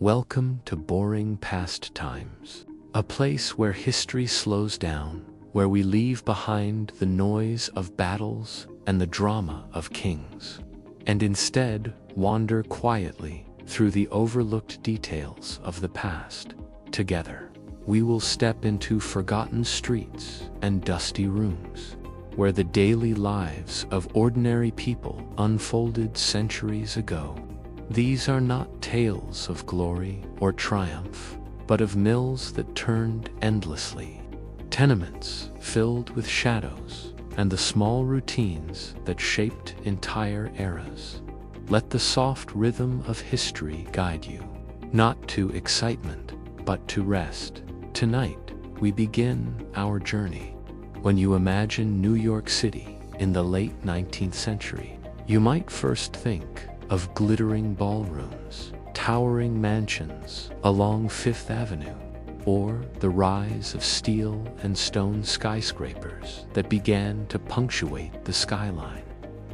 Welcome to boring past times, a place where history slows down, where we leave behind the noise of battles and the drama of kings, and instead wander quietly through the overlooked details of the past. Together, we will step into forgotten streets and dusty rooms, where the daily lives of ordinary people unfolded centuries ago. These are not tales of glory or triumph, but of mills that turned endlessly, tenements filled with shadows, and the small routines that shaped entire eras. Let the soft rhythm of history guide you, not to excitement, but to rest. Tonight, we begin our journey. When you imagine New York City in the late 19th century, you might first think of glittering ballrooms, towering mansions along Fifth Avenue, or the rise of steel and stone skyscrapers that began to punctuate the skyline.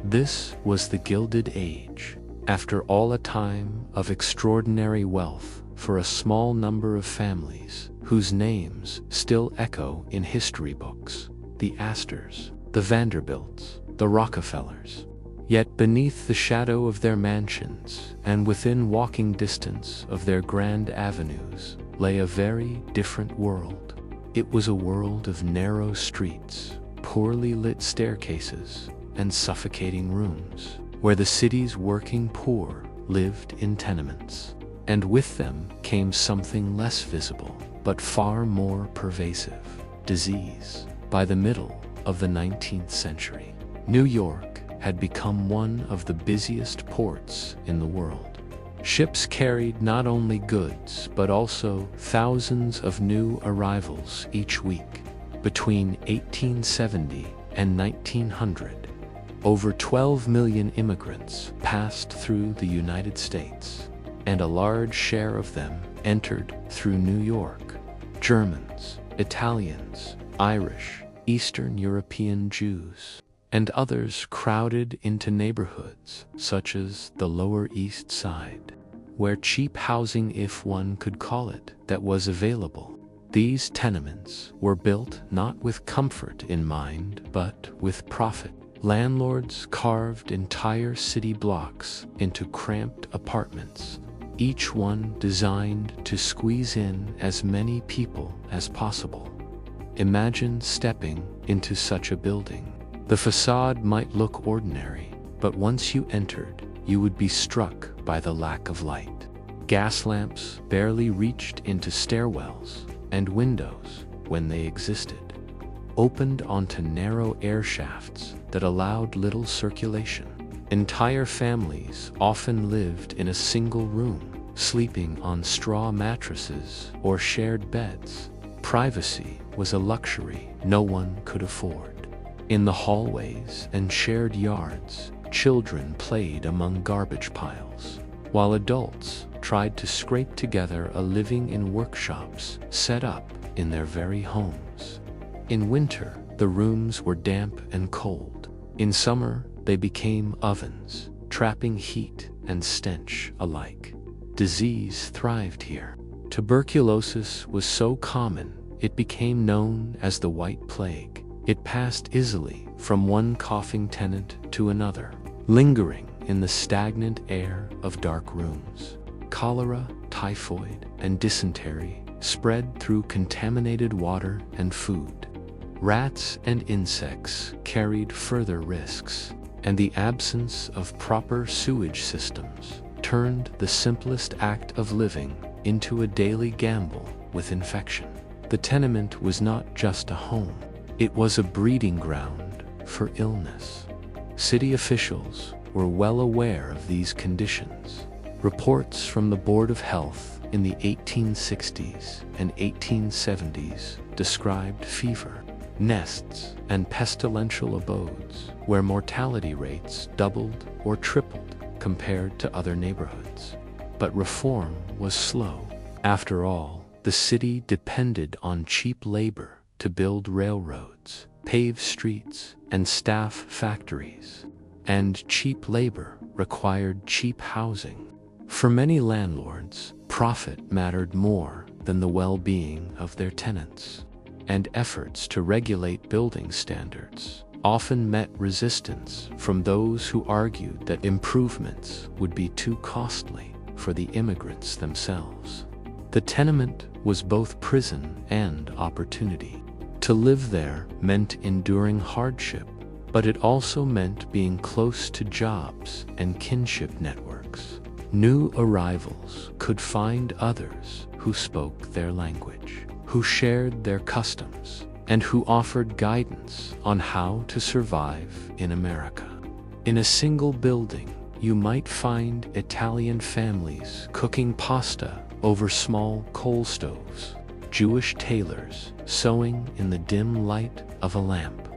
This was the Gilded Age, after all a time of extraordinary wealth for a small number of families whose names still echo in history books: the Astors, the Vanderbilts, the Rockefellers. Yet beneath the shadow of their mansions and within walking distance of their grand avenues lay a very different world. It was a world of narrow streets, poorly lit staircases, and suffocating rooms, where the city's working poor lived in tenements. And with them came something less visible, but far more pervasive: disease. By the middle of the 19th century, New York had become one of the busiest ports in the world. Ships carried not only goods, but also thousands of new arrivals each week. Between 1870 and 1900, over 12 million immigrants passed through the United States, and a large share of them entered through New York. Germans, Italians, Irish, Eastern European Jews, and others crowded into neighborhoods such as the Lower East Side, where cheap housing, if one could call it, that was available. These tenements were built not with comfort in mind, but with profit. Landlords carved entire city blocks into cramped apartments, each one designed to squeeze in as many people as possible. Imagine stepping into such a building. The facade might look ordinary, but once you entered, you would be struck by the lack of light. Gas lamps barely reached into stairwells, and windows, when they existed, opened onto narrow air shafts that allowed little circulation. Entire families often lived in a single room, sleeping on straw mattresses or shared beds. Privacy was a luxury no one could afford. In the hallways and shared yards, children played among garbage piles, while adults tried to scrape together a living in workshops set up in their very homes. In winter, the rooms were damp and cold. In summer, they became ovens, trapping heat and stench alike. Disease thrived here. Tuberculosis was so common, it became known as the White Plague. It passed easily from one coughing tenant to another, lingering in the stagnant air of dark rooms. Cholera, typhoid, and dysentery spread through contaminated water and food. Rats and insects carried further risks, and the absence of proper sewage systems turned the simplest act of living into a daily gamble with infection. The tenement was not just a home. It was a breeding ground for illness. City officials were well aware of these conditions. Reports from the Board of Health in the 1860s and 1870s described fever nests and pestilential abodes where mortality rates doubled or tripled compared to other neighborhoods. But reform was slow. After all, the city depended on cheap labor to build railroads, pave streets, and staff factories. And cheap labor required cheap housing. For many landlords, Profit mattered more than the well-being of their tenants, and efforts to regulate building standards often met resistance from those who argued that improvements would be too costly for the immigrants themselves. The tenement was both prison and opportunity. To live there meant enduring hardship, but it also meant being close to jobs and kinship networks. New arrivals could find others who spoke their language, who shared their customs, and who offered guidance on how to survive in America. In a single building, you might find Italian families cooking pasta over small coal stoves, Jewish tailors sewing in the dim light of a lamp,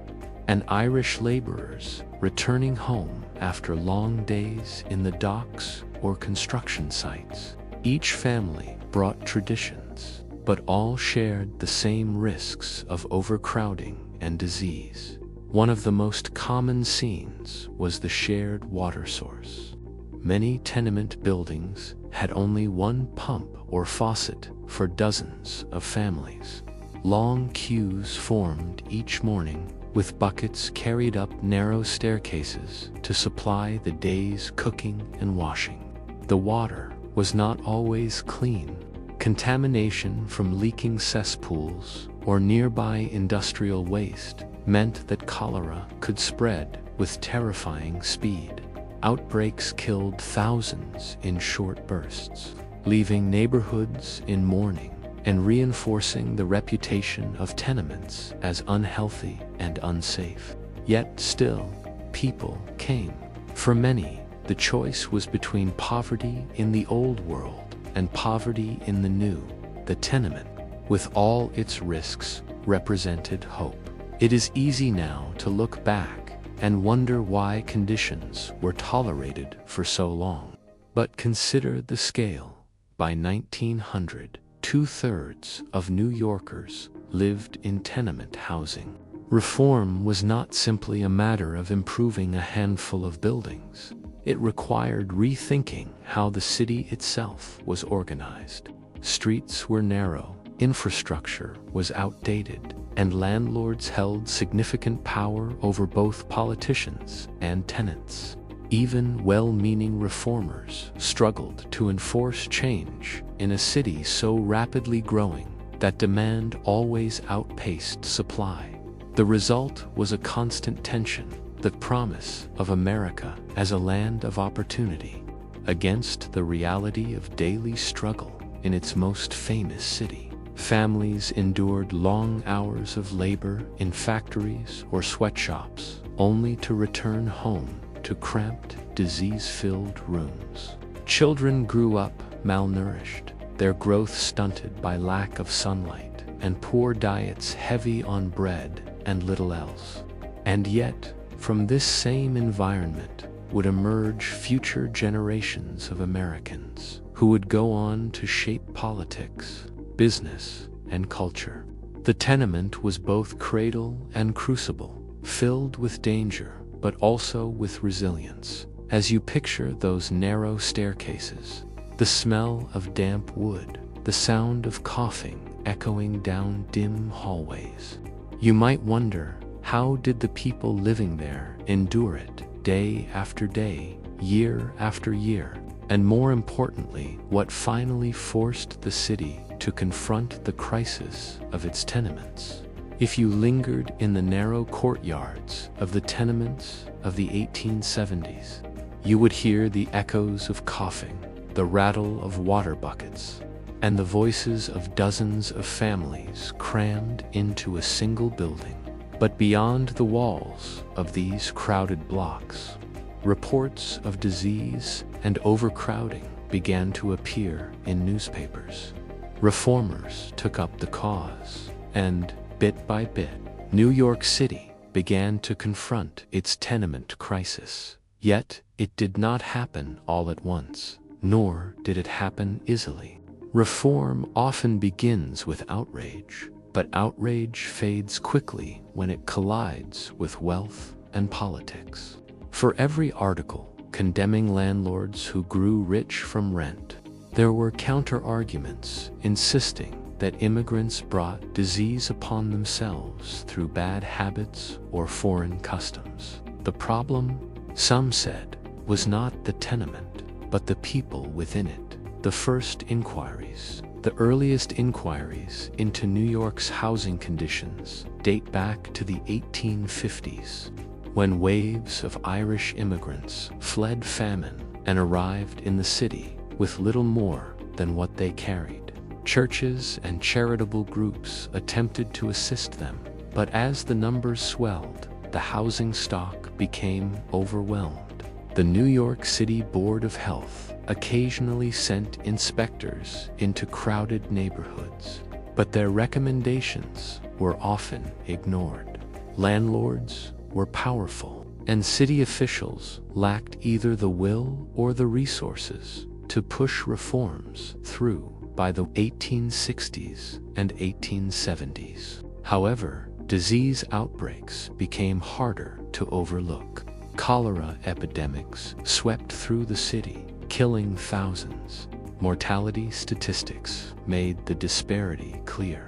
and Irish laborers returning home after long days in the docks or construction sites. Each family brought traditions, but all shared the same risks of overcrowding and disease. One of the most common scenes was the shared water source. Many tenement buildings had only one pump or faucet for dozens of families. Long queues formed each morning, with buckets carried up narrow staircases to supply the day's cooking and washing. The water was not always clean. Contamination from leaking cesspools or nearby industrial waste meant that cholera could spread with terrifying speed. Outbreaks killed thousands in short bursts, leaving neighborhoods in mourning and reinforcing the reputation of tenements as unhealthy and unsafe. Yet still, people came. For many, the choice was between poverty in the old world and poverty in the new. The tenement, with all its risks, represented hope. It is easy now to look back and wonder why conditions were tolerated for so long. But consider the scale. By 1900, 2/3 of New Yorkers lived in tenement housing. Reform was not simply a matter of improving a handful of buildings. It required rethinking how the city itself was organized. Streets were narrow, infrastructure was outdated, and landlords held significant power over both politicians and tenants. Even well-meaning reformers struggled to enforce change in a city so rapidly growing that demand always outpaced supply. The result was a constant tension, the promise of America as a land of opportunity, against the reality of daily struggle in its most famous city. Families endured long hours of labor in factories or sweatshops, only to return home to cramped, disease-filled rooms. Children grew up malnourished, their growth stunted by lack of sunlight, and poor diets heavy on bread and little else. And yet, from this same environment would emerge future generations of Americans who would go on to shape politics, business, and culture. The tenement was both cradle and crucible, filled with danger, but also with resilience. As you picture those narrow staircases, the smell of damp wood, the sound of coughing echoing down dim hallways, you might wonder, how did the people living there endure it day after day, year after year? And more importantly, what finally forced the city to confront the crisis of its tenements? If you lingered in the narrow courtyards of the tenements of the 1870s, you would hear the echoes of coughing, the rattle of water buckets, and the voices of dozens of families crammed into a single building. But beyond the walls of these crowded blocks, reports of disease and overcrowding began to appear in newspapers. Reformers took up the cause, and bit by bit, New York City began to confront its tenement crisis. Yet, it did not happen all at once, nor did it happen easily. Reform often begins with outrage, but outrage fades quickly when it collides with wealth and politics. For every article condemning landlords who grew rich from rent, There were counter-arguments insisting that immigrants brought disease upon themselves through bad habits or foreign customs. The problem, some said, was not the tenement, but the people within it. The first inquiries, the earliest inquiries into New York's housing conditions, date back to the 1850s, when waves of Irish immigrants fled famine and arrived in the city with little more than what they carried. Churches and charitable groups attempted to assist them, but as the numbers swelled, the housing stock became overwhelmed. The New York City Board of Health occasionally sent inspectors into crowded neighborhoods, but their recommendations were often ignored. Landlords were powerful, and city officials lacked either the will or the resources to push reforms through by the 1860s and 1870s. However, disease outbreaks became harder to overlook. Cholera epidemics swept through the city, killing thousands. Mortality statistics made the disparity clear.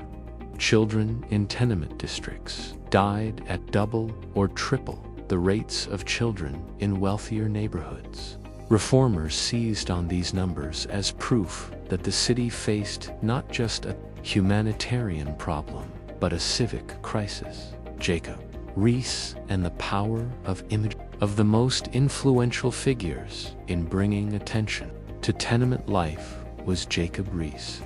Children in tenement districts died at double or triple the rates of children in wealthier neighborhoods. Reformers seized on these numbers as proof that the city faced not just a humanitarian problem, but a civic crisis. Jacob Riis and the power of image of the most influential figures in bringing attention to tenement life was Jacob Riis,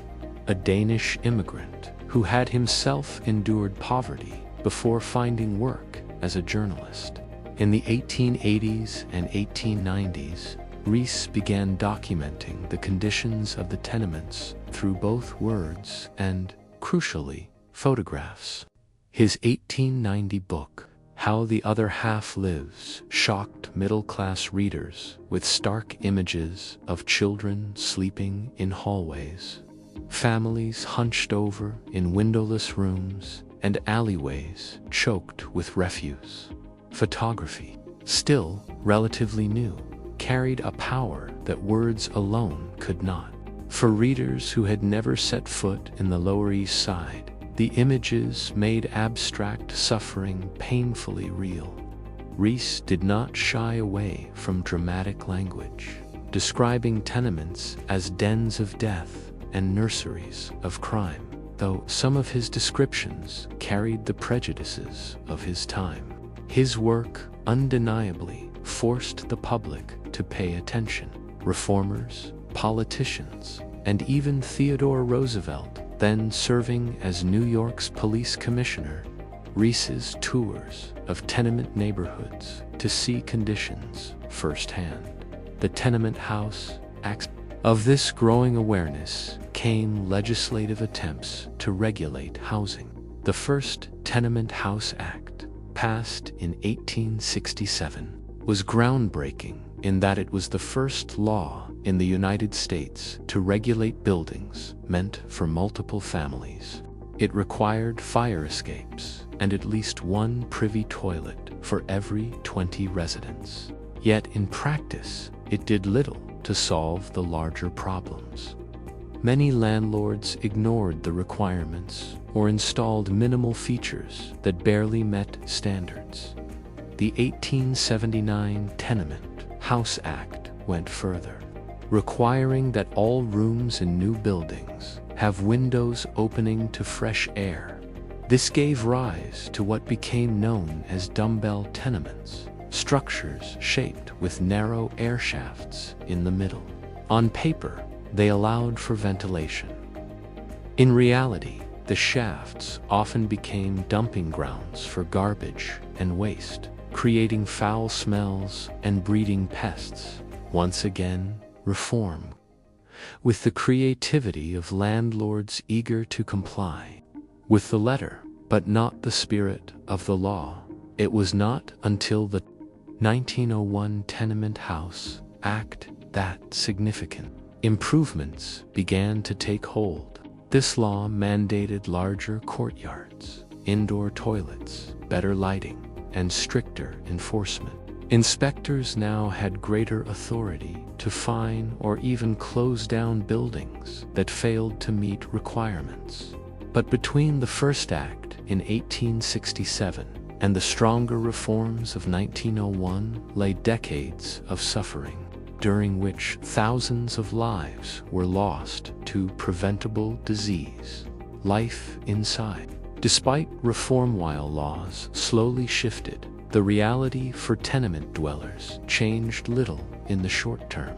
a Danish immigrant who had himself endured poverty before finding work as a journalist. In the 1880s and 1890s, Riis began documenting the conditions of the tenements through both words and, crucially, photographs. His 1890 book, How the Other Half Lives, shocked middle-class readers with stark images of children sleeping in hallways, families hunched over in windowless rooms, and alleyways choked with refuse. Photography, still relatively new, carried a power that words alone could not. For readers who had never set foot in the Lower East Side, the images made abstract suffering painfully real. Riis did not shy away from dramatic language, describing tenements as dens of death and nurseries of crime, though some of his descriptions carried the prejudices of his time. His work undeniably forced the public to pay attention. Reformers, politicians, and even Theodore Roosevelt, then serving as New York's police commissioner, Riis's tours of tenement neighborhoods to see conditions firsthand. The Tenement House Act. Of this growing awareness came legislative attempts to regulate housing. The first Tenement House Act, passed in 1867, was groundbreaking in that it was the first law in the United States to regulate buildings meant for multiple families. It required fire escapes and at least one privy toilet for every 20 residents. Yet in practice, it did little to solve the larger problems. Many landlords ignored the requirements or installed minimal features that barely met standards. The 1879 Tenement House Act went further, requiring that all rooms in new buildings have windows opening to fresh air. This gave rise to what became known as dumbbell tenements, structures shaped with narrow air shafts in the middle. On paper, they allowed for ventilation. In reality, the shafts often became dumping grounds for garbage and waste, creating foul smells and breeding pests. Once again, reform, with the creativity of landlords eager to comply with the letter, but not the spirit of the law. It was not until the 1901 Tenement House Act that significant improvements began to take hold. This law mandated larger courtyards, indoor toilets, better lighting, and stricter enforcement. Inspectors now had greater authority to fine or even close down buildings that failed to meet requirements. But between the First Act in 1867 and the stronger reforms of 1901 lay decades of suffering, during which thousands of lives were lost to preventable disease. Life inside. Despite reform, while laws slowly shifted, the reality for tenement dwellers changed little in the short term.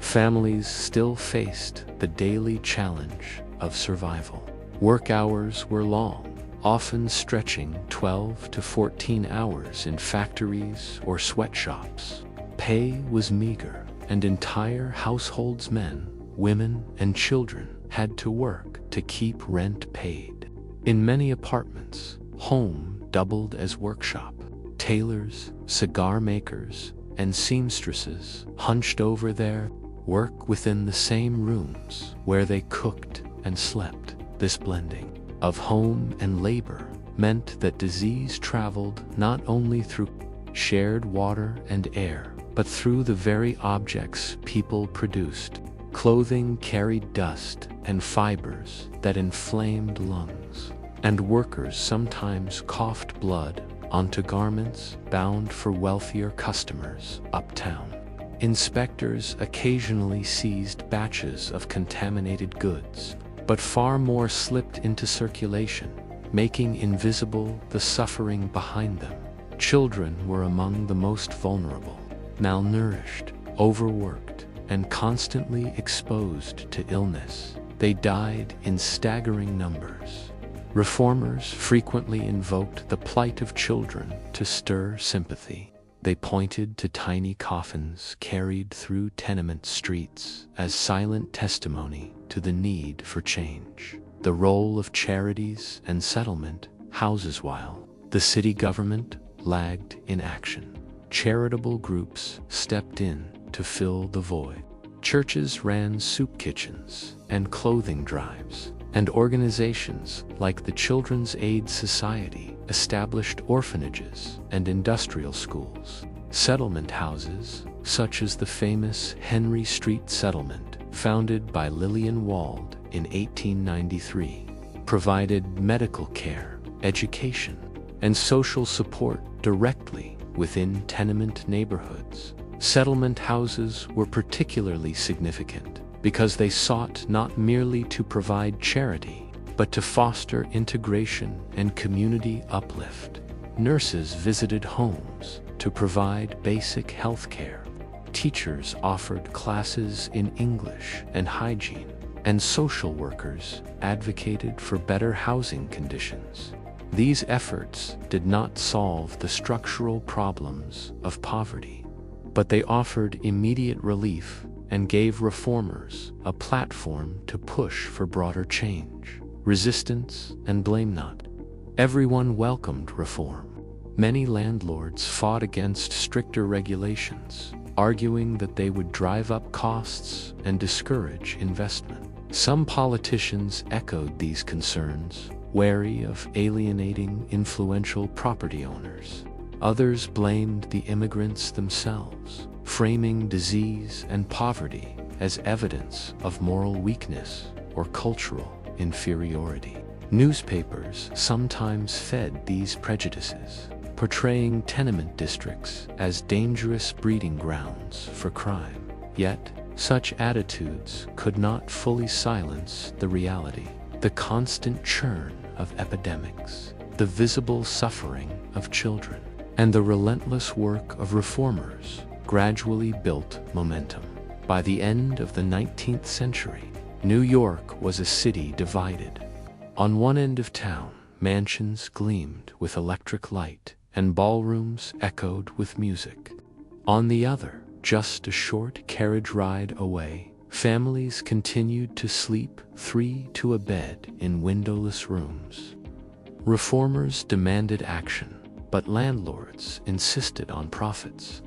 Families still faced the daily challenge of survival. Work hours were long, often stretching 12 to 14 hours in factories or sweatshops. Pay was meager, and entire households, men, women, and children, had to work to keep rent paid. In many apartments, home doubled as workshop. Tailors, cigar makers, and seamstresses hunched over their work within the same rooms where they cooked and slept. This blending of home and labor meant that disease traveled not only through shared water and air, but through the very objects people produced. Clothing carried dust and fibers that inflamed lungs, and workers sometimes coughed blood onto garments bound for wealthier customers uptown. Inspectors occasionally seized batches of contaminated goods, but far more slipped into circulation, making invisible the suffering behind them. Children were among the most vulnerable, malnourished, overworked, and constantly exposed to illness. They died in staggering numbers. Reformers frequently invoked the plight of children to stir sympathy. They pointed to tiny coffins carried through tenement streets as silent testimony to the need for change. The role of charities and settlement houses. While the city government lagged in action, charitable groups stepped in to fill the void. Churches ran soup kitchens and clothing drives, and organizations like the Children's Aid Society established orphanages and industrial schools. Settlement houses, such as the famous Henry Street Settlement, founded by Lillian Wald in 1893, provided medical care, education, and social support directly within tenement neighborhoods. Settlement houses were particularly significant because they sought not merely to provide charity, but to foster integration and community uplift. Nurses visited homes to provide basic health care. Teachers offered classes in English and hygiene, and social workers advocated for better housing conditions. These efforts did not solve the structural problems of poverty, but they offered immediate relief and gave reformers a platform to push for broader change. Resistance and blame. Not everyone welcomed reform. Many landlords fought against stricter regulations, arguing that they would drive up costs and discourage investment. Some politicians echoed these concerns, wary of alienating influential property owners. Others blamed the immigrants themselves, framing disease and poverty as evidence of moral weakness or cultural inferiority. Newspapers sometimes fed these prejudices, portraying tenement districts as dangerous breeding grounds for crime. Yet, such attitudes could not fully silence the reality: the constant churn of epidemics, the visible suffering of children, and the relentless work of reformers gradually built momentum. By the end of the 19th century, New York was a city divided. On one end of town, mansions gleamed with electric light, and ballrooms echoed with music. On the other, just a short carriage ride away, families continued to sleep 3 to a bed in windowless rooms. Reformers demanded action, but landlords insisted on profits.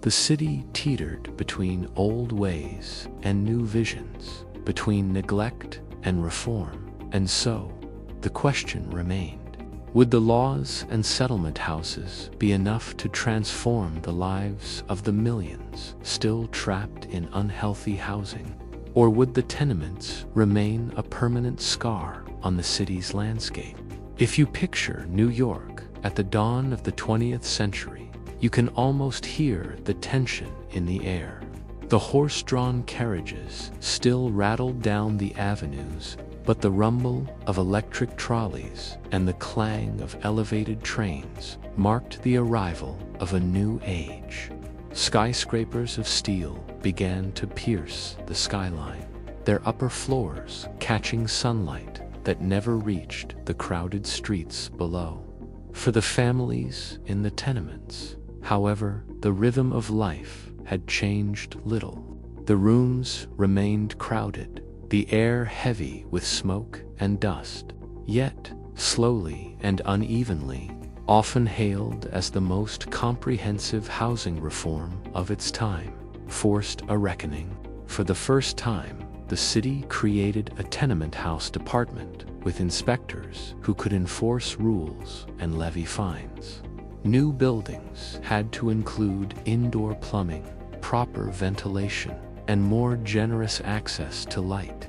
The city teetered between old ways and new visions, between neglect and reform, and so the question remained: Would the laws and settlement houses be enough to transform the lives of the millions still trapped in unhealthy housing? Or would the tenements remain a permanent scar on the city's landscape? If you picture New York at the dawn of the 20th century, you can almost hear the tension in the air. The horse-drawn carriages still rattled down the avenues, but the rumble of electric trolleys and the clang of elevated trains marked the arrival of a new age. Skyscrapers of steel began to pierce the skyline, their upper floors catching sunlight that never reached the crowded streets below. For the families in the tenements, however, the rhythm of life had changed little. The rooms remained crowded, the air heavy with smoke and dust, yet slowly and unevenly, often hailed as the most comprehensive housing reform of its time, forced a reckoning. For the first time, the city created a tenement house department with inspectors who could enforce rules and levy fines. New buildings had to include indoor plumbing, proper ventilation, and more generous access to light.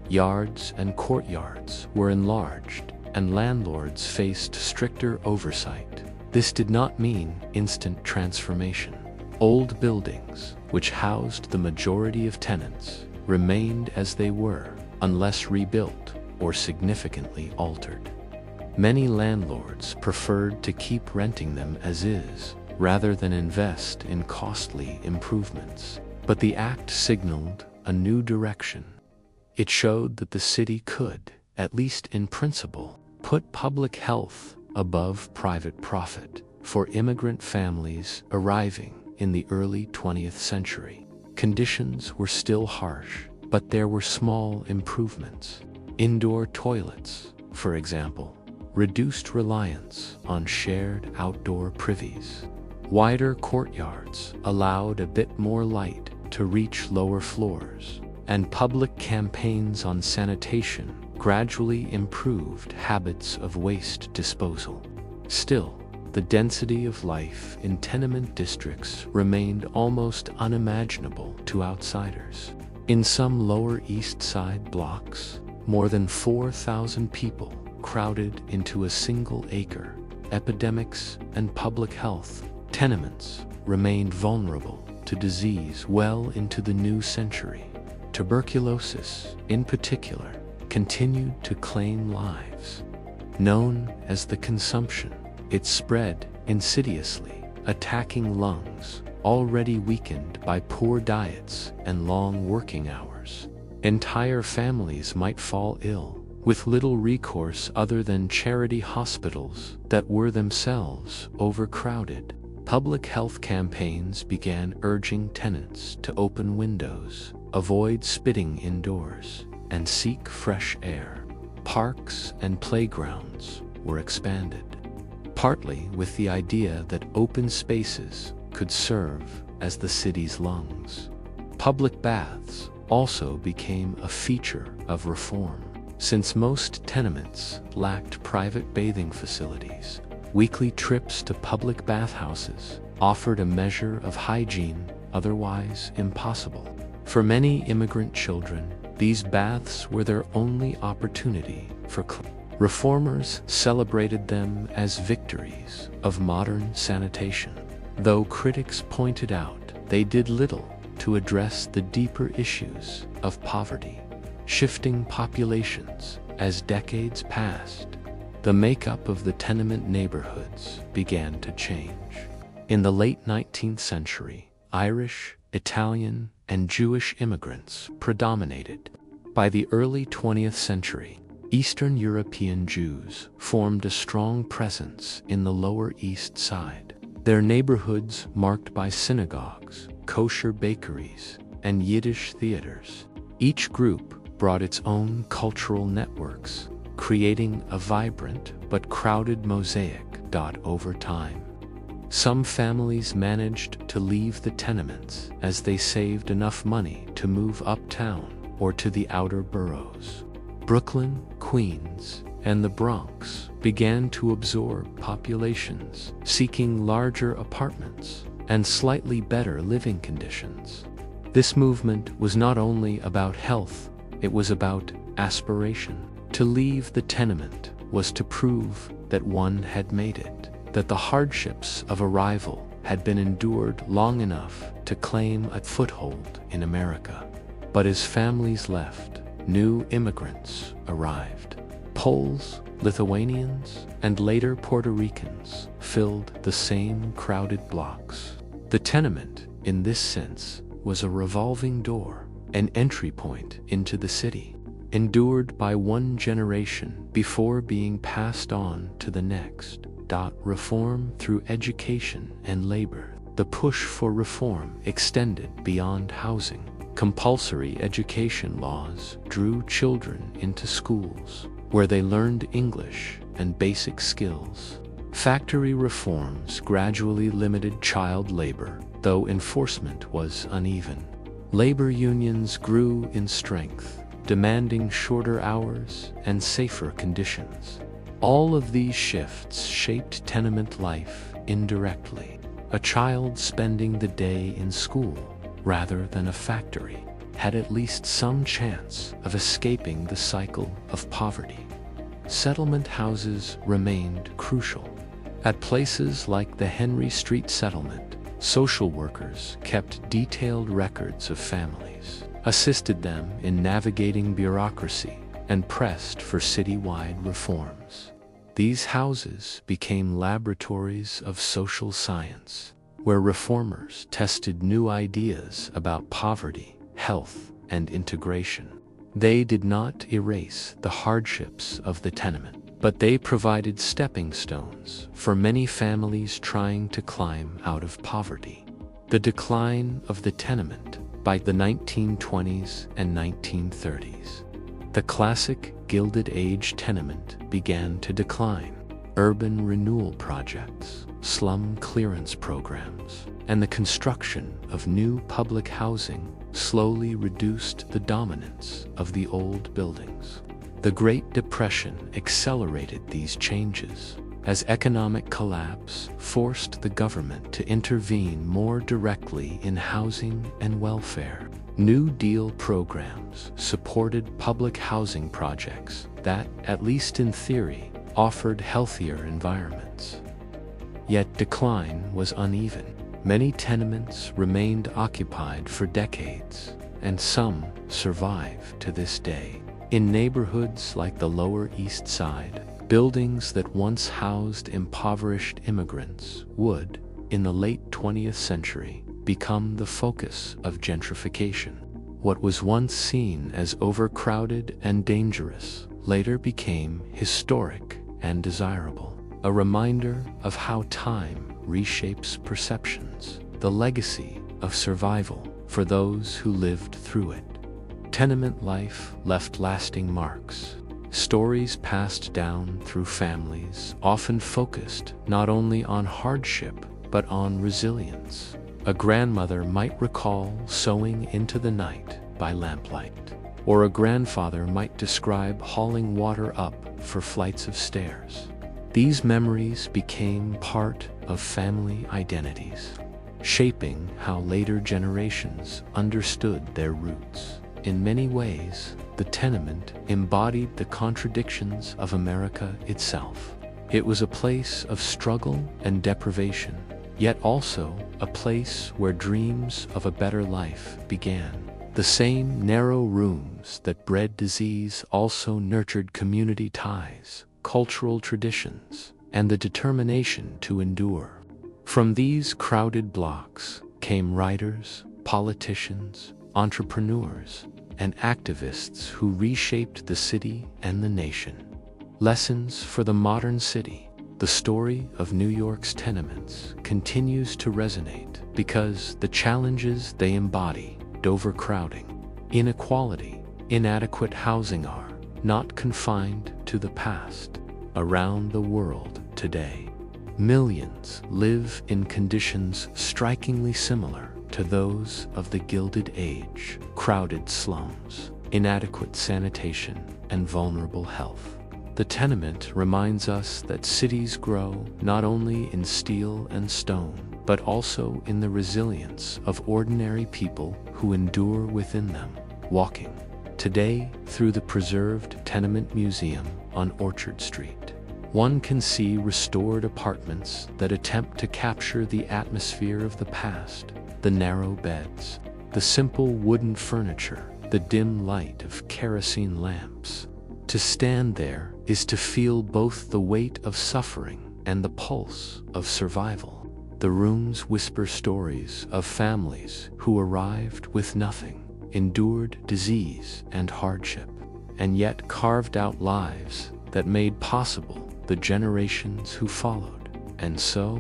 Yards and courtyards were enlarged, and landlords faced stricter oversight. This did not mean instant transformation. Old buildings, which housed the majority of tenants, remained as they were, unless rebuilt or significantly altered. Many landlords preferred to keep renting them as is, rather than invest in costly improvements. But the act signaled a new direction. It showed that the city could, at least in principle, put public health above private profit. For immigrant families arriving in the early 20th century, conditions were still harsh, but there were small improvements. Indoor toilets, for example, reduced reliance on shared outdoor privies. Wider courtyards allowed a bit more light to reach lower floors, and public campaigns on sanitation gradually improved habits of waste disposal. Still, the density of life in tenement districts remained almost unimaginable to outsiders. In some Lower East Side blocks, more than 4,000 people crowded into a single acre. Epidemics and public health. Tenements remained vulnerable to disease well into the new century. Tuberculosis, in particular, continued to claim lives. Known as the consumption, it spread insidiously, attacking lungs already weakened by poor diets and long working hours. Entire families might fall ill, with little recourse other than charity hospitals that were themselves overcrowded. Public health campaigns began urging tenants to open windows, avoid spitting indoors, and seek fresh air. Parks and playgrounds were expanded, partly with the idea that open spaces could serve as the city's lungs. Public baths also became a feature of reform. Since most tenements lacked private bathing facilities, weekly trips to public bathhouses offered a measure of hygiene otherwise impossible. For many immigrant children, these baths were their only opportunity for cleansing. Reformers celebrated them as victories of modern sanitation, though critics pointed out they did little to address the deeper issues of poverty. Shifting populations as decades passed, the makeup of the tenement neighborhoods began to change. In the late 19th century, Irish, Italian, and Jewish immigrants predominated. By the early 20th century, Eastern European Jews formed a strong presence in the Lower East Side. Their neighborhoods marked by synagogues, kosher bakeries, and Yiddish theaters. Each group brought its own cultural networks, creating a vibrant but crowded mosaic. Over time, some families managed to leave the tenements as they saved enough money to move uptown or to the outer boroughs. Brooklyn, Queens, and the Bronx began to absorb populations seeking larger apartments and slightly better living conditions. This movement was not only about health, it was about aspiration. To leave the tenement was to prove that one had made it, that the hardships of arrival had been endured long enough to claim a foothold in America. But as families left, new immigrants arrived. Poles, Lithuanians, and later Puerto Ricans filled the same crowded blocks. The tenement, in this sense, was a revolving door, an entry point into the city, endured by one generation before being passed on to the next. Reform through education and labor. The push for reform extended beyond housing. Compulsory education laws drew children into schools, where they learned English and basic skills. Factory reforms gradually limited child labor, though enforcement was uneven. Labor unions grew in strength, demanding shorter hours and safer conditions. All of these shifts shaped tenement life indirectly. A child spending the day in school, rather than a factory, had at least some chance of escaping the cycle of poverty. Settlement houses remained crucial. At places like the Henry Street settlement, social workers kept detailed records of families, assisted them in navigating bureaucracy, and pressed for citywide reforms. These houses became laboratories of social science, where reformers tested new ideas about poverty, health, and integration. They did not erase the hardships of the tenement, but they provided stepping stones for many families trying to climb out of poverty. The decline of the tenement by the 1920s and 1930s. The classic Gilded Age tenement began to decline. Urban renewal projects, slum clearance programs, and the construction of new public housing slowly reduced the dominance of the old buildings. The Great Depression accelerated these changes, as economic collapse forced the government to intervene more directly in housing and welfare. New Deal programs supported public housing projects that, at least in theory, offered healthier environments. Yet decline was uneven. Many tenements remained occupied for decades, and some survive to this day. In neighborhoods like the Lower East Side, buildings that once housed impoverished immigrants would, in the late 20th century, become the focus of gentrification. What was once seen as overcrowded and dangerous later became historic and desirable, a reminder of how time reshapes perceptions, the legacy of survival for those who lived through it. Tenement life left lasting marks. Stories passed down through families often focused not only on hardship but on resilience. A grandmother might recall sewing into the night by lamplight, or a grandfather might describe hauling water up for flights of stairs. These memories became part of family identities, shaping how later generations understood their roots. In many ways, the tenement embodied the contradictions of America itself. It was a place of struggle and deprivation, yet also a place where dreams of a better life began. The same narrow rooms that bred disease also nurtured community ties, cultural traditions, and the determination to endure. From these crowded blocks came writers, politicians, entrepreneurs, and activists who reshaped the city and the nation. Lessons for the modern city. The story of New York's tenements continues to resonate because the challenges they embody, overcrowding, inequality, inadequate housing are not confined to the past. Around the world today, millions live in conditions strikingly similar to those of the Gilded Age: crowded slums, inadequate sanitation, and vulnerable health. The tenement reminds us that cities grow not only in steel and stone, but also in the resilience of ordinary people who endure within them. Walking today through the preserved Tenement Museum on Orchard Street, one can see restored apartments that attempt to capture the atmosphere of the past. The narrow beds, the simple wooden furniture, the dim light of kerosene lamps. To stand there is to feel both the weight of suffering and the pulse of survival. The rooms whisper stories of families who arrived with nothing, endured disease and hardship, and yet carved out lives that made possible the generations who followed. And so,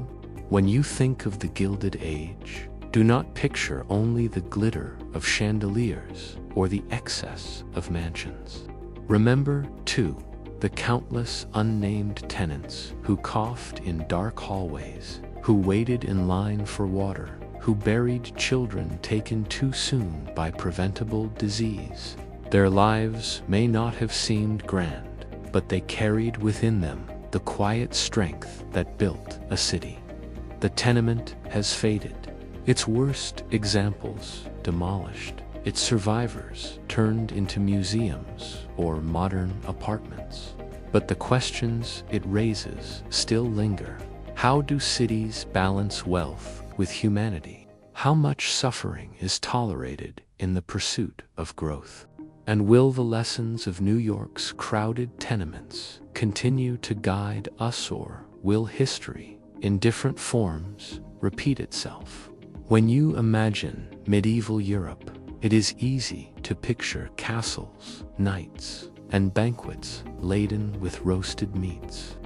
when you think of the Gilded Age, do not picture only the glitter of chandeliers or the excess of mansions. Remember, too, the countless unnamed tenants who coughed in dark hallways, who waited in line for water, who buried children taken too soon by preventable disease. Their lives may not have seemed grand, but they carried within them the quiet strength that built a city. The tenement has faded, its worst examples demolished, its survivors turned into museums or modern apartments. But the questions it raises still linger. How do cities balance wealth with humanity? How much suffering is tolerated in the pursuit of growth? And will the lessons of New York's crowded tenements continue to guide us, or will history, in different forms, repeat itself? When you imagine medieval Europe, it is easy to picture castles, knights, and banquets laden with roasted meats.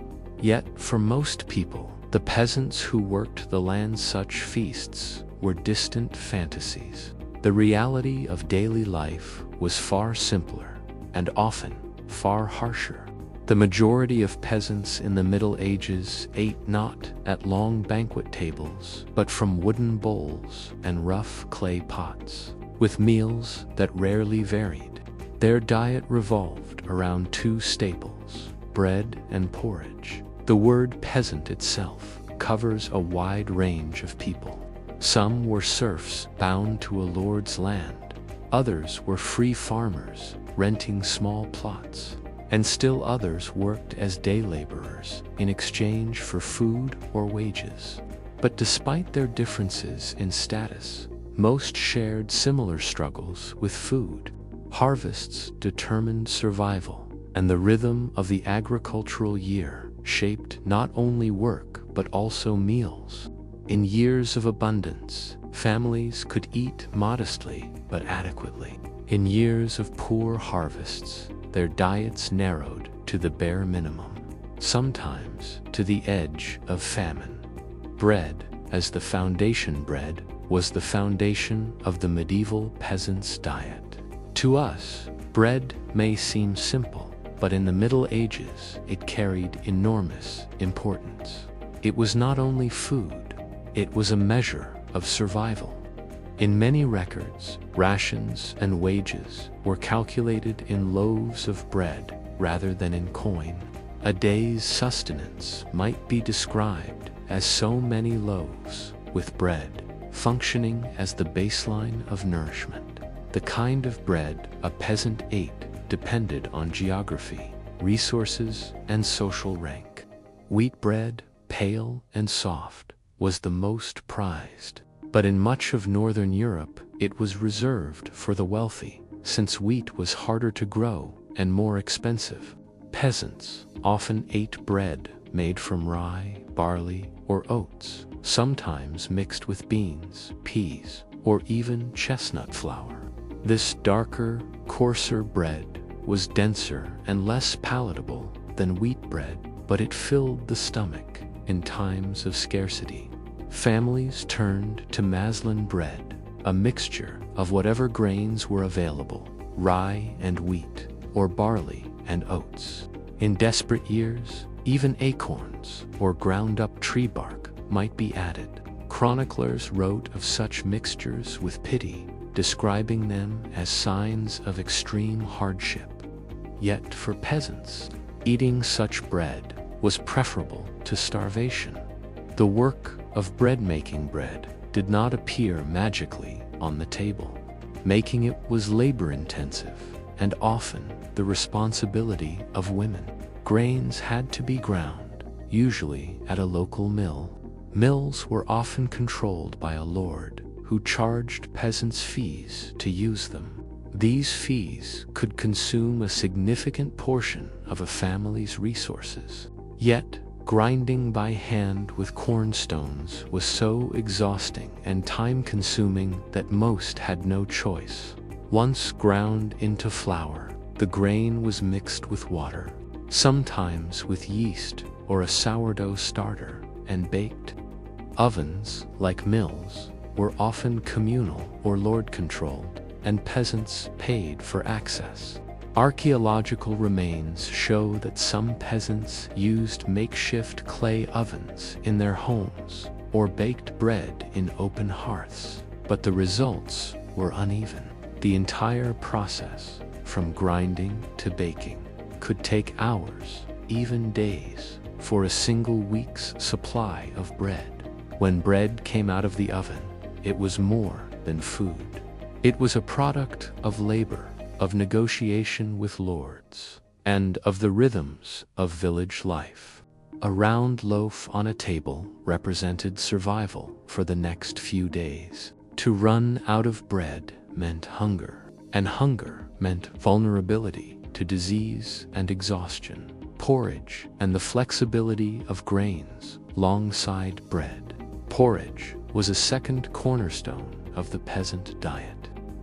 Yet, for most people, the peasants who worked the land, such feasts were distant fantasies. The reality of daily life was far simpler and often far harsher. The majority of peasants in the Middle Ages ate not at long banquet tables, but from wooden bowls and rough clay pots, with meals that rarely varied. Their diet revolved around two staples, bread and porridge. The word peasant itself covers a wide range of people. Some were serfs bound to a lord's land, others were free farmers renting small plots, and still others worked as day laborers in exchange for food or wages. But despite their differences in status, most shared similar struggles with food. Harvests determined survival, and the rhythm of the agricultural year shaped not only work but also meals. In years of abundance, families could eat modestly but adequately. In years of poor harvests, their diets narrowed to the bare minimum, sometimes to the edge of famine. Bread, as the foundation bread, was the foundation of the medieval peasant's diet. To us, bread may seem simple, but in the Middle Ages, it carried enormous importance. It was not only food, it was a measure of survival. In many records, rations and wages were calculated in loaves of bread rather than in coin. A day's sustenance might be described as so many loaves, with bread functioning as the baseline of nourishment. The kind of bread a peasant ate depended on geography, resources, and social rank. Wheat bread, pale and soft, was the most prized. But in much of Northern Europe, it was reserved for the wealthy, since wheat was harder to grow and more expensive. Peasants often ate bread made from rye, barley, or oats, sometimes mixed with beans, peas, or even chestnut flour. This darker, coarser bread was denser and less palatable than wheat bread, but it filled the stomach in times of scarcity. Families turned to maslin bread, a mixture of whatever grains were available, rye and wheat, or barley and oats. In desperate years, even acorns or ground-up tree bark might be added. Chroniclers wrote of such mixtures with pity, describing them as signs of extreme hardship. Yet for peasants, Eating such bread was preferable to starvation. The work of making bread did not appear magically on the table. Making it was labor-intensive and often the responsibility of women. Grains had to be ground, usually at a local mill. Mills were often controlled by a lord who charged peasants fees to use them. These fees could consume a significant portion of a family's resources. Yet, grinding by hand with cornstones was so exhausting and time-consuming that most had no choice. Once ground into flour, the grain was mixed with water, sometimes with yeast or a sourdough starter, and baked. Ovens, like mills, were often communal or lord-controlled, and peasants paid for access. Archaeological remains show that some peasants used makeshift clay ovens in their homes or baked bread in open hearths, but the results were uneven. The entire process, from grinding to baking, could take hours, even days, for a single week's supply of bread. When bread came out of the oven, it was more than food. It was a product of labor, of negotiation with lords, and of the rhythms of village life. A round loaf on a table represented survival for the next few days. To run out of bread meant hunger, and hunger meant vulnerability to disease and exhaustion. Porridge and the flexibility of grains alongside bread. Porridge was a second cornerstone of the peasant diet.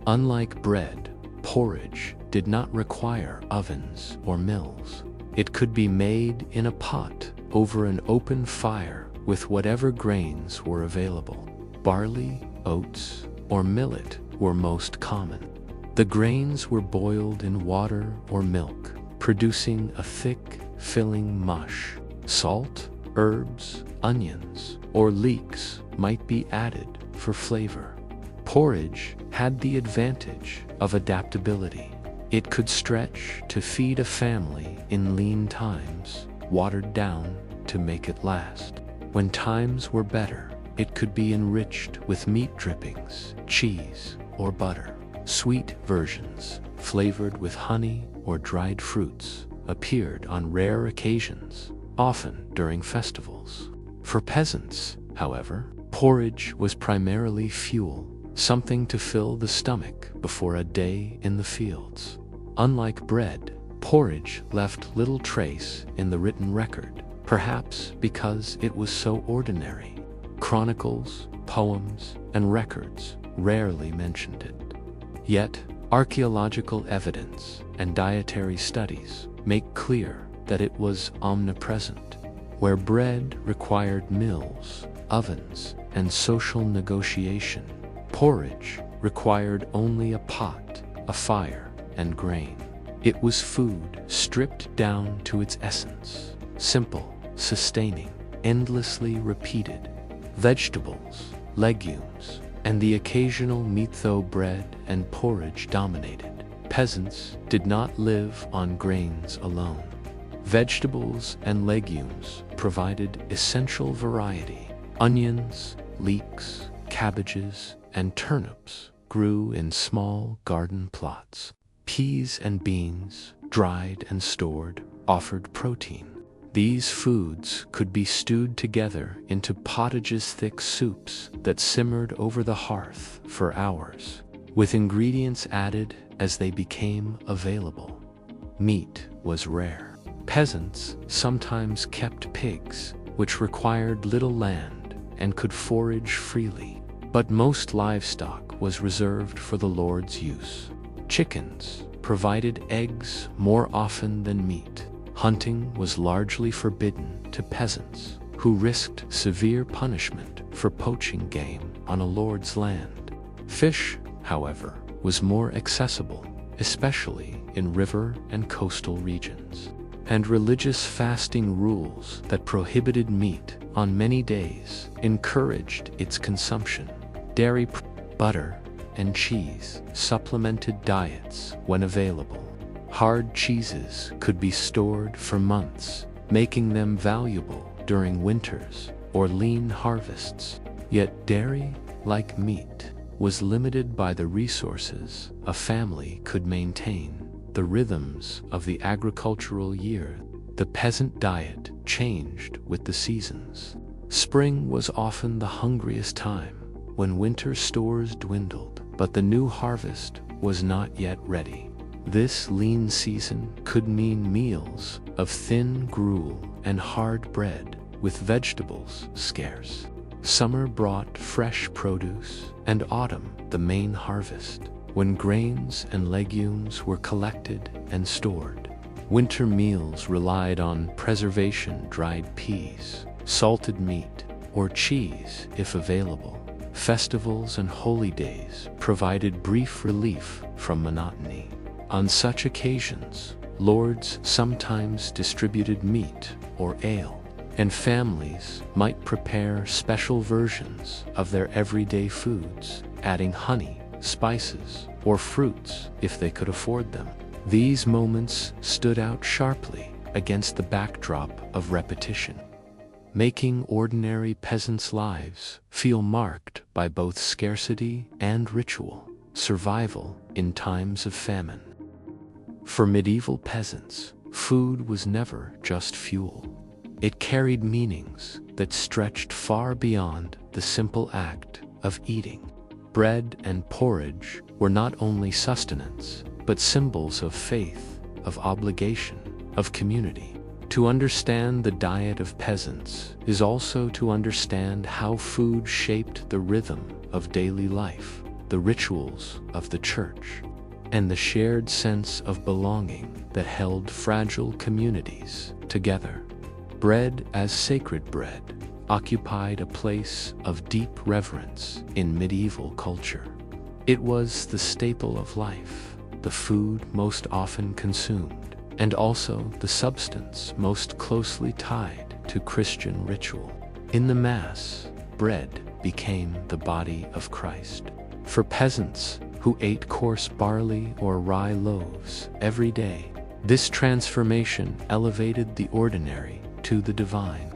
Unlike bread, porridge did not require ovens or mills. It could be made in a pot over an open fire with whatever grains were available. Barley, oats, or millet were most common. The grains were boiled in water or milk, producing a thick, filling mush. Salt, herbs, onions, or leeks might be added for flavor. Porridge had the advantage of adaptability. It could stretch to feed a family in lean times, watered down to make it last. When times were better, it could be enriched with meat drippings, cheese, or butter. Sweet versions, flavored with honey or dried fruits, appeared on rare occasions, often during festivals. For peasants, however, porridge was primarily fuel, something to fill the stomach before a day in the fields. Unlike bread, porridge left little trace in the written record, perhaps because it was so ordinary. Chronicles, poems, and records rarely mentioned it. Yet, archaeological evidence and dietary studies make clear that it was omnipresent. Where bread required mills, ovens, and social negotiation, porridge required only a pot, a fire, and grain. It was food stripped down to its essence, simple, sustaining, endlessly repeated. Vegetables, legumes, and the occasional meat, though bread and porridge dominated. Peasants did not live on grains alone. Vegetables and legumes provided essential variety. Onions, leeks, cabbages, and turnips grew in small garden plots. Peas and beans, dried and stored, offered protein. These foods could be stewed together into pottages, thick soups that simmered over the hearth for hours, with ingredients added as they became available. Meat was rare. Peasants sometimes kept pigs, which required little land and could forage freely, but most livestock was reserved for the lord's use. Chickens provided eggs more often than meat. Hunting was largely forbidden to peasants, who risked severe punishment for poaching game on a lord's land. Fish, however, was more accessible, especially in river and coastal regions. And religious fasting rules that prohibited meat on many days encouraged its consumption. Dairy, butter, and cheese supplemented diets when available. Hard cheeses could be stored for months, making them valuable during winters or lean harvests. Yet dairy, like meat, was limited by the resources a family could maintain. The rhythms of the agricultural year, the peasant diet changed with the seasons. Spring was often the hungriest time, when winter stores dwindled, but the new harvest was not yet ready. This lean season could mean meals of thin gruel and hard bread, with vegetables scarce. Summer brought fresh produce, and autumn the main harvest, when grains and legumes were collected and stored. Winter meals relied on preservation: dried peas, salted meat, or cheese if available. Festivals and holy days provided brief relief from monotony. On such occasions, lords sometimes distributed meat or ale, and families might prepare special versions of their everyday foods, adding honey, spices, or fruits if they could afford them. These moments stood out sharply against the backdrop of repetition, making ordinary peasants' lives feel marked by both scarcity and ritual, survival in times of famine. For medieval peasants, food was never just fuel. It carried meanings that stretched far beyond the simple act of eating. Bread and porridge were not only sustenance, but symbols of faith, of obligation, of community. To understand the diet of peasants is also to understand how food shaped the rhythm of daily life, the rituals of the church, and the shared sense of belonging that held fragile communities together. Bread as sacred bread occupied a place of deep reverence in medieval culture. It was the staple of life, the food most often consumed, and also the substance most closely tied to Christian ritual. In the Mass, bread became the body of Christ. For peasants who ate coarse barley or rye loaves every day, this transformation elevated the ordinary to the divine.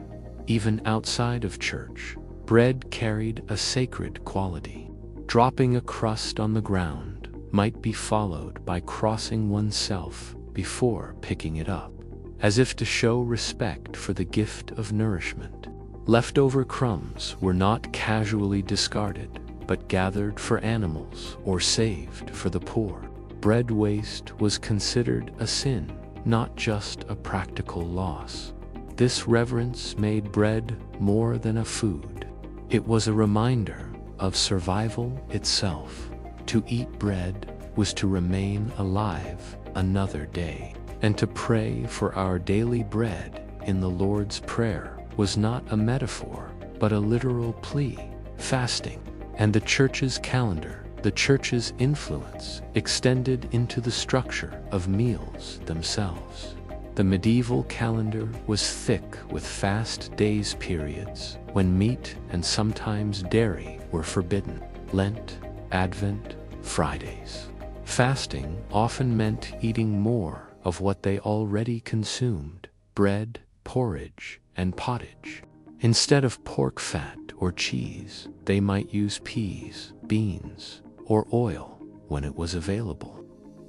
Even outside of church, bread carried a sacred quality. Dropping a crust on the ground might be followed by crossing oneself before picking it up, as if to show respect for the gift of nourishment. Leftover crumbs were not casually discarded, but gathered for animals or saved for the poor. Bread waste was considered a sin, not just a practical loss. This reverence made bread more than a food. It was a reminder of survival itself. To eat bread was to remain alive another day, and to pray for our daily bread in the Lord's Prayer was not a metaphor, but a literal plea. Fasting and the church's calendar, the church's influence extended into the structure of meals themselves. The medieval calendar was thick with fast days periods when meat and sometimes dairy were forbidden. Lent, Advent, Fridays. Fasting often meant eating more of what they already consumed: bread, porridge, and pottage. Instead of pork fat or cheese, they might use peas, beans, or oil when it was available.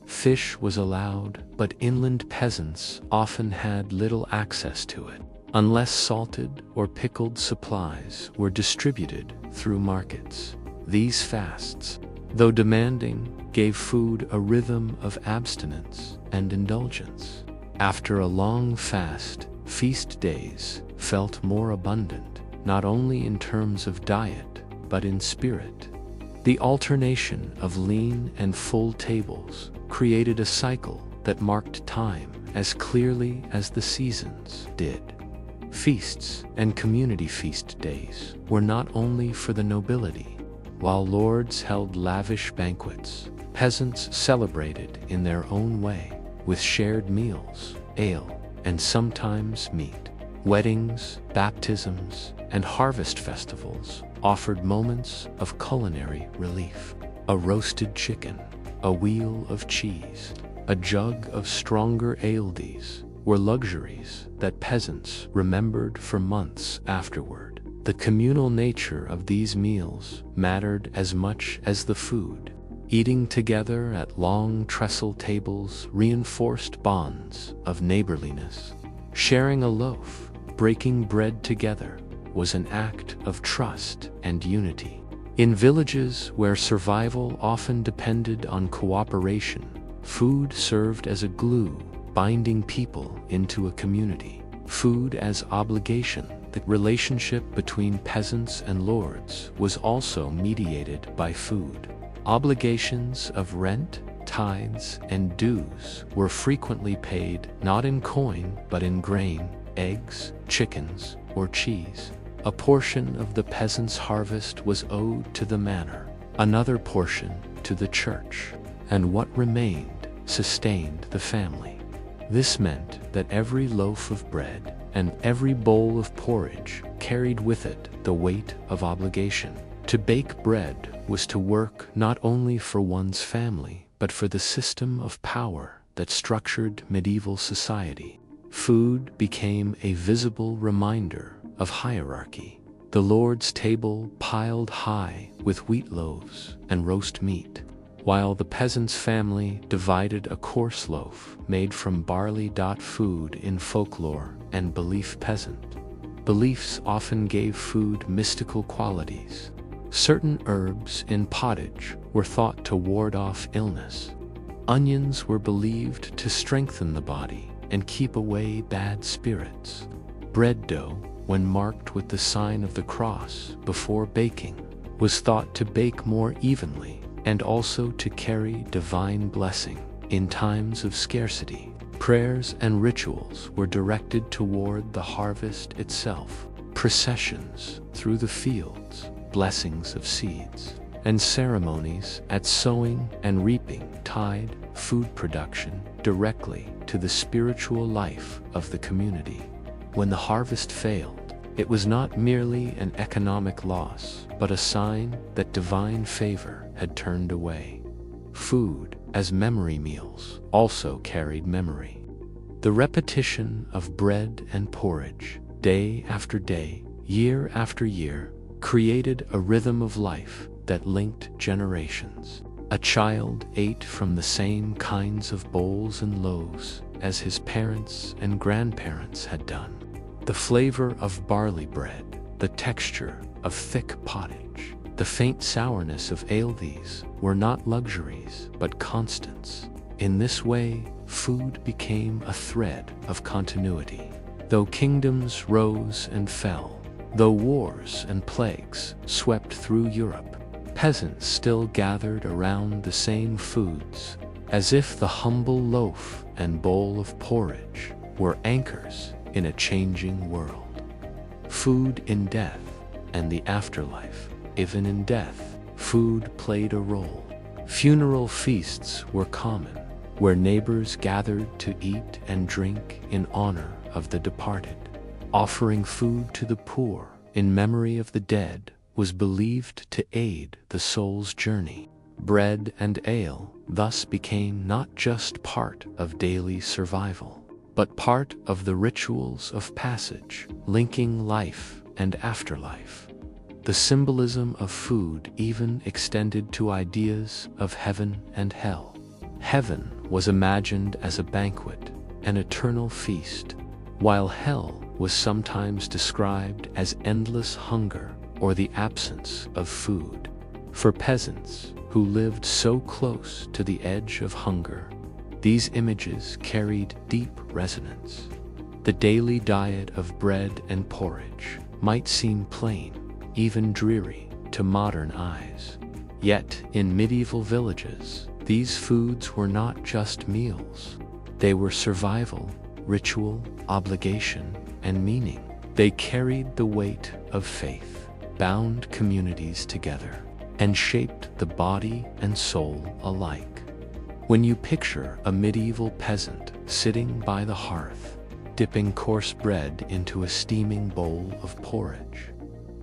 Fish was allowed, but inland peasants often had little access to it, unless salted or pickled supplies were distributed through markets. These fasts, though demanding, gave food a rhythm of abstinence and indulgence. After a long fast, feast days felt more abundant, not only in terms of diet, but in spirit. The alternation of lean and full tables created a cycle that marked time as clearly as the seasons did. Feasts and community feast days were not only for the nobility. While lords held lavish banquets, peasants celebrated in their own way, with shared meals, ale, and sometimes meat. Weddings, baptisms, and harvest festivals offered moments of culinary relief. A roasted chicken, a wheel of cheese, a jug of stronger ales were luxuries that peasants remembered for months afterward. The communal nature of these meals mattered as much as the food. Eating together at long trestle tables reinforced bonds of neighborliness. Sharing a loaf, breaking bread together, was an act of trust and unity. In villages where survival often depended on cooperation, food served as a glue, binding people into a community. Food as obligation. The relationship between peasants and lords was also mediated by food. Obligations of rent, tithes, and dues were frequently paid not in coin but in grain, eggs, chickens, or cheese. A portion of the peasant's harvest was owed to the manor, another portion to the church, and what remained sustained the family. This meant that every loaf of bread and every bowl of porridge carried with it the weight of obligation. To bake bread was to work not only for one's family, but for the system of power that structured medieval society. Food became a visible reminder of hierarchy. The Lord's table piled high with wheat loaves and roast meat, while the peasant's family divided a coarse loaf made from barley. Food in folklore and belief. Peasant beliefs often gave food mystical qualities. Certain herbs in pottage were thought to ward off illness. Onions were believed to strengthen the body and keep away bad spirits. Bread dough, when marked with the sign of the cross before baking, was thought to bake more evenly and also to carry divine blessing in times of scarcity. Prayers and rituals were directed toward the harvest itself. Processions through the fields, blessings of seeds, and ceremonies at sowing and reaping tied food production directly to the spiritual life of the community. When the harvest failed, it was not merely an economic loss, but a sign that divine favor had turned away. Food, as memory meals, also carried memory. The repetition of bread and porridge, day after day, year after year, created a rhythm of life that linked generations. A child ate from the same kinds of bowls and loaves as his parents and grandparents had done. The flavor of barley bread, the texture of thick pottage, the faint sourness of ale, these were not luxuries but constants. In this way, food became a thread of continuity. Though kingdoms rose and fell, though wars and plagues swept through Europe, peasants still gathered around the same foods, as if the humble loaf and bowl of porridge were anchors in a changing world. Food in death and the afterlife. Even in death, food played a role. Funeral feasts were common, where neighbors gathered to eat and drink in honor of the departed. Offering food to the poor in memory of the dead was believed to aid the soul's journey. Bread and ale thus became not just part of daily survival, but part of the rituals of passage, linking life and afterlife. The symbolism of food even extended to ideas of heaven and hell. Heaven was imagined as a banquet, an eternal feast, while hell was sometimes described as endless hunger or the absence of food. For peasants who lived so close to the edge of hunger, these images carried deep resonance. The daily diet of bread and porridge might seem plain, even dreary, to modern eyes. Yet, in medieval villages, these foods were not just meals. They were survival, ritual, obligation, and meaning. They carried the weight of faith, bound communities together, and shaped the body and soul alike. When you picture a medieval peasant sitting by the hearth, dipping coarse bread into a steaming bowl of porridge,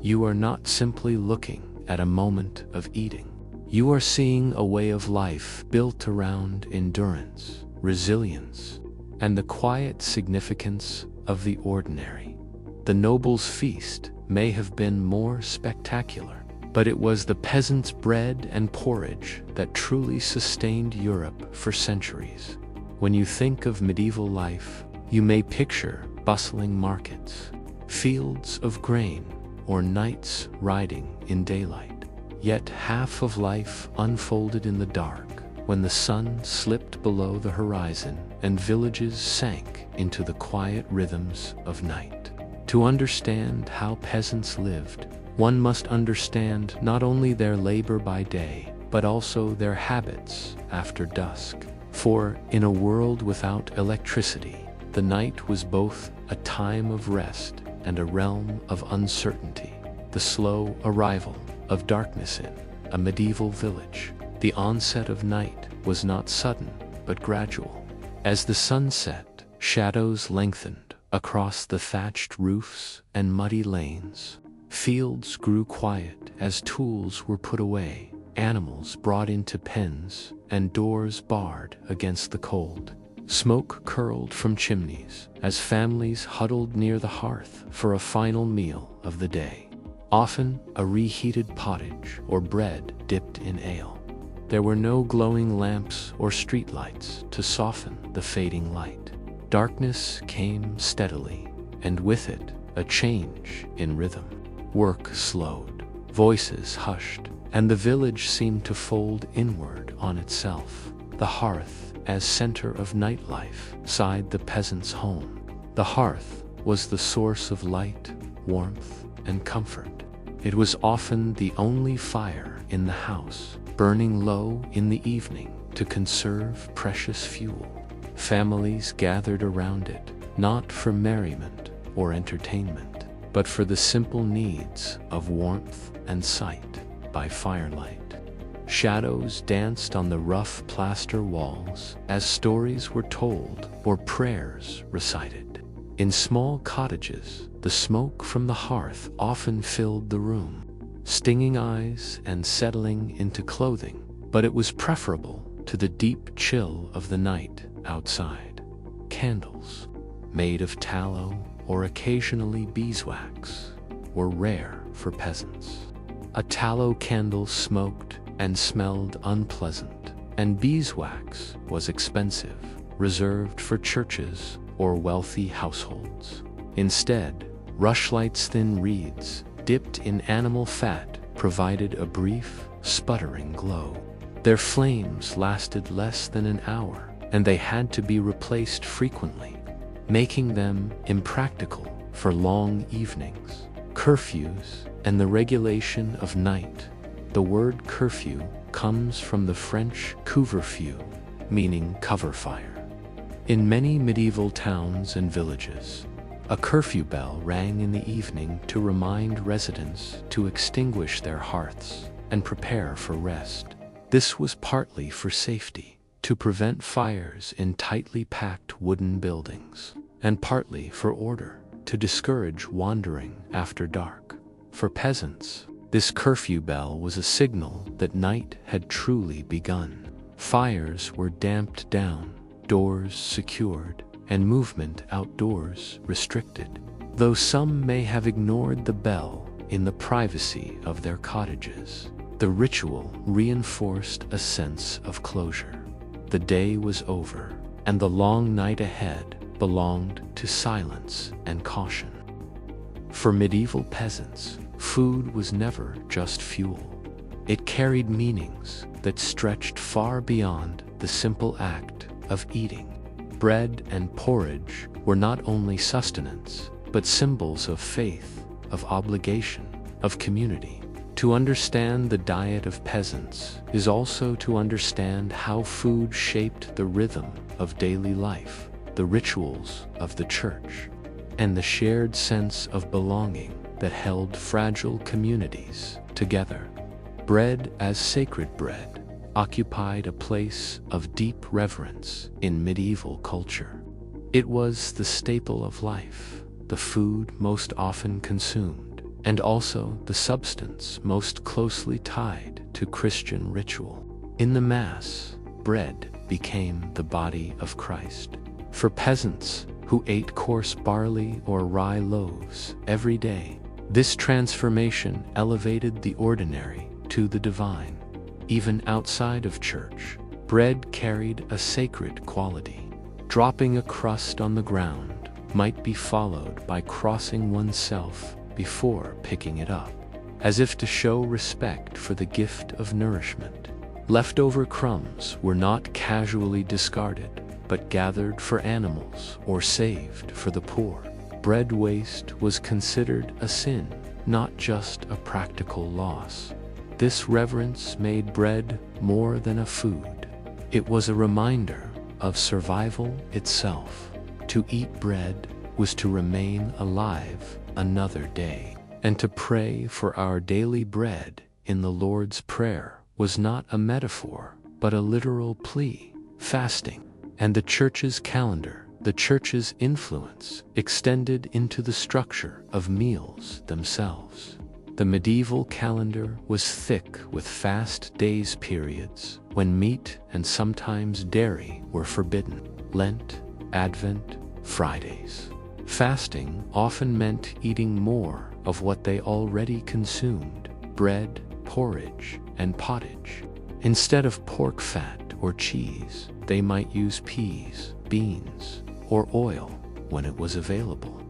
you are not simply looking at a moment of eating. You are seeing a way of life built around endurance, resilience, and the quiet significance of the ordinary. The noble's feast may have been more spectacular, but it was the peasant's bread and porridge that truly sustained Europe for centuries. When you think of medieval life, you may picture bustling markets, fields of grain, or knights riding in daylight. Yet half of life unfolded in the dark, when the sun slipped below the horizon and villages sank into the quiet rhythms of night. To understand how peasants lived, one must understand not only their labor by day, but also their habits after dusk. For in a world without electricity, the night was both a time of rest and a realm of uncertainty. The slow arrival of darkness in a medieval village. The onset of night was not sudden, but gradual. As the sun set, shadows lengthened across the thatched roofs and muddy lanes. Fields grew quiet as tools were put away, animals brought into pens, and doors barred against the cold. Smoke curled from chimneys as families huddled near the hearth for a final meal of the day. Often a reheated pottage or bread dipped in ale. There were no glowing lamps or streetlights to soften the fading light. Darkness came steadily, and with it a change in rhythm. Work slowed, voices hushed, and the village seemed to fold inward on itself. The hearth, as center of nightlife, sighed the peasant's home. The hearth was the source of light, warmth, and comfort. It was often the only fire in the house, burning low in the evening to conserve precious fuel. Families gathered around it, not for merriment or entertainment, but for the simple needs of warmth and sight. By firelight, shadows danced on the rough plaster walls as stories were told or prayers recited. In small cottages, the smoke from the hearth often filled the room, stinging eyes and settling into clothing, but it was preferable to the deep chill of the night outside. Candles, made of tallow or occasionally beeswax, were rare for peasants. A tallow candle smoked and smelled unpleasant, and beeswax was expensive, reserved for churches or wealthy households. Instead, rushlight's thin reeds, dipped in animal fat, provided a brief, sputtering glow. Their flames lasted less than an hour, and they had to be replaced frequently, making them impractical for long evenings. Curfews and the regulation of night. The word curfew comes from the French couvre-feu, meaning cover fire. In many medieval towns and villages, a curfew bell rang in the evening to remind residents to extinguish their hearths and prepare for rest. This was partly for safety, to prevent fires in tightly packed wooden buildings, and partly for order, to discourage wandering after dark. For peasants, this curfew bell was a signal that night had truly begun. Fires were damped down, doors secured, and movement outdoors restricted. Though some may have ignored the bell in the privacy of their cottages, the ritual reinforced a sense of closure. The day was over, and the long night ahead belonged to silence and caution. For medieval peasants, food was never just fuel. It carried meanings that stretched far beyond the simple act of eating. Bread and porridge were not only sustenance, but symbols of faith, of obligation, of community. To understand the diet of peasants is also to understand how food shaped the rhythm of daily life, the rituals of the church, and the shared sense of belonging that held fragile communities together. Bread as sacred bread occupied a place of deep reverence in medieval culture. It was the staple of life, the food most often consumed, and also the substance most closely tied to Christian ritual. In the Mass, bread became the body of Christ. For peasants who ate coarse barley or rye loaves every day, this transformation elevated the ordinary to the divine. Even outside of church, bread carried a sacred quality. Dropping a crust on the ground might be followed by crossing oneself before picking it up, as if to show respect for the gift of nourishment. Leftover crumbs were not casually discarded, but gathered for animals or saved for the poor. Bread waste was considered a sin, not just a practical loss. This reverence made bread more than a food. It was a reminder of survival itself. To eat bread was to remain alive another day, and to pray for our daily bread in the Lord's Prayer was not a metaphor, but a literal plea. Fasting and the church's calendar, the church's influence extended into the structure of meals themselves. The medieval calendar was thick with fast days periods when meat and sometimes dairy were forbidden. Lent, Advent, Fridays. Fasting often meant eating more of what they already consumed: bread, porridge, and pottage. Instead of pork fat or cheese, they might use peas, beans, or oil when it was available.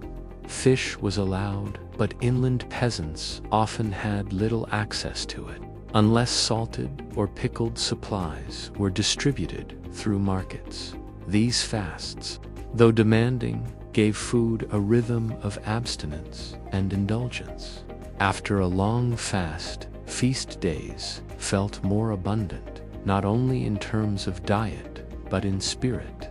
Fish was allowed, but inland peasants often had little access to it, unless salted or pickled supplies were distributed through markets. These fasts, though demanding, gave food a rhythm of abstinence and indulgence. After a long fast, feast days felt more abundant, not only in terms of diet, but in spirit.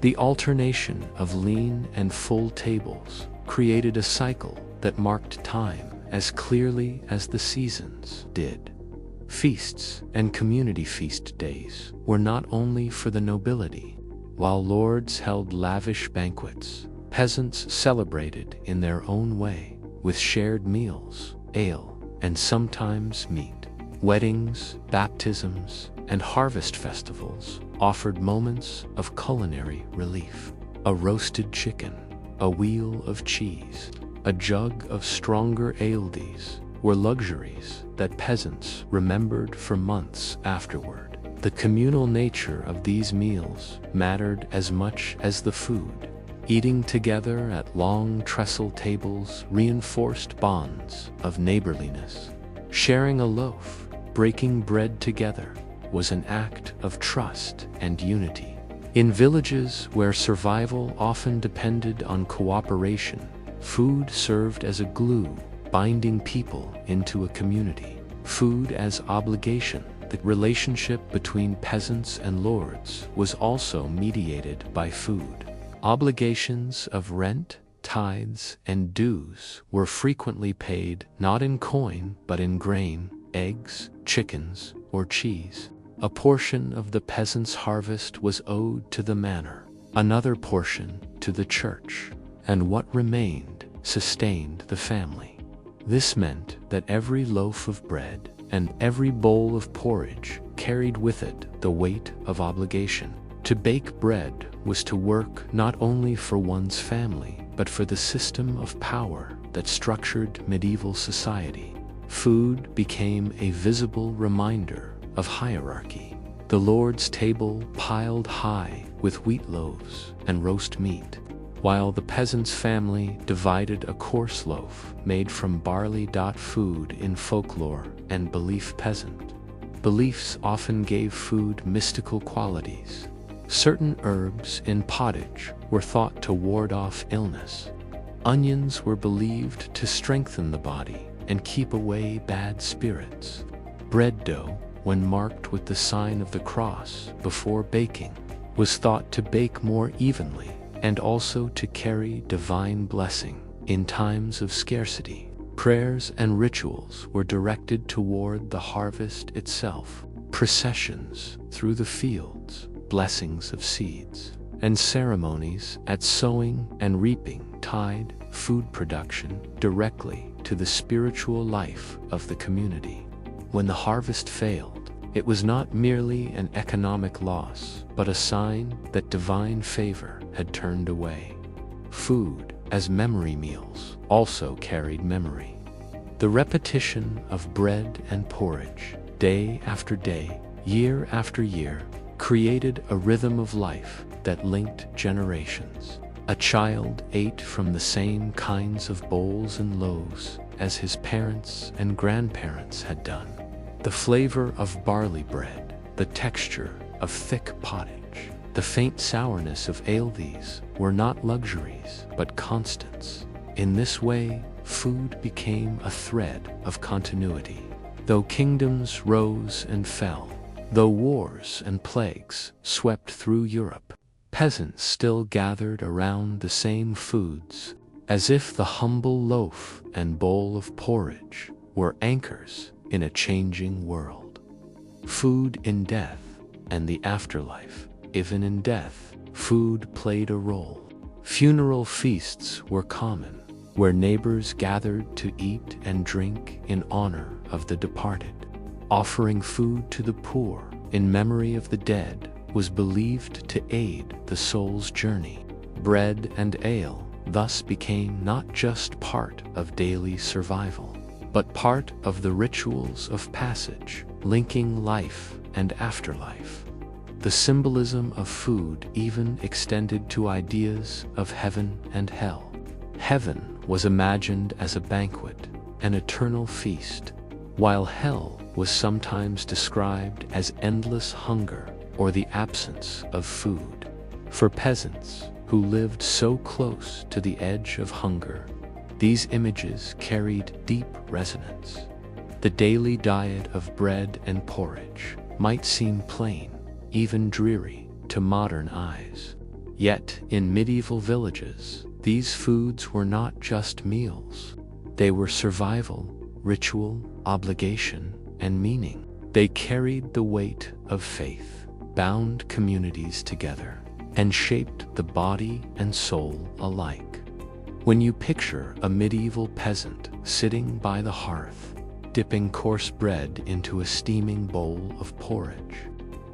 The alternation of lean and full tables created a cycle that marked time as clearly as the seasons did. Feasts and community feast days were not only for the nobility. While lords held lavish banquets, peasants celebrated in their own way, with shared meals, ale, and sometimes meat. Weddings, baptisms, and harvest festivals offered moments of culinary relief. A roasted chicken, a wheel of cheese, a jug of stronger ales were luxuries that peasants remembered for months afterward. The communal nature of these meals mattered as much as the food. Eating together at long trestle tables reinforced bonds of neighborliness. Sharing a loaf, breaking bread together, was an act of trust and unity. In villages where survival often depended on cooperation, food served as a glue, binding people into a community. Food as obligation. The relationship between peasants and lords was also mediated by food. Obligations of rent, tithes, and dues were frequently paid not in coin but in grain, eggs, chickens, or cheese. A portion of the peasant's harvest was owed to the manor, another portion to the church, and what remained sustained the family. This meant that every loaf of bread and every bowl of porridge carried with it the weight of obligation. To bake bread was to work not only for one's family, but for the system of power that structured medieval society. Food became a visible reminder of hierarchy. The Lord's table piled high with wheat loaves and roast meat, while the peasant's family divided a coarse loaf made from barley. Food in folklore and belief. Peasant beliefs often gave food mystical qualities. Certain herbs in pottage were thought to ward off illness. Onions were believed to strengthen the body and keep away bad spirits. Bread dough, when marked with the sign of the cross before baking, was thought to bake more evenly and also to carry divine blessing in times of scarcity. Prayers and rituals were directed toward the harvest itself. Processions through the fields, blessings of seeds, and ceremonies at sowing and reaping tied food production directly to the spiritual life of the community. When the harvest failed, It was not merely an economic loss, but a sign that divine favor had turned away. Food, as memory meals, also carried memory. The repetition of bread and porridge, day after day, year after year, created a rhythm of life that linked generations. A child ate from the same kinds of bowls and loaves as his parents and grandparents had done. The flavor of barley bread, the texture of thick pottage, the faint sourness of ale, these were not luxuries, but constants. In this way, food became a thread of continuity. Though kingdoms rose and fell, though wars and plagues swept through Europe, peasants still gathered around the same foods, as if the humble loaf and bowl of porridge were anchors in a changing world. Food in death and the afterlife. Even in death, food played a role. Funeral feasts were common, where neighbors gathered to eat and drink in honor of the departed. Offering food to the poor in memory of the dead was believed to aid the soul's journey. Bread and ale thus became not just part of daily survival, but part of the rituals of passage, linking life and afterlife. The symbolism of food even extended to ideas of heaven and hell. Heaven was imagined as a banquet, an eternal feast, while hell was sometimes described as endless hunger or the absence of food. For peasants who lived so close to the edge of hunger, these images carried deep resonance. The daily diet of bread and porridge might seem plain, even dreary, to modern eyes. Yet, in medieval villages, these foods were not just meals. They were survival, ritual, obligation, and meaning. They carried the weight of faith, bound communities together, and shaped the body and soul alike. When you picture a medieval peasant sitting by the hearth, dipping coarse bread into a steaming bowl of porridge,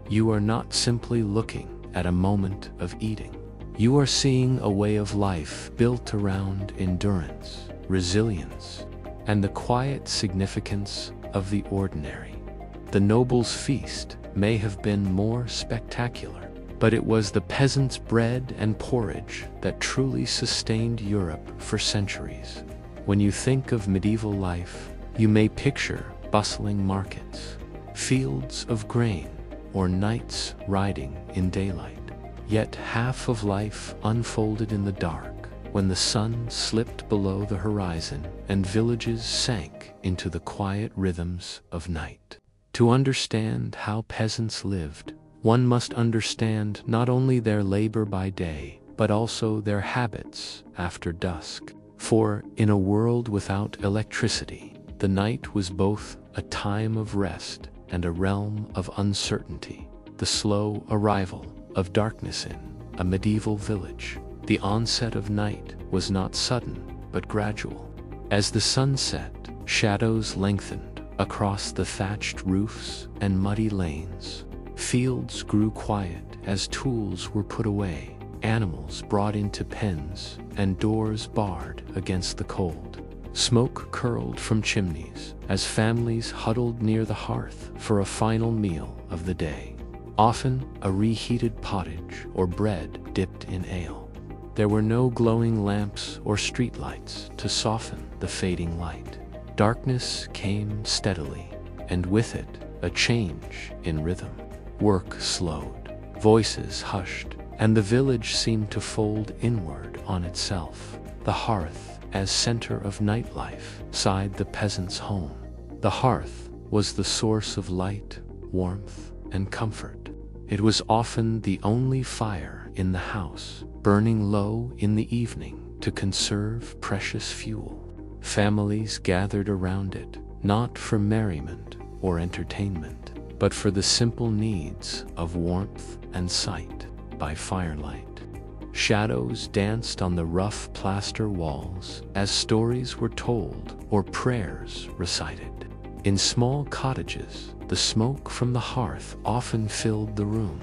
you are not simply looking at a moment of eating. You are seeing a way of life built around endurance, resilience, and the quiet significance of the ordinary. The noble's feast may have been more spectacular, but it was the peasant's bread and porridge that truly sustained Europe for centuries. When you think of medieval life, you may picture bustling markets, fields of grain, or knights riding in daylight. Yet half of life unfolded in the dark, when the sun slipped below the horizon and villages sank into the quiet rhythms of night. To understand how peasants lived, one must understand not only their labor by day, but also their habits after dusk. For, in a world without electricity, the night was both a time of rest and a realm of uncertainty. The slow arrival of darkness in a medieval village. The onset of night was not sudden, but gradual. As the sun set, shadows lengthened across the thatched roofs and muddy lanes. Fields grew quiet as tools were put away, animals brought into pens, and doors barred against the cold. Smoke curled from chimneys as families huddled near the hearth for a final meal of the day. Often a reheated pottage or bread dipped in ale. There were no glowing lamps or streetlights to soften the fading light. Darkness came steadily, and with it, a change in rhythm. Work slowed, voices hushed, and the village seemed to fold inward on itself. The hearth, as center of nightlife, sighed the peasant's home. The hearth was the source of light, warmth, and comfort. It was often the only fire in the house, burning low in the evening to conserve precious fuel. Families gathered around it, not for merriment or entertainment, but for the simple needs of warmth and sight. By firelight, shadows danced on the rough plaster walls as stories were told or prayers recited. In small cottages, the smoke from the hearth often filled the room,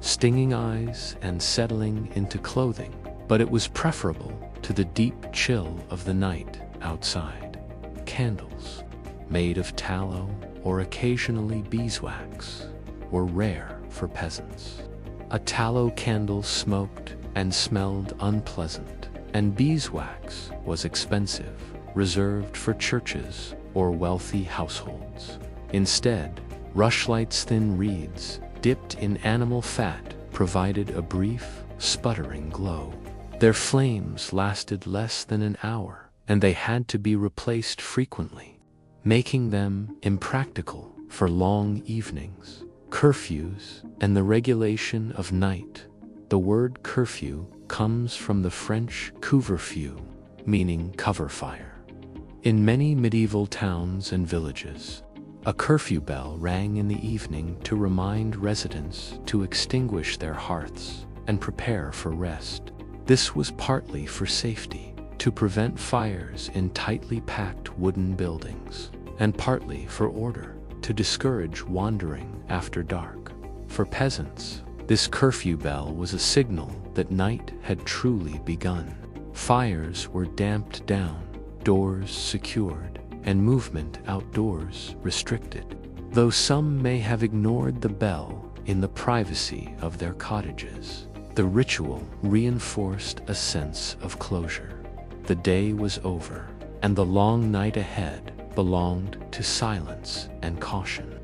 stinging eyes and settling into clothing, but it was preferable to the deep chill of the night outside. Candles, made of tallow or occasionally beeswax, were rare for peasants. A tallow candle smoked and smelled unpleasant, and beeswax was expensive, reserved for churches or wealthy households. Instead, rushlight's thin reeds, dipped in animal fat, provided a brief, sputtering glow. Their flames lasted less than an hour, and they had to be replaced frequently, making them impractical for long evenings. Curfews and the regulation of night. The word curfew comes from the French couvre-feu, meaning cover fire. In many medieval towns and villages, a curfew bell rang in the evening to remind residents to extinguish their hearths and prepare for rest. This was partly for safety, to prevent fires in tightly packed wooden buildings, and partly for order, to discourage wandering after dark. For peasants, this curfew bell was a signal that night had truly begun. Fires were damped down, doors secured, and movement outdoors restricted. Though some may have ignored the bell in the privacy of their cottages, the ritual reinforced a sense of closure. The day was over, and the long night ahead belonged to silence and caution.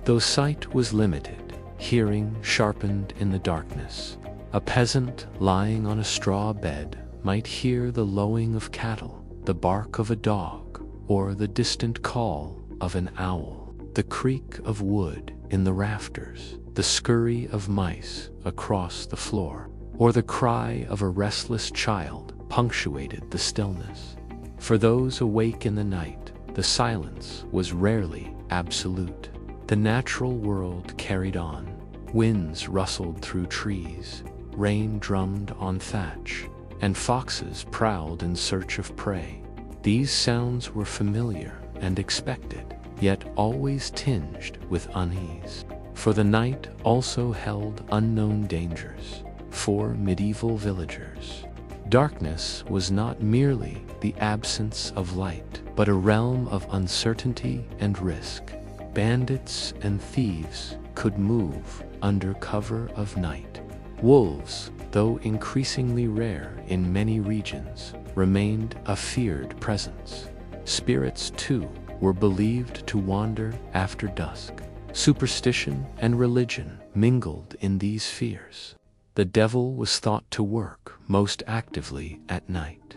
Though sight was limited, hearing sharpened in the darkness. A peasant lying on a straw bed might hear the lowing of cattle, the bark of a dog, or the distant call of an owl. The creak of wood in the rafters, the scurry of mice across the floor, or the cry of a restless child punctuated the stillness. For those awake in the night, the silence was rarely absolute. The natural world carried on. Winds rustled through trees, rain drummed on thatch, and foxes prowled in search of prey. These sounds were familiar and expected, yet always tinged with unease. For the night also held unknown dangers for medieval villagers. Darkness was not merely the absence of light, but a realm of uncertainty and risk. Bandits and thieves could move under cover of night. Wolves, though increasingly rare in many regions, remained a feared presence. Spirits, too, were believed to wander after dusk. Superstition and religion mingled in these fears. The devil was thought to work most actively at night.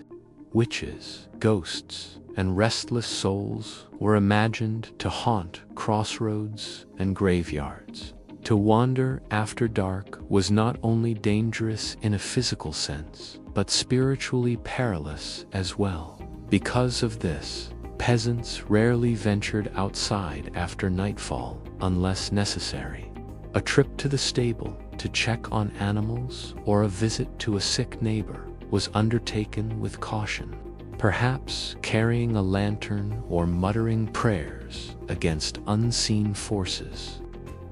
Witches, ghosts, and restless souls were imagined to haunt crossroads and graveyards. To wander after dark was not only dangerous in a physical sense, but spiritually perilous as well. Because of this, peasants rarely ventured outside after nightfall unless necessary. A trip to the stable to check on animals or a visit to a sick neighbor was undertaken with caution, perhaps carrying a lantern or muttering prayers against unseen forces.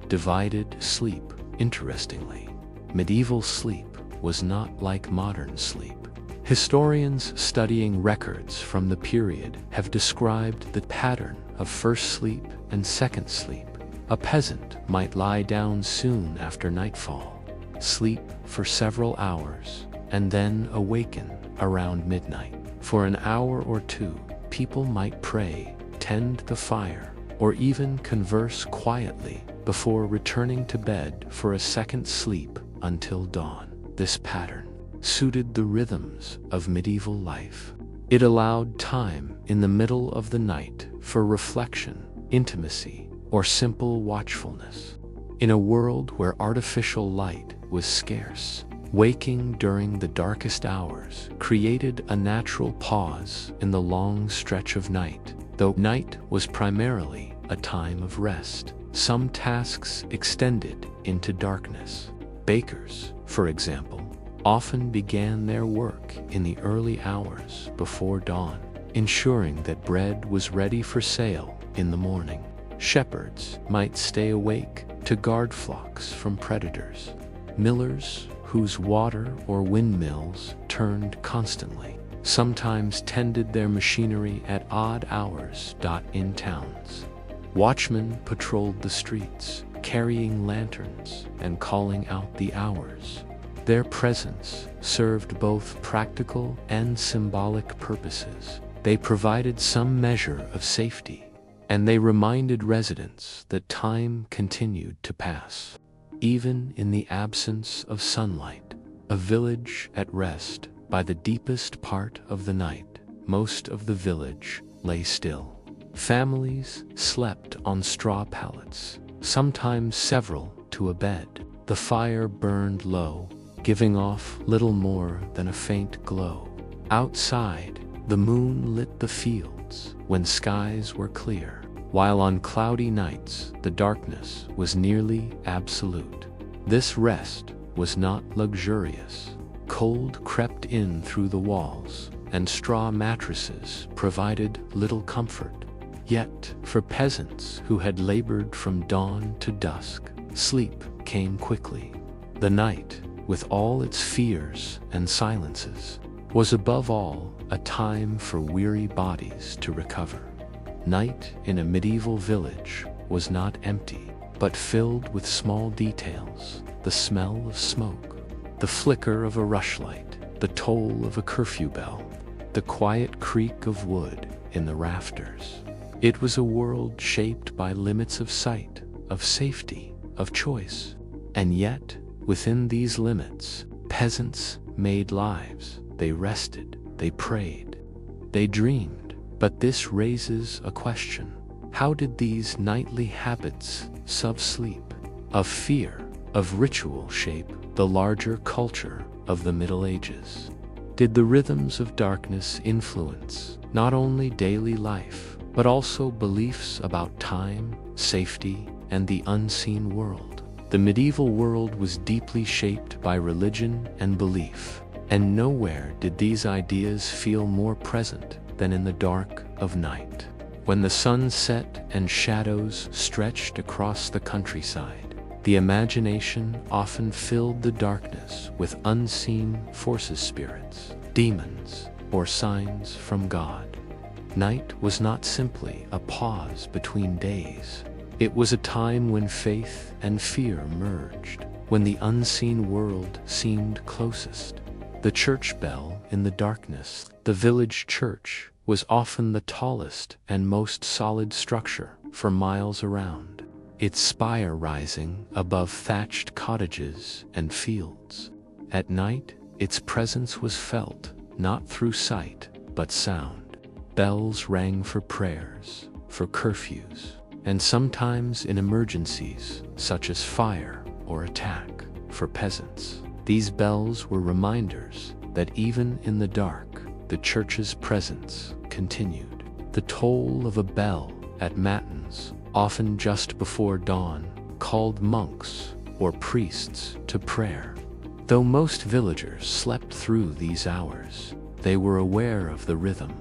Divided sleep. Interestingly, medieval sleep was not like modern sleep. Historians studying records from the period have described the pattern of first sleep and second sleep. A peasant might lie down soon after nightfall, sleep for several hours, and then awaken around midnight. For an hour or two, people might pray, tend the fire, or even converse quietly before returning to bed for a second sleep until dawn. This pattern suited the rhythms of medieval life. It allowed time in the middle of the night for reflection, intimacy, or simple watchfulness. In a world where artificial light was scarce, waking during the darkest hours created a natural pause in the long stretch of night. Though night was primarily a time of rest, some tasks extended into darkness. Bakers, for example, often began their work in the early hours before dawn, ensuring that bread was ready for sale in the morning. Shepherds might stay awake to guard flocks from predators. Millers, whose water or windmills turned constantly, sometimes tended their machinery at odd hours. In towns, watchmen patrolled the streets, carrying lanterns and calling out the hours. Their presence served both practical and symbolic purposes. They provided some measure of safety, and they reminded residents that time continued to pass. Even in the absence of sunlight, a village at rest by the deepest part of the night, most of the village lay still. Families slept on straw pallets, sometimes several to a bed. The fire burned low, giving off little more than a faint glow. Outside, the moon lit the fields when skies were clear, while on cloudy nights the darkness was nearly absolute. This rest was not luxurious. Cold crept in through the walls, and straw mattresses provided little comfort. Yet, for peasants who had labored from dawn to dusk, sleep came quickly. The night, with all its fears and silences, was above all a time for weary bodies to recover. Night in a medieval village was not empty, but filled with small details: the smell of smoke, the flicker of a rushlight, the toll of a curfew bell, the quiet creak of wood in the rafters. It was a world shaped by limits of sight, of safety, of choice. And yet, within these limits, peasants made lives. They rested, they prayed, they dreamed. But this raises a question. How did these nightly habits of sleep, of fear, of ritual shape the larger culture of the Middle Ages? Did the rhythms of darkness influence not only daily life, but also beliefs about time, safety, and the unseen world? The medieval world was deeply shaped by religion and belief, and nowhere did these ideas feel more present than in the dark of night. When the sun set and shadows stretched across the countryside, the imagination often filled the darkness with unseen forces, spirits, demons, or signs from God. Night was not simply a pause between days. It was a time when faith and fear merged, when the unseen world seemed closest. The church bell in the darkness, the village church, was often the tallest and most solid structure for miles around, its spire rising above thatched cottages and fields. At night, its presence was felt, not through sight, but sound. Bells rang for prayers, for curfews, and sometimes in emergencies, such as fire or attack, for peasants. These bells were reminders that even in the dark, the church's presence continued. The toll of a bell at matins, often just before dawn, called monks or priests to prayer. Though most villagers slept through these hours, they were aware of the rhythm.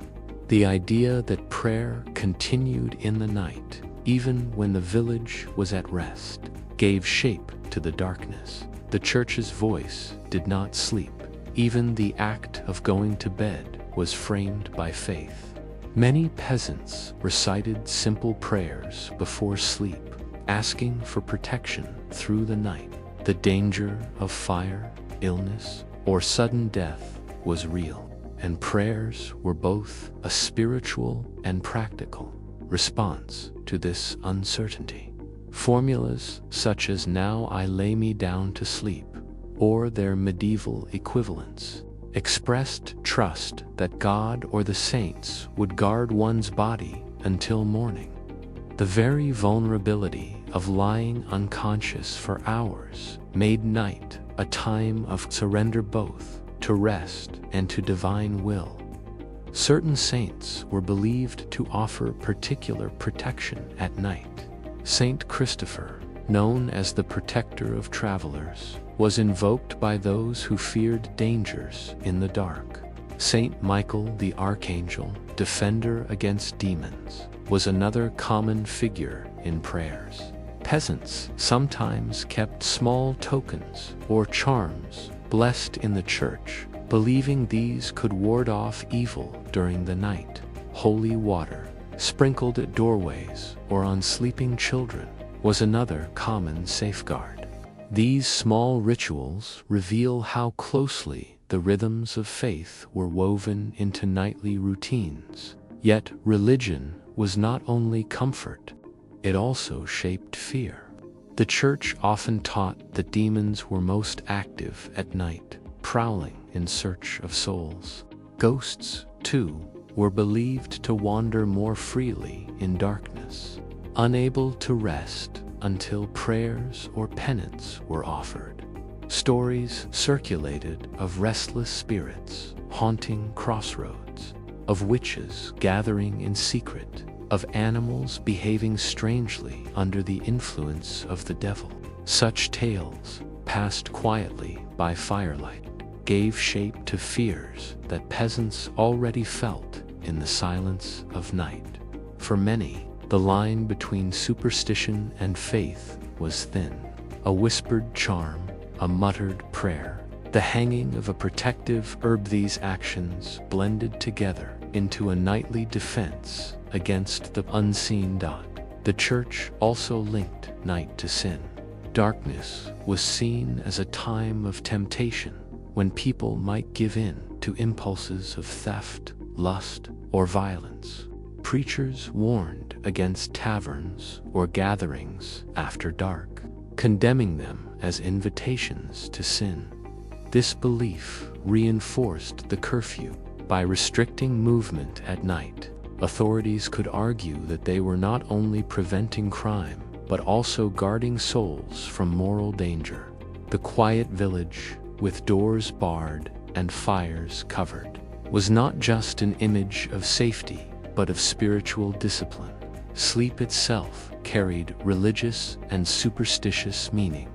The idea that prayer continued in the night, even when the village was at rest, gave shape to the darkness. The church's voice did not sleep. Even the act of going to bed was framed by faith. Many peasants recited simple prayers before sleep, asking for protection through the night. The danger of fire, illness, or sudden death was real, and prayers were both a spiritual and practical response to this uncertainty. Formulas such as "Now I lay me down to sleep," or their medieval equivalents, expressed trust that God or the saints would guard one's body until morning. The very vulnerability of lying unconscious for hours made night a time of surrender, both to rest and to divine will. Certain saints were believed to offer particular protection at night. Saint Christopher, known as the protector of travelers, was invoked by those who feared dangers in the dark. Saint Michael the Archangel, defender against demons, was another common figure in prayers. Peasants sometimes kept small tokens or charms blessed in the church, believing these could ward off evil during the night. Holy water, sprinkled at doorways or on sleeping children, was another common safeguard. These small rituals reveal how closely the rhythms of faith were woven into nightly routines. Yet religion was not only comfort, it also shaped fear. The church often taught that demons were most active at night, prowling in search of souls. Ghosts, too, were believed to wander more freely in darkness, unable to rest until prayers or penance were offered. Stories circulated of restless spirits haunting crossroads, of witches gathering in secret, of animals behaving strangely under the influence of the devil. Such tales, passed quietly by firelight, gave shape to fears that peasants already felt in the silence of night. For many, the line between superstition and faith was thin. A whispered charm, a muttered prayer, the hanging of a protective herb, these actions blended together into a nightly defense against the unseen dot. The church also linked night to sin. Darkness was seen as a time of temptation when people might give in to impulses of theft, lust, or violence. Preachers warned against taverns or gatherings after dark, condemning them as invitations to sin. This belief reinforced the curfew. By restricting movement at night, authorities could argue that they were not only preventing crime, but also guarding souls from moral danger. The quiet village, with doors barred and fires covered, was not just an image of safety, but of spiritual discipline. Sleep itself carried religious and superstitious meaning.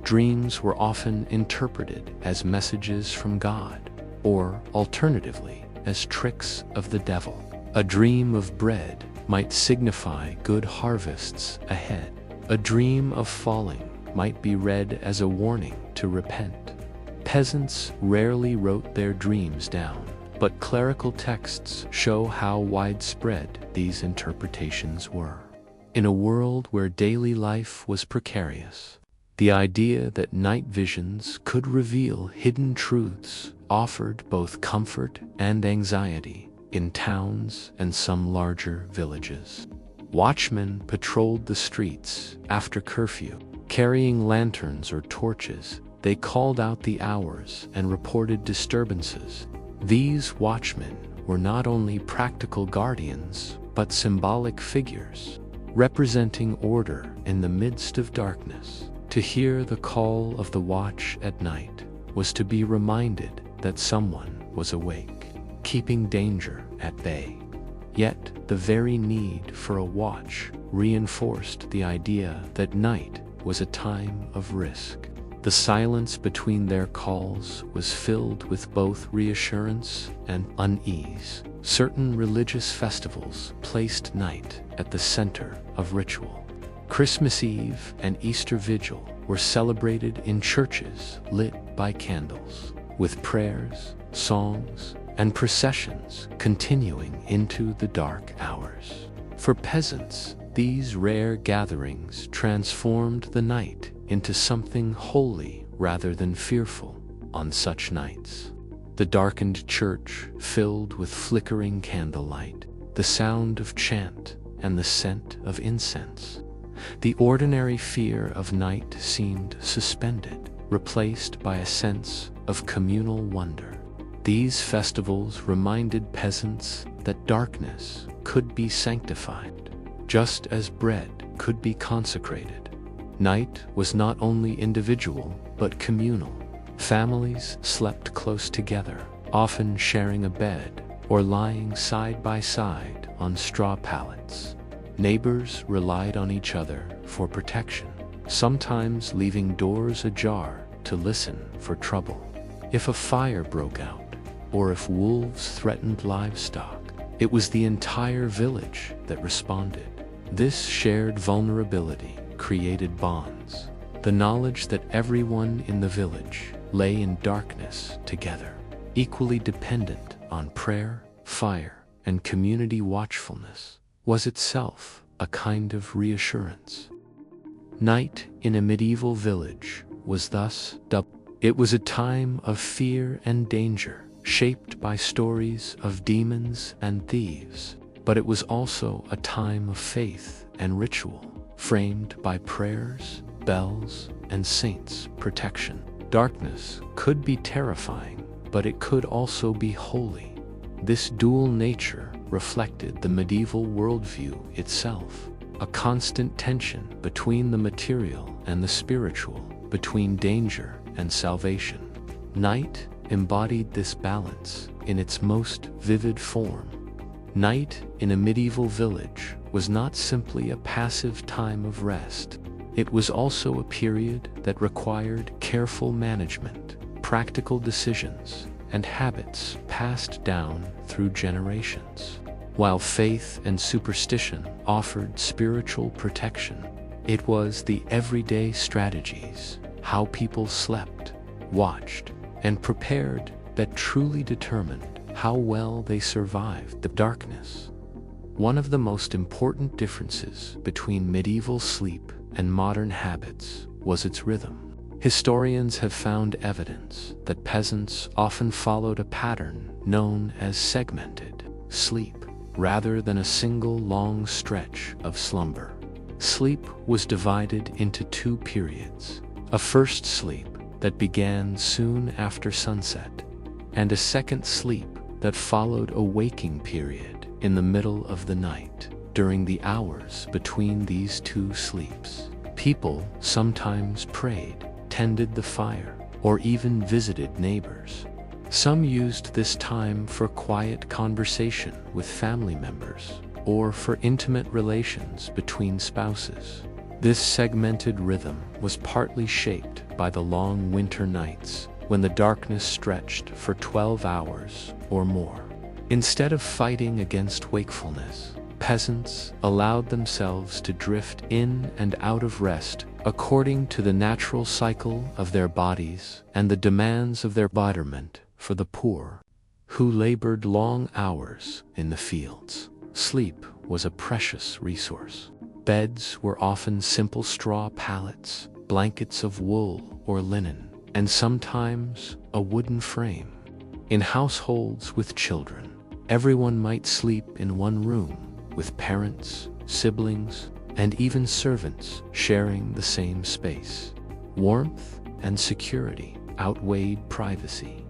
Dreams were often interpreted as messages from God, or alternatively, as tricks of the devil. A dream of bread might signify good harvests ahead. A dream of falling might be read as a warning to repent. Peasants rarely wrote their dreams down, but clerical texts show how widespread these interpretations were. In a world where daily life was precarious, the idea that night visions could reveal hidden truths offered both comfort and anxiety in towns and some larger villages. Watchmen patrolled the streets after curfew, carrying lanterns or torches. They called out the hours and reported disturbances. These watchmen were not only practical guardians, but symbolic figures, representing order in the midst of darkness. To hear the call of the watch at night was to be reminded that someone was awake, keeping danger at bay. Yet, the very need for a watch reinforced the idea that night was a time of risk. The silence between their calls was filled with both reassurance and unease. Certain religious festivals placed night at the center of ritual. Christmas Eve and Easter Vigil were celebrated in churches lit by candles, with prayers, songs, and processions continuing into the dark hours. For peasants, these rare gatherings transformed the night into something holy rather than fearful. On such nights, the darkened church filled with flickering candlelight, the sound of chant, and the scent of incense. The ordinary fear of night seemed suspended, replaced by a sense of communal wonder. These festivals reminded peasants that darkness could be sanctified, just as bread could be consecrated. Night was not only individual, but communal. Families slept close together, often sharing a bed or lying side by side on straw pallets. Neighbors relied on each other for protection, sometimes leaving doors ajar to listen for trouble. If a fire broke out, or if wolves threatened livestock, it was the entire village that responded. This shared vulnerability created bonds. The knowledge that everyone in the village lay in darkness together, equally dependent on prayer, fire, and community watchfulness, was itself a kind of reassurance. Night in a medieval village was thus double. It was a time of fear and danger, shaped by stories of demons and thieves, but it was also a time of faith and ritual, framed by prayers, bells, and saints' protection. Darkness could be terrifying, but it could also be holy. This dual nature reflected the medieval worldview itself, a constant tension between the material and the spiritual, between danger and salvation. Night embodied this balance in its most vivid form. Night in a medieval village was not simply a passive time of rest. It was also a period that required careful management, practical decisions, and habits passed down through generations. While faith and superstition offered spiritual protection, it was the everyday strategies, how people slept, watched, and prepared that truly determined how well they survived the darkness. One of the most important differences between medieval sleep and modern habits was its rhythm. Historians have found evidence that peasants often followed a pattern known as segmented sleep, rather than a single long stretch of slumber. Sleep was divided into two periods: a first sleep that began soon after sunset, and a second sleep that followed a waking period in the middle of the night. During the hours between these two sleeps, people sometimes prayed, tended the fire, or even visited neighbors. Some used this time for quiet conversation with family members, or for intimate relations between spouses. This segmented rhythm was partly shaped by the long winter nights, when the darkness stretched for 12 hours or more. Instead of fighting against wakefulness, peasants allowed themselves to drift in and out of rest according to the natural cycle of their bodies and the demands of their betterment. For the poor, who labored long hours in the fields, sleep was a precious resource. Beds were often simple straw pallets, blankets of wool or linen, and sometimes a wooden frame. In households with children, everyone might sleep in one room, with parents, siblings, and even servants sharing the same space. Warmth and security outweighed privacy.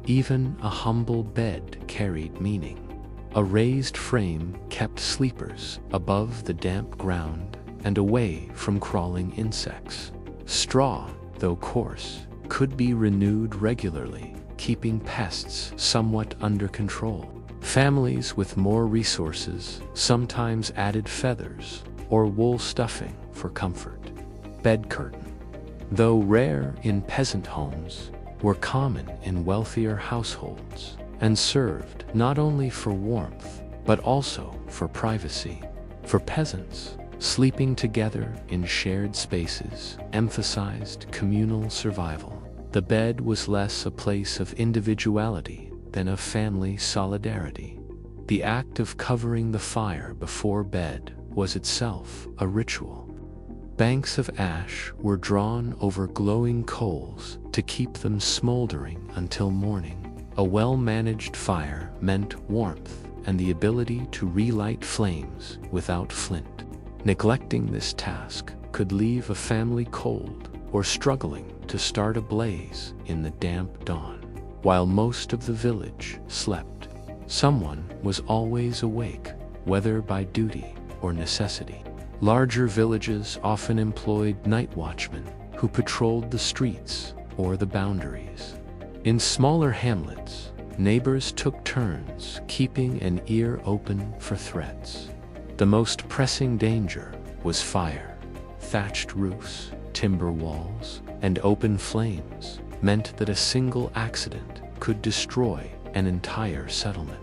Even a humble bed carried meaning. A raised frame kept sleepers above the damp ground and away from crawling insects. Straw, though coarse, could be renewed regularly, keeping pests somewhat under control. Families with more resources sometimes added feathers or wool stuffing for comfort. Bed curtain, though rare in peasant homes, were common in wealthier households and served not only for warmth but also for privacy. For peasants, sleeping together in shared spaces emphasized communal survival. The bed was less a place of individuality than of family solidarity. The act of covering the fire before bed was itself a ritual. Banks of ash were drawn over glowing coals to keep them smoldering until morning. A well-managed fire meant warmth and the ability to relight flames without flint. Neglecting this task could leave a family cold or struggling to start a blaze in the damp dawn. While most of the village slept, someone was always awake, whether by duty or necessity. Larger villages often employed night watchmen who patrolled the streets or the boundaries. In smaller hamlets, neighbors took turns keeping an ear open for threats. The most pressing danger was fire. Thatched roofs, timber walls, and open flames meant that a single accident could destroy an entire settlement.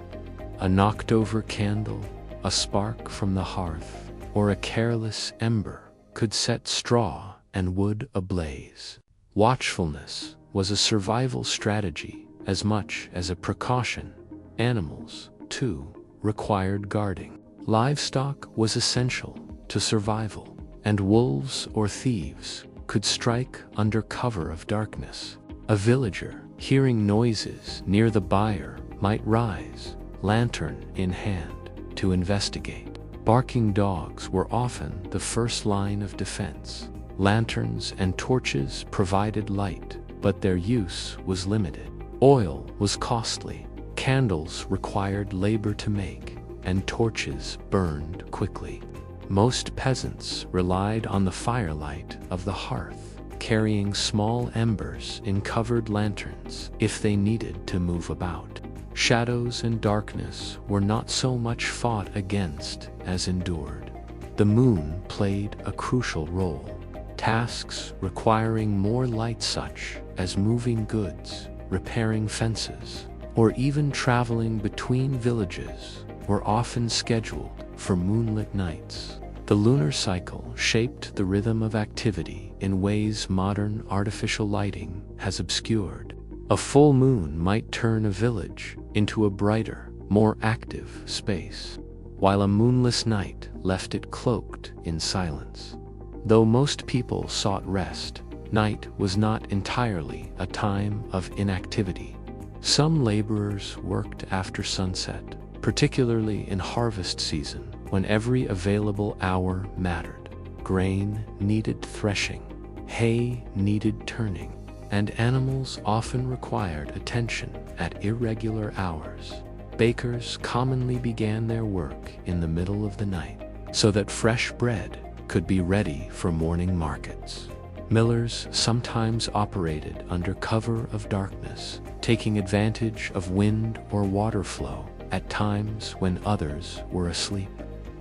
A knocked-over candle, a spark from the hearth, or a careless ember could set straw and wood ablaze. Watchfulness was a survival strategy as much as a precaution. Animals, too, required guarding. Livestock was essential to survival, and wolves or thieves could strike under cover of darkness. A villager, hearing noises near the byre, might rise, lantern in hand, to investigate. Barking dogs were often the first line of defense. Lanterns and torches provided light, but their use was limited. Oil was costly, candles required labor to make, and torches burned quickly. Most peasants relied on the firelight of the hearth, carrying small embers in covered lanterns if they needed to move about. Shadows and darkness were not so much fought against as endured. The moon played a crucial role. Tasks requiring more light, such as moving goods, repairing fences, or even traveling between villages, were often scheduled for moonlit nights. The lunar cycle shaped the rhythm of activity in ways modern artificial lighting has obscured. A full moon might turn a village into a brighter, more active space, while a moonless night left it cloaked in silence. Though most people sought rest, night was not entirely a time of inactivity. Some laborers worked after sunset, particularly in harvest season, when every available hour mattered. Grain needed threshing, hay needed turning, and animals often required attention at irregular hours. Bakers commonly began their work in the middle of the night, so that fresh bread could be ready for morning markets. Millers sometimes operated under cover of darkness, taking advantage of wind or water flow at times when others were asleep.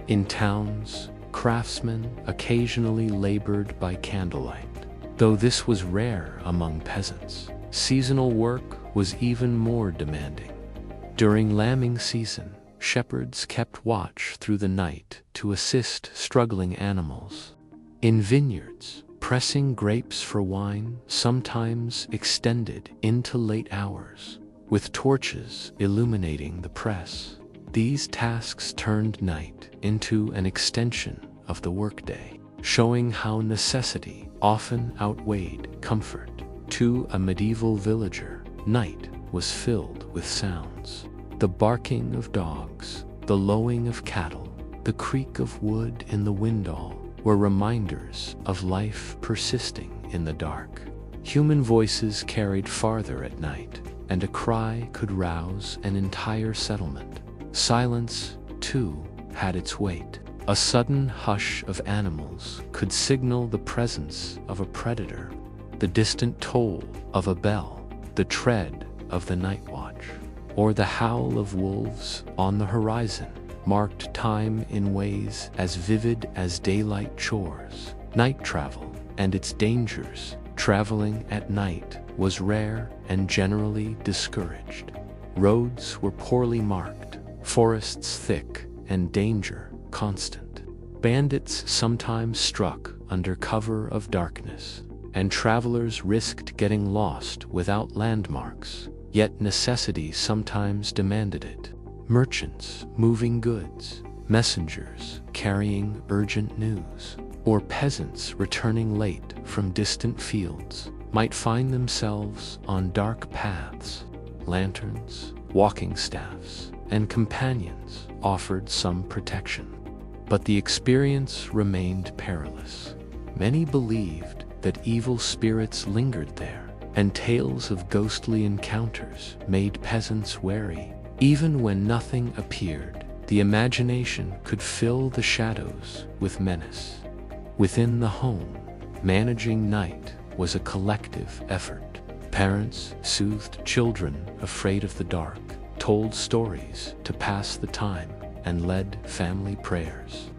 In towns, craftsmen occasionally labored by candlelight, though this was rare among peasants. Seasonal work was even more demanding. During lambing season, shepherds kept watch through the night to assist struggling animals. In vineyards, pressing grapes for wine sometimes extended into late hours, with torches illuminating the press. These tasks turned night into an extension of the workday, showing how necessity often outweighed comfort. To a medieval villager, night was filled with sounds. The barking of dogs, the lowing of cattle, the creak of wood in the windall were reminders of life persisting in the dark. Human voices carried farther at night, and a cry could rouse an entire settlement. Silence, too, had its weight. A sudden hush of animals could signal the presence of a predator. The distant toll of a bell, the tread of the night watch, or the howl of wolves on the horizon marked time in ways as vivid as daylight chores. Night travel and its dangers. Traveling at night was rare and generally discouraged. Roads were poorly marked, forests thick, and danger constant. Bandits sometimes struck under cover of darkness, and travelers risked getting lost without landmarks, yet necessity sometimes demanded it. Merchants moving goods, messengers carrying urgent news, or peasants returning late from distant fields might find themselves on dark paths. Lanterns, walking staffs, and companions offered some protection. But the experience remained perilous. Many believed that evil spirits lingered there, and tales of ghostly encounters made peasants wary. Even when nothing appeared, the imagination could fill the shadows with menace. Within the home, managing night was a collective effort. Parents soothed children afraid of the dark, told stories to pass the time, and led family prayers.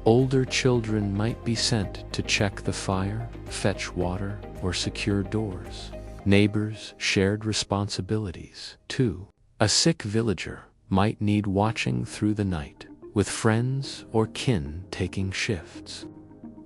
Older children might be sent to check the fire, fetch water, or secure doors. Neighbors shared responsibilities, too. A sick villager might need watching through the night, with friends or kin taking shifts.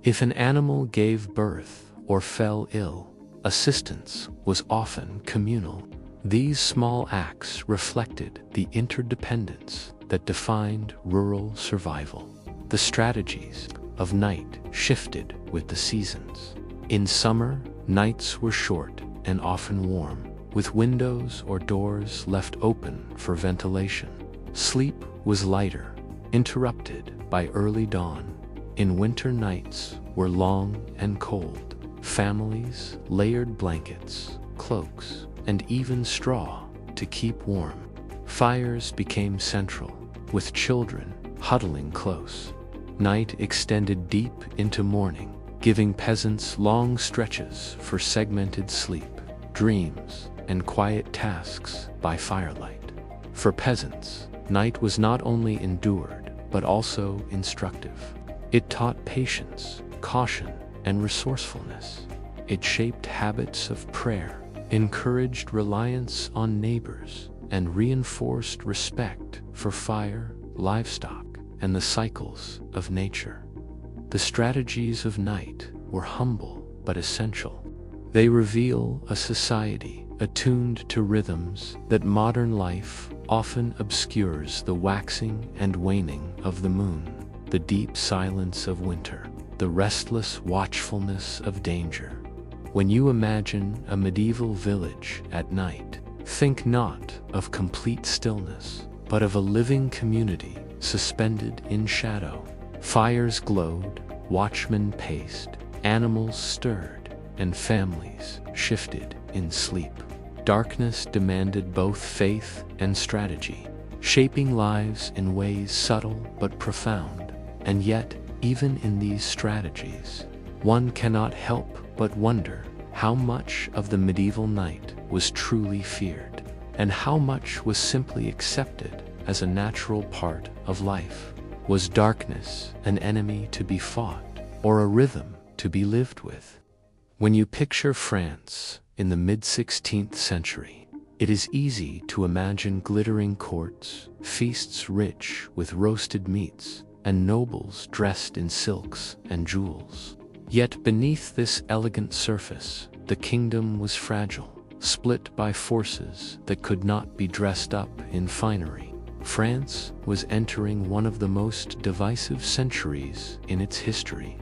If an animal gave birth or fell ill, assistance was often communal. These small acts reflected the interdependence that defined rural survival. The strategies of night shifted with the seasons. In summer, nights were short and often warm, with windows or doors left open for ventilation. Sleep was lighter, interrupted by early dawn. In winter, nights were long and cold. Families layered blankets, cloaks, and even straw to keep warm. Fires became central, with children huddling close. Night extended deep into morning, giving peasants long stretches for segmented sleep, dreams, and quiet tasks by firelight. For peasants, night was not only endured, but also instructive. It taught patience, caution, and resourcefulness. It shaped habits of prayer, encouraged reliance on neighbors, and reinforced respect for fire, livestock, and the cycles of nature. The strategies of night were humble but essential. They reveal a society attuned to rhythms that modern life often obscures: the waxing and waning of the moon, the deep silence of winter, the restless watchfulness of danger. When you imagine a medieval village at night, think not of complete stillness, but of a living community suspended in shadow. Fires glowed, watchmen paced, animals stirred, and families shifted in sleep. Darkness demanded both faith and strategy, shaping lives in ways subtle but profound. And yet, even in these strategies, one cannot help but wonder how much of the medieval night was truly feared, and how much was simply accepted as a natural part of life. Was darkness an enemy to be fought, or a rhythm to be lived with? When you picture France in the mid-16th century, it is easy to imagine glittering courts, feasts rich with roasted meats, and nobles dressed in silks and jewels. Yet beneath this elegant surface, the kingdom was fragile, split by forces that could not be dressed up in finery. France was entering one of the most divisive centuries in its history.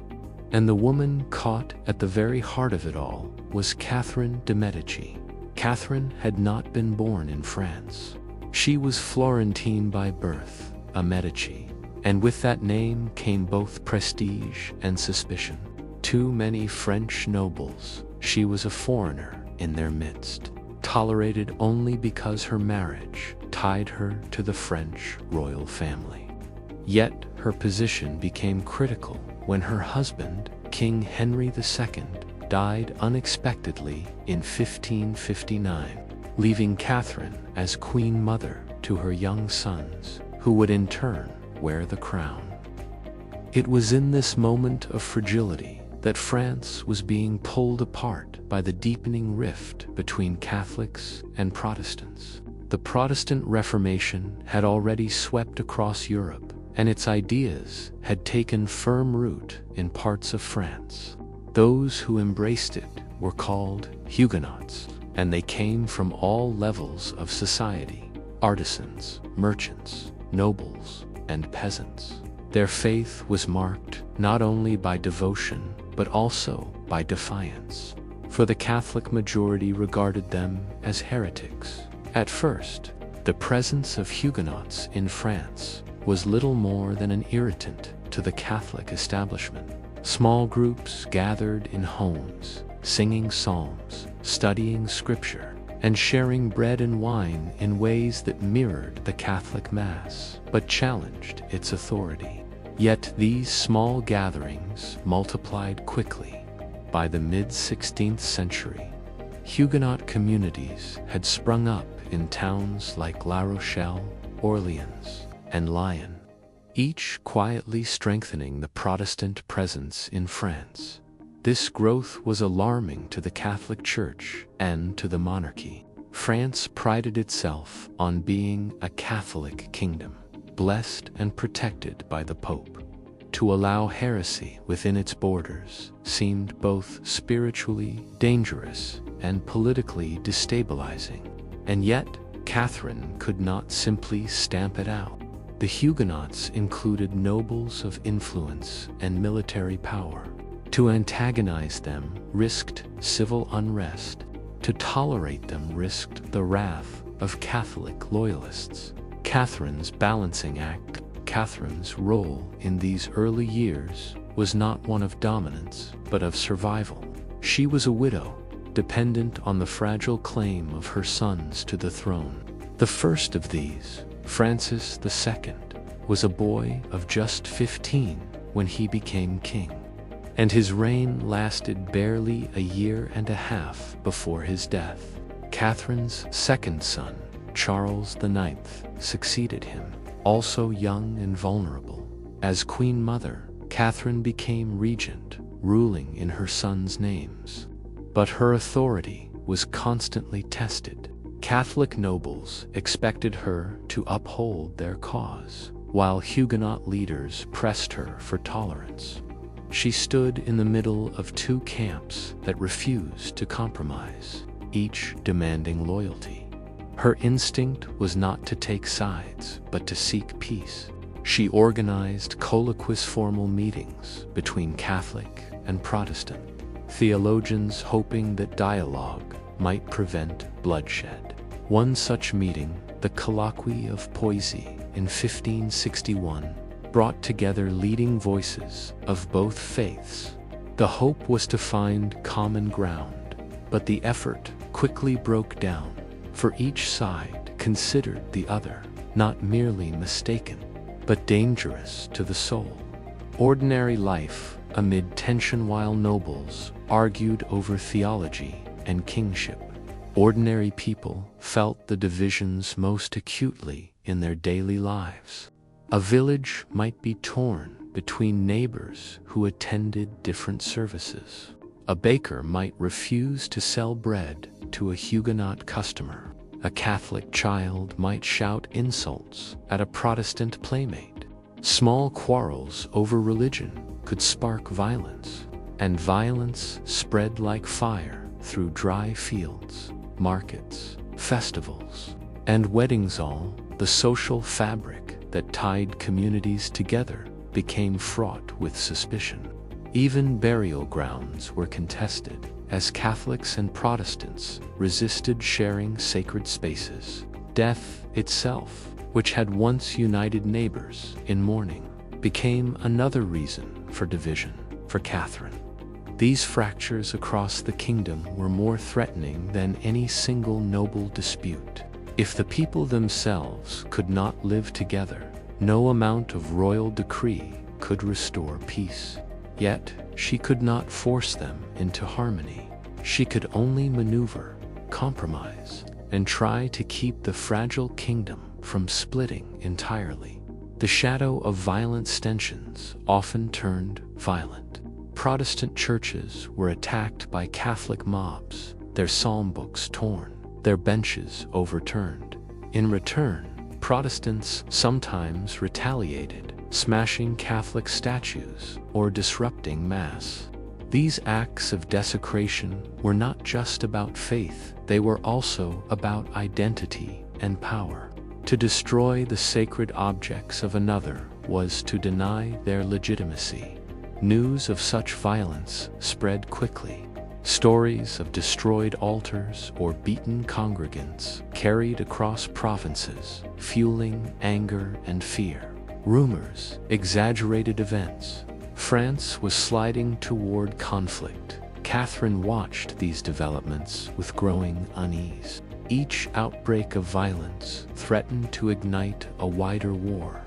And the woman caught at the very heart of it all was Catherine de' Medici. Catherine had not been born in France. She was Florentine by birth, a Medici. And with that name came both prestige and suspicion. To many French nobles, she was a foreigner in their midst, tolerated only because her marriage tied her to the French royal family. Yet her position became critical when her husband, King Henry II, died unexpectedly in 1559, leaving Catherine as queen mother to her young sons, who would in turn wear the crown. It was in this moment of fragility that France was being pulled apart by the deepening rift between Catholics and Protestants. The Protestant Reformation had already swept across Europe, and its ideas had taken firm root in parts of France. Those who embraced it were called Huguenots, and they came from all levels of society: artisans, merchants, nobles, and peasants. Their faith was marked not only by devotion, but also by defiance, for the Catholic majority regarded them as heretics. At first, the presence of Huguenots in France was little more than an irritant to the Catholic establishment. Small groups gathered in homes, singing psalms, studying scripture, and sharing bread and wine in ways that mirrored the Catholic Mass, but challenged its authority. Yet these small gatherings multiplied quickly. By the mid-16th century, Huguenot communities had sprung up in towns like La Rochelle, Orleans, and Lyon, each quietly strengthening the Protestant presence in France. This growth was alarming to the Catholic Church and to the monarchy. France prided itself on being a Catholic kingdom, blessed and protected by the Pope. To allow heresy within its borders seemed both spiritually dangerous and politically destabilizing. And yet, Catherine could not simply stamp it out. The Huguenots included nobles of influence and military power. To antagonize them risked civil unrest. To tolerate them risked the wrath of Catholic loyalists. Catherine's balancing act. Catherine's role in these early years was not one of dominance, but of survival. She was a widow, dependent on the fragile claim of her sons to the throne. The first of these, Francis II, was a boy of just 15 when he became king, and his reign lasted barely a year and a half before his death. Catherine's second son, Charles IX, succeeded him, also young and vulnerable. As Queen Mother, Catherine became regent, ruling in her sons' names. But her authority was constantly tested. Catholic nobles expected her to uphold their cause, while Huguenot leaders pressed her for tolerance. She stood in the middle of two camps that refused to compromise, each demanding loyalty. Her instinct was not to take sides, but to seek peace. She organized colloquies, formal meetings between Catholic and Protestant theologians, hoping that dialogue might prevent bloodshed. One such meeting, the Colloquy of Poissy in 1561, brought together leading voices of both faiths. The hope was to find common ground, but the effort quickly broke down, for each side considered the other not merely mistaken, but dangerous to the soul. Ordinary life amid tension while nobles argued over theology and kingship. Ordinary people felt the divisions most acutely in their daily lives. A village might be torn between neighbors who attended different services. A baker might refuse to sell bread to a Huguenot customer. A Catholic child might shout insults at a Protestant playmate. Small quarrels over religion could spark violence, and violence spread like fire through dry fields, markets, festivals, and weddings. All the social fabric that tied communities together became fraught with suspicion. Even burial grounds were contested, as Catholics and Protestants resisted sharing sacred spaces. Death itself, which had once united neighbors in mourning, became another reason for division for Catherine. These fractures across the kingdom were more threatening than any single noble dispute. If the people themselves could not live together, no amount of royal decree could restore peace. Yet, she could not force them into harmony. She could only maneuver, compromise, and try to keep the fragile kingdom from splitting entirely. The shadow of violent tensions often turned violent. Protestant churches were attacked by Catholic mobs, their psalm books torn, their benches overturned. In return, Protestants sometimes retaliated, smashing Catholic statues or disrupting Mass. These acts of desecration were not just about faith, they were also about identity and power. To destroy the sacred objects of another was to deny their legitimacy. News of such violence spread quickly. Stories of destroyed altars or beaten congregants carried across provinces, fueling anger and fear. Rumors exaggerated events. France was sliding toward conflict. Catherine watched these developments with growing unease. Each outbreak of violence threatened to ignite a wider war.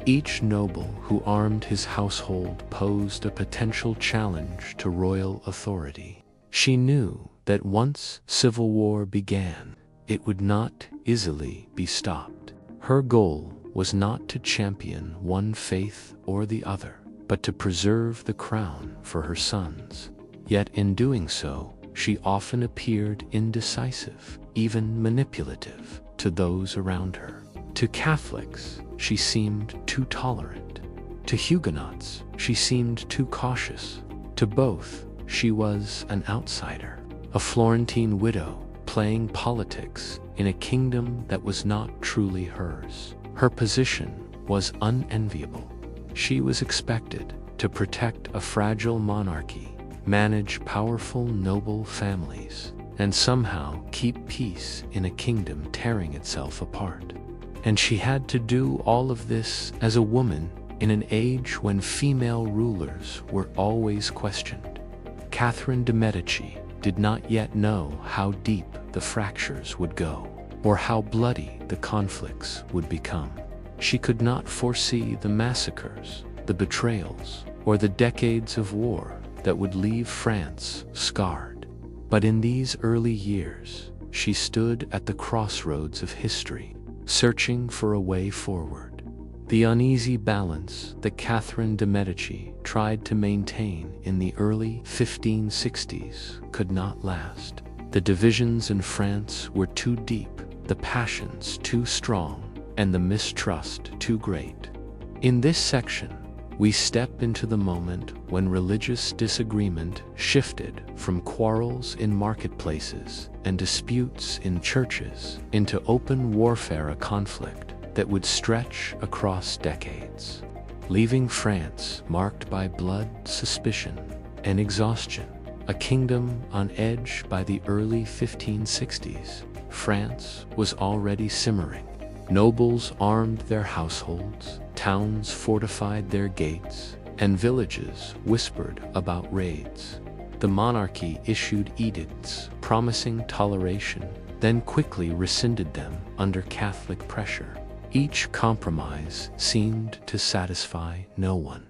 Each noble who armed his household posed a potential challenge to royal authority. She knew that once civil war began, it would not easily be stopped. Her goal was not to champion one faith or the other, but to preserve the crown for her sons. Yet in doing so, she often appeared indecisive, even manipulative, to those around her. To Catholics, she seemed too tolerant. To Huguenots, she seemed too cautious. To both, she was an outsider, a Florentine widow playing politics in a kingdom that was not truly hers. Her position was unenviable. She was expected to protect a fragile monarchy, manage powerful noble families, and somehow keep peace in a kingdom tearing itself apart. And she had to do all of this as a woman in an age when female rulers were always questioned. Catherine de' Medici did not yet know how deep the fractures would go, or how bloody the conflicts would become. She could not foresee the massacres, the betrayals, or the decades of war that would leave France scarred. But in these early years, she stood at the crossroads of history, searching for a way forward. The uneasy balance that Catherine de' Medici tried to maintain in the early 1560s could not last. The divisions in France were too deep, the passions too strong, and the mistrust too great. In this section, we step into the moment when religious disagreement shifted from quarrels in marketplaces and disputes in churches into open warfare, a conflict that would stretch across decades, leaving France marked by blood, suspicion, and exhaustion. A kingdom on edge by the early 1560s, France was already simmering. Nobles armed their households, towns fortified their gates, and villages whispered about raids. The monarchy issued edicts promising toleration, then quickly rescinded them under Catholic pressure. Each compromise seemed to satisfy no one.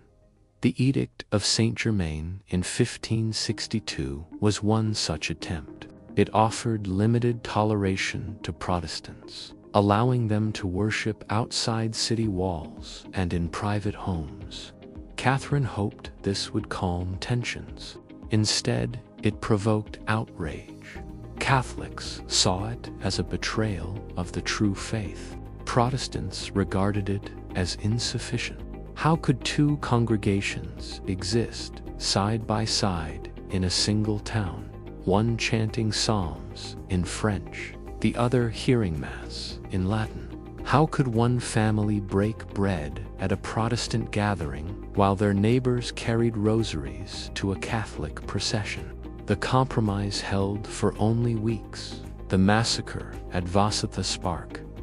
The Edict of Saint-Germain in 1562 was one such attempt. It offered limited toleration to Protestants, allowing them to worship outside city walls and in private homes. Catherine hoped this would calm tensions. Instead, it provoked outrage. Catholics saw it as a betrayal of the true faith. Protestants regarded it as insufficient. How could two congregations exist side by side in a single town, one chanting psalms in French, the other hearing Mass in Latin? How could one family break bread at a Protestant gathering while their neighbors carried rosaries to a Catholic procession? The compromise held for only weeks. The massacre at Vassy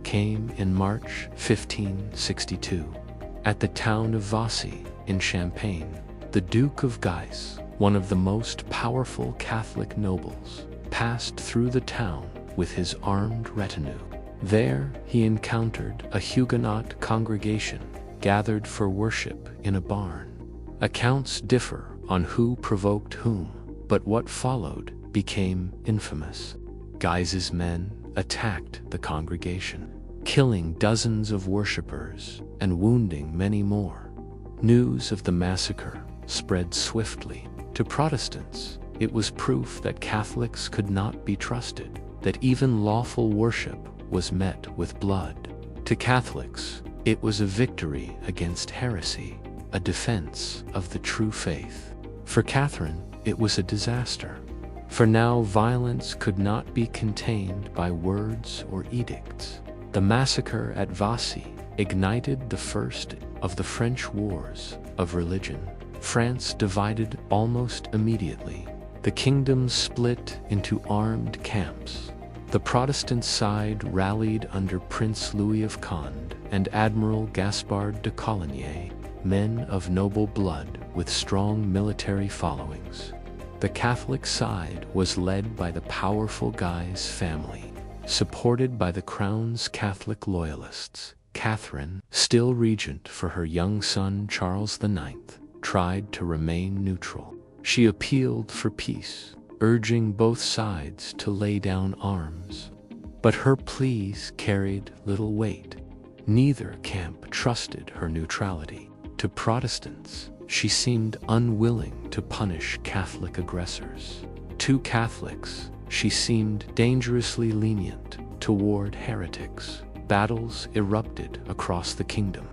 came in March 1562. At the town of Vassy in Champagne, the Duke of Guise, one of the most powerful Catholic nobles, passed through the town with his armed retinue. There he encountered a Huguenot congregation gathered for worship in a barn. Accounts differ on who provoked whom, but what followed became infamous. Guise's men attacked the congregation, killing dozens of worshippers and wounding many more. News of the massacre spread swiftly. To Protestants, it was proof that Catholics could not be trusted, that even lawful worship was met with blood. To Catholics, it was a victory against heresy, a defense of the true faith. For Catherine, it was a disaster. For now, violence could not be contained by words or edicts. The massacre at Vassy ignited the first of the French wars of religion. France divided almost immediately. The kingdom split into armed camps. The Protestant side rallied under Prince Louis of Conde and Admiral Gaspard de Coligny, men of noble blood with strong military followings. The Catholic side was led by the powerful Guise family, supported by the crown's Catholic loyalists. Catherine, still regent for her young son Charles IX, tried to remain neutral. She appealed for peace, urging both sides to lay down arms. But her pleas carried little weight. Neither camp trusted her neutrality. To Protestants, she seemed unwilling to punish Catholic aggressors. To Catholics, she seemed dangerously lenient toward heretics. Battles erupted across the kingdom.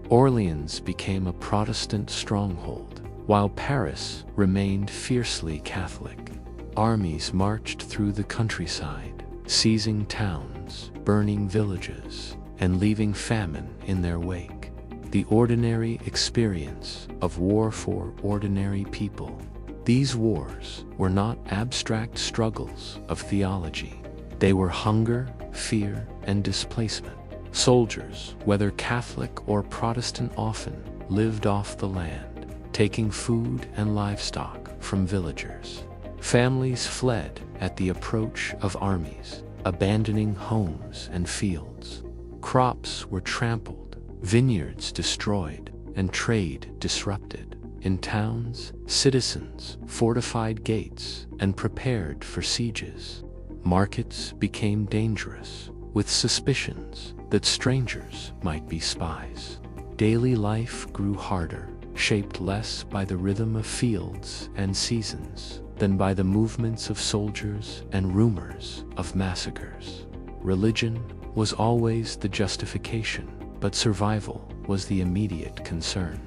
Orleans became a Protestant stronghold, while Paris remained fiercely Catholic. Armies marched through the countryside, seizing towns, burning villages, and leaving famine in their wake. The ordinary experience of war for ordinary people. These wars were not abstract struggles of theology. They were hunger, fear, and displacement. Soldiers, whether Catholic or Protestant, often lived off the land, taking food and livestock from villagers. Families fled at the approach of armies, abandoning homes and fields. Crops were trampled, vineyards destroyed, and trade disrupted. In towns, citizens fortified gates and prepared for sieges. Markets became dangerous, with suspicions that strangers might be spies. Daily life grew harder, shaped less by the rhythm of fields and seasons than by the movements of soldiers and rumors of massacres. Religion was always the justification, but survival was the immediate concern.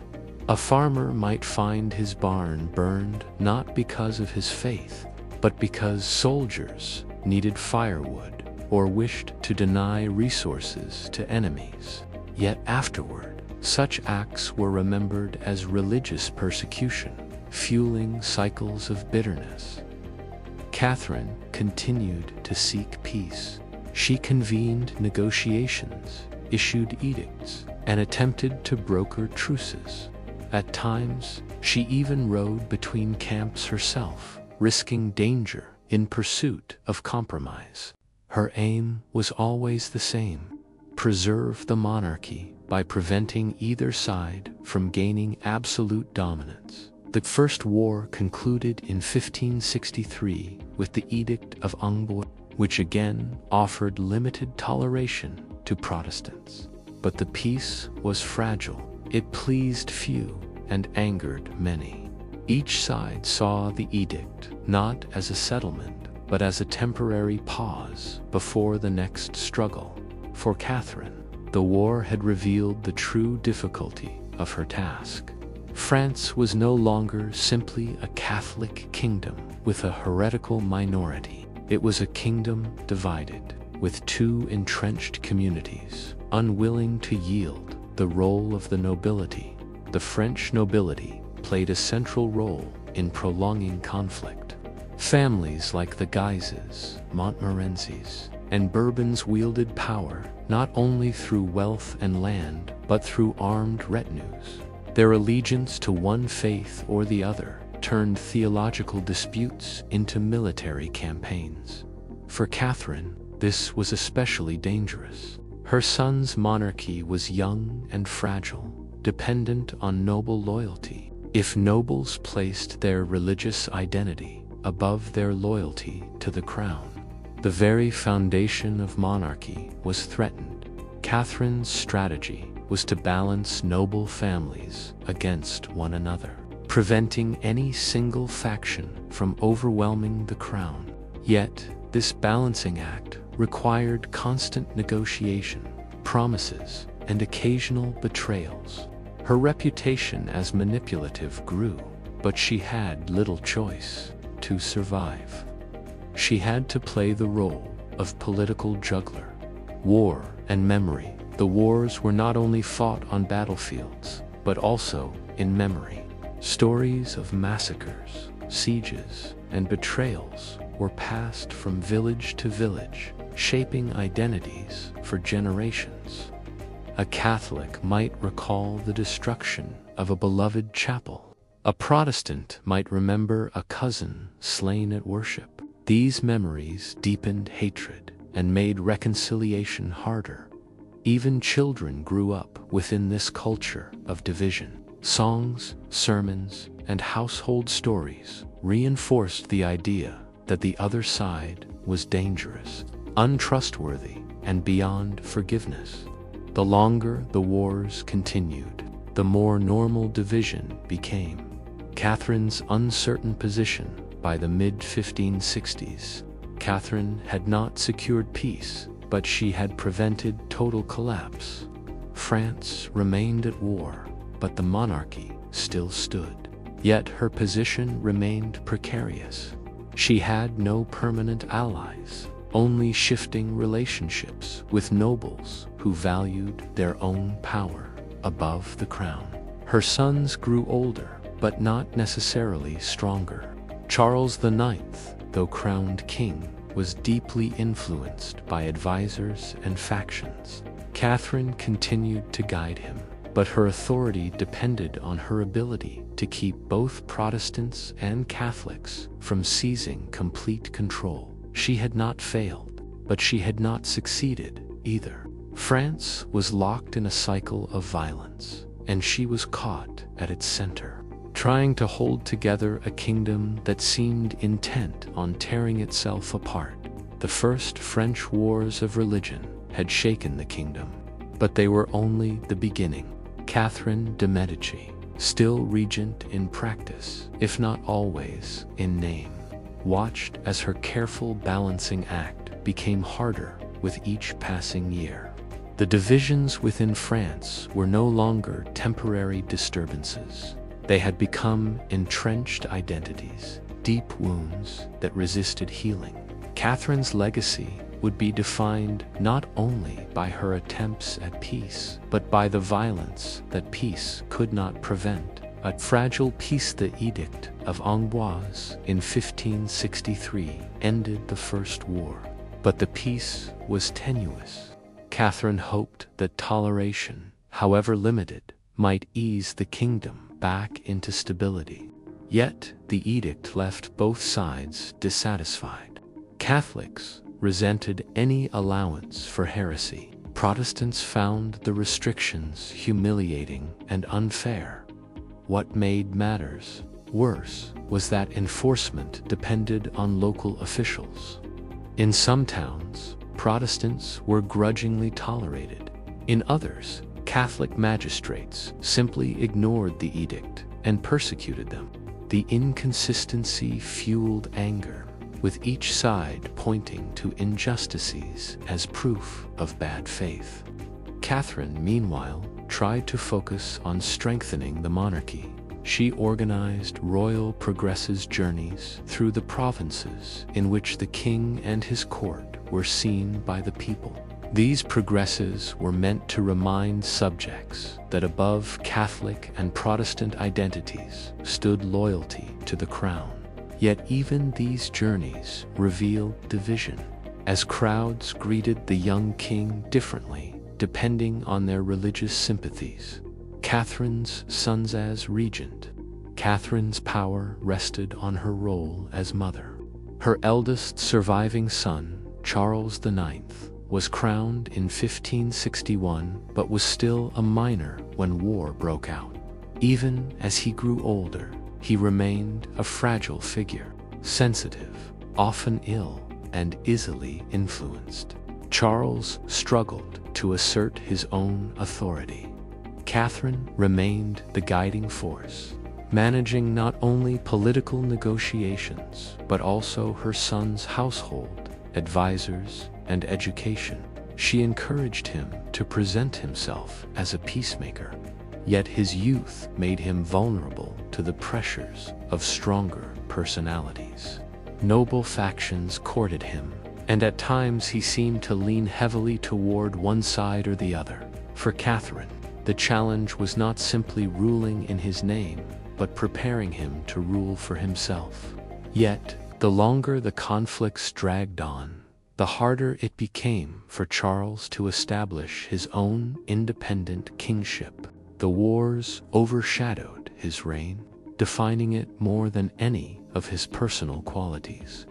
A farmer might find his barn burned not because of his faith, but because soldiers needed firewood or wished to deny resources to enemies. Yet afterward, such acts were remembered as religious persecution, fueling cycles of bitterness. Catherine continued to seek peace. She convened negotiations, issued edicts, and attempted to broker truces. At times, she even rode between camps herself, risking danger in pursuit of compromise. Her aim was always the same: preserve the monarchy by preventing either side from gaining absolute dominance. The First War concluded in 1563 with the Edict of Amboise, which again offered limited toleration to Protestants. But the peace was fragile. It pleased few and angered many. Each side saw the edict not as a settlement, but as a temporary pause before the next struggle. For Catherine, the war had revealed the true difficulty of her task. France was no longer simply a Catholic kingdom with a heretical minority. It was a kingdom divided, with two entrenched communities, unwilling to yield the role of the nobility. The French nobility played a central role in prolonging conflict. Families like the Guises, Montmorencys, and Bourbons wielded power not only through wealth and land, but through armed retinues. Their allegiance to one faith or the other turned theological disputes into military campaigns. For Catherine, this was especially dangerous. Her son's monarchy was young and fragile, dependent on noble loyalty. If nobles placed their religious identity above their loyalty to the crown, the very foundation of monarchy was threatened. Catherine's strategy was to balance noble families against one another, preventing any single faction from overwhelming the crown. Yet, this balancing act required constant negotiation, promises, and occasional betrayals. Her reputation as manipulative grew, but she had little choice to survive. She had to play the role of political juggler. War and memory. The wars were not only fought on battlefields, but also in memory. Stories of massacres, sieges, and betrayals were passed from village to village, shaping identities for generations. A Catholic might recall the destruction of a beloved chapel. A Protestant might remember a cousin slain at worship. These memories deepened hatred and made reconciliation harder. Even children grew up within this culture of division. Songs, sermons, and household stories reinforced the idea that the other side was dangerous, untrustworthy, and beyond forgiveness. The longer the wars continued, the more normal division became. Catherine's uncertain position by the mid-1560s. Catherine had not secured peace, but she had prevented total collapse. France remained at war, but the monarchy still stood. Yet her position remained precarious. She had no permanent allies, only shifting relationships with nobles who valued their own power above the crown. Her sons grew older, but not necessarily stronger. Charles IX, though crowned king, was deeply influenced by advisors and factions. Catherine continued to guide him, but her authority depended on her ability to keep both Protestants and Catholics from seizing complete control. She had not failed, but she had not succeeded either. France was locked in a cycle of violence, and she was caught at its center, trying to hold together a kingdom that seemed intent on tearing itself apart. The first French wars of religion had shaken the kingdom, but they were only the beginning. Catherine de' Medici, still regent in practice, if not always in name, watched as her careful balancing act became harder with each passing year. The divisions within France were no longer temporary disturbances. They had become entrenched identities, deep wounds that resisted healing. Catherine's legacy would be defined not only by her attempts at peace, but by the violence that peace could not prevent. A fragile peace, the Edict of Amboise in 1563, ended the First War. But the peace was tenuous. Catherine hoped that toleration, however limited, might ease the kingdom back into stability. Yet the edict left both sides dissatisfied. Catholics resented any allowance for heresy. Protestants found the restrictions humiliating and unfair. What made matters worse was that enforcement depended on local officials. In some towns, Protestants were grudgingly tolerated. In others, Catholic magistrates simply ignored the edict and persecuted them. The inconsistency fueled anger, with each side pointing to injustices as proof of bad faith. Catherine, meanwhile, tried to focus on strengthening the monarchy. She organized royal progresses journeys through the provinces in which the king and his court were seen by the people. These progresses were meant to remind subjects that above Catholic and Protestant identities stood loyalty to the crown. Yet even these journeys revealed division, as crowds greeted the young king differently depending on their religious sympathies. Catherine's sons as regent. Catherine's power rested on her role as mother. Her eldest surviving son, Charles IX, was crowned in 1561 but was still a minor when war broke out. Even as he grew older, he remained a fragile figure, sensitive, often ill, and easily influenced. Charles struggled to assert his own authority. Catherine remained the guiding force, managing not only political negotiations but also her son's household, advisors, and education. She encouraged him to present himself as a peacemaker. Yet his youth made him vulnerable to the pressures of stronger personalities. Noble factions courted him, and at times he seemed to lean heavily toward one side or the other. For Catherine, the challenge was not simply ruling in his name, but preparing him to rule for himself. Yet, the longer the conflicts dragged on, the harder it became for Charles to establish his own independent kingship. The wars overshadowed his reign, defining it more than any of his personal qualities.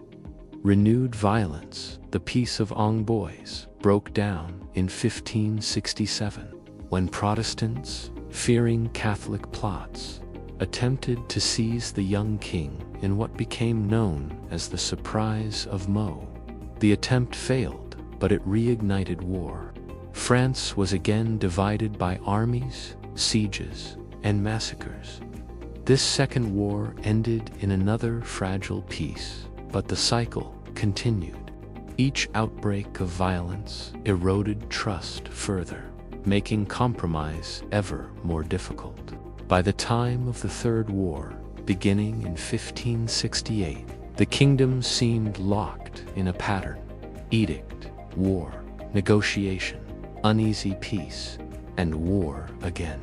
Renewed violence, the Peace of Amboise, broke down in 1567, when Protestants, fearing Catholic plots, attempted to seize the young king in what became known as the Surprise of Meaux. The attempt failed, but it reignited war. France was again divided by armies, sieges, and massacres. This second war ended in another fragile peace, but the cycle continued. Each outbreak of violence eroded trust further, making compromise ever more difficult. By the time of the Third War, beginning in 1568, the kingdom seemed locked in a pattern: edict, war, negotiation, uneasy peace, and war again.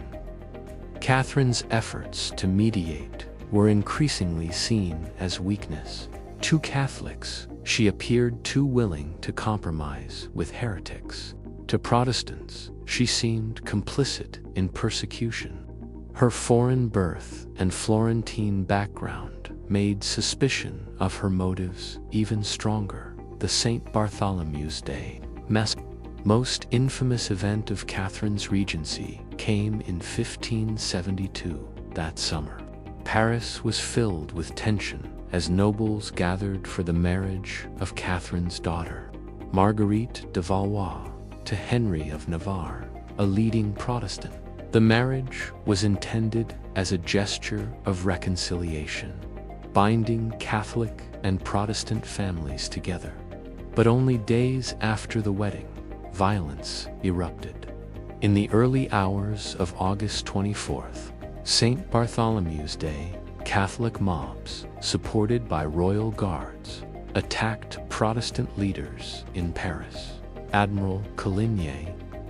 Catherine's efforts to mediate were increasingly seen as weakness. To Catholics, she appeared too willing to compromise with heretics. To Protestants, she seemed complicit in persecution. Her foreign birth and Florentine background made suspicion of her motives even stronger. The St. Bartholomew's Day massacre, most infamous event of Catherine's regency, came in 1572. That summer, Paris was filled with tension as nobles gathered for the marriage of Catherine's daughter, Marguerite de Valois, to Henry of Navarre, a leading Protestant. The marriage was intended as a gesture of reconciliation, binding Catholic and Protestant families together. But only days after the wedding, violence erupted. In the early hours of August 24th, St. Bartholomew's Day, Catholic mobs, supported by royal guards, attacked Protestant leaders in Paris. Admiral Coligny,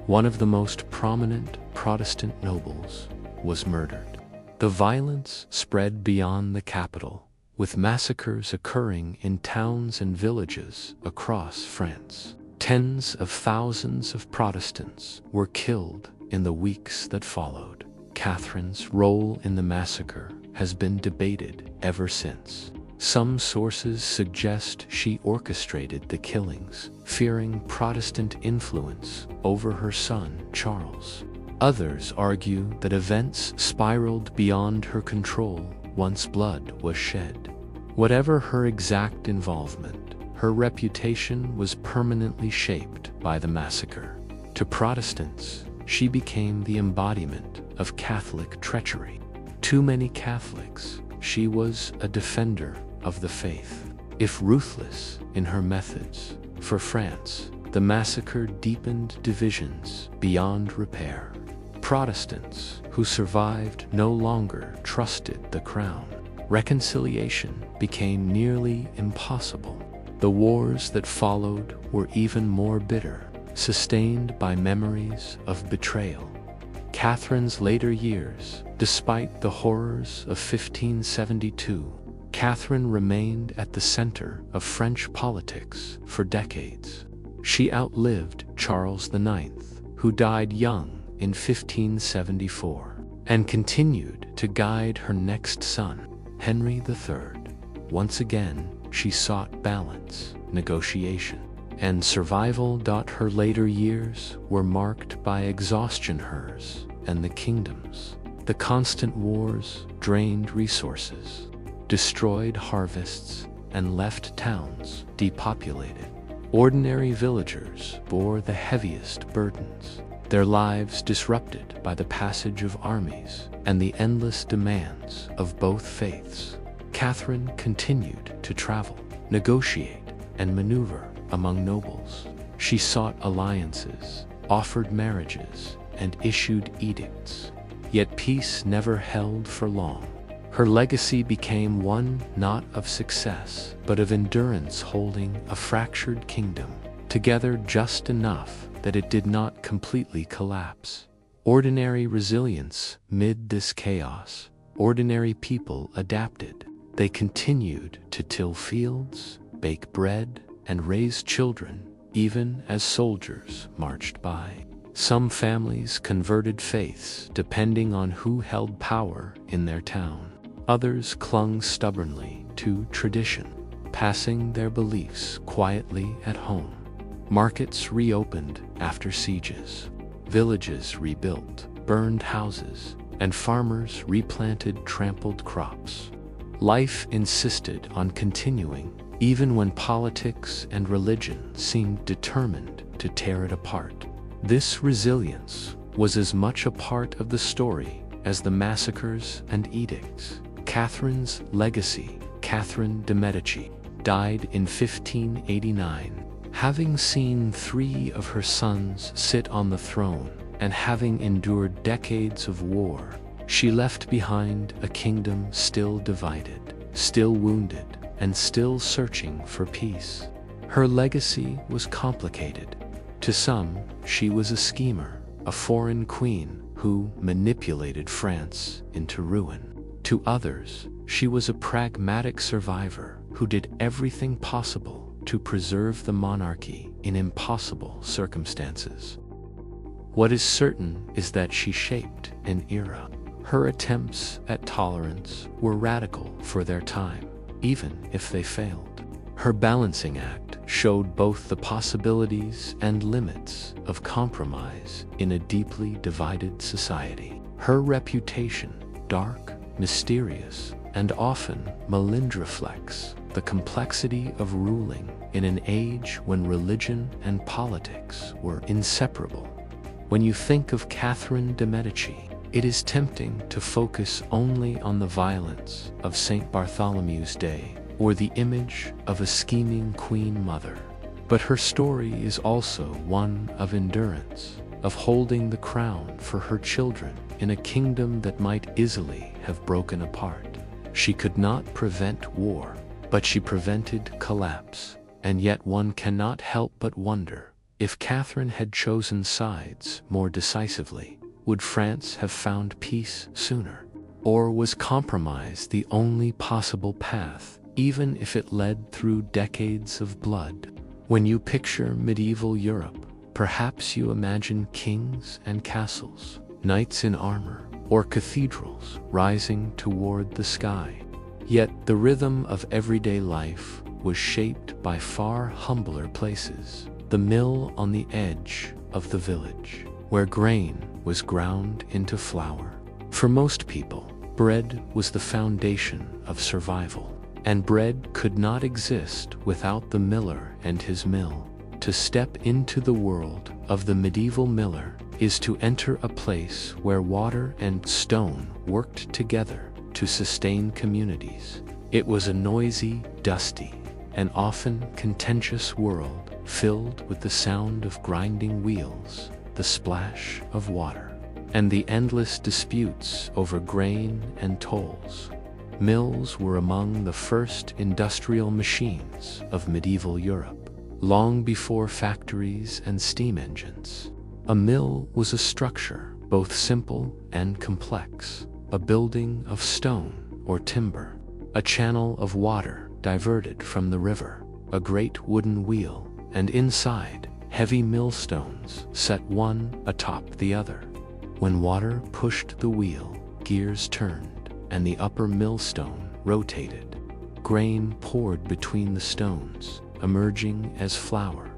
one of the most prominent Protestant nobles, was murdered. The violence spread beyond the capital, with massacres occurring in towns and villages across France. Tens of thousands of Protestants were killed in the weeks that followed. Catherine's role in the massacre has been debated ever since. Some sources suggest she orchestrated the killings, fearing Protestant influence over her son, Charles. Others argue that events spiraled beyond her control once blood was shed. Whatever her exact involvement, her reputation was permanently shaped by the massacre. To Protestants, she became the embodiment of Catholic treachery. To many Catholics, she was a defender of the faith. If ruthless in her methods, for France, the massacre deepened divisions beyond repair. Protestants who survived no longer trusted the crown. Reconciliation became nearly impossible. The wars that followed were even more bitter, sustained by memories of betrayal. Catherine's later years, despite the horrors of 1572, Catherine remained at the center of French politics for decades. She outlived Charles IX, who died young in 1574, and continued to guide her next son, Henry III. Once again, she sought balance, negotiation, and survival. Her later years were marked by exhaustion. Hers and the kingdom's. The constant wars drained resources, destroyed harvests, and left towns depopulated. Ordinary villagers bore the heaviest burdens, their lives disrupted by the passage of armies and the endless demands of both faiths. Catherine continued to travel, negotiate, and maneuver among nobles. She sought alliances, offered marriages, and issued edicts. Yet peace never held for long. Her legacy became one not of success, but of endurance, holding a fractured kingdom together just enough that it did not completely collapse. Ordinary resilience mid this chaos. Ordinary people adapted. They continued to till fields, bake bread, and raise children, even as soldiers marched by. Some families converted faiths depending on who held power in their town. Others clung stubbornly to tradition, passing their beliefs quietly at home. Markets reopened after sieges. Villages rebuilt burned houses, and farmers replanted trampled crops. Life insisted on continuing, even when politics and religion seemed determined to tear it apart. This resilience was as much a part of the story as the massacres and edicts. Catherine's legacy, Catherine de' Medici, died in 1589, Having seen 3 of her sons sit on the throne, and having endured decades of war, she left behind a kingdom still divided, still wounded, and still searching for peace. Her legacy was complicated. To some, she was a schemer, a foreign queen who manipulated France into ruin. To others, she was a pragmatic survivor who did everything possible to preserve the monarchy in impossible circumstances. What is certain is that she shaped an era. Her attempts at tolerance were radical for their time, even if they failed. Her balancing act showed both the possibilities and limits of compromise in a deeply divided society. Her reputation, dark, mysterious, and often maligned, reflects the complexity of ruling in an age when religion and politics were inseparable. When you think of Catherine de' Medici, it is tempting to focus only on the violence of St. Bartholomew's Day or the image of a scheming queen mother. But her story is also one of endurance, of holding the crown for her children in a kingdom that might easily have broken apart. She could not prevent war, but she prevented collapse, and yet one cannot help but wonder, if Catherine had chosen sides more decisively, would France have found peace sooner? Or was compromise the only possible path, even if it led through decades of blood? When you picture medieval Europe, perhaps you imagine kings and castles, knights in armor, or cathedrals rising toward the sky. Yet the rhythm of everyday life was shaped by far humbler places. The mill on the edge of the village, where grain was ground into flour. For most people, bread was the foundation of survival, and bread could not exist without the miller and his mill. To step into the world of the medieval miller is to enter a place where water and stone worked together to sustain communities. It was a noisy, dusty, and often contentious world, filled with the sound of grinding wheels, the splash of water, and the endless disputes over grain and tolls. Mills were among the first industrial machines of medieval Europe, long before factories and steam engines. A mill was a structure, both simple and complex, a building of stone or timber, a channel of water diverted from the river, a great wooden wheel, and inside, heavy millstones set one atop the other. When water pushed the wheel, gears turned, and the upper millstone rotated. Grain poured between the stones, emerging as flour.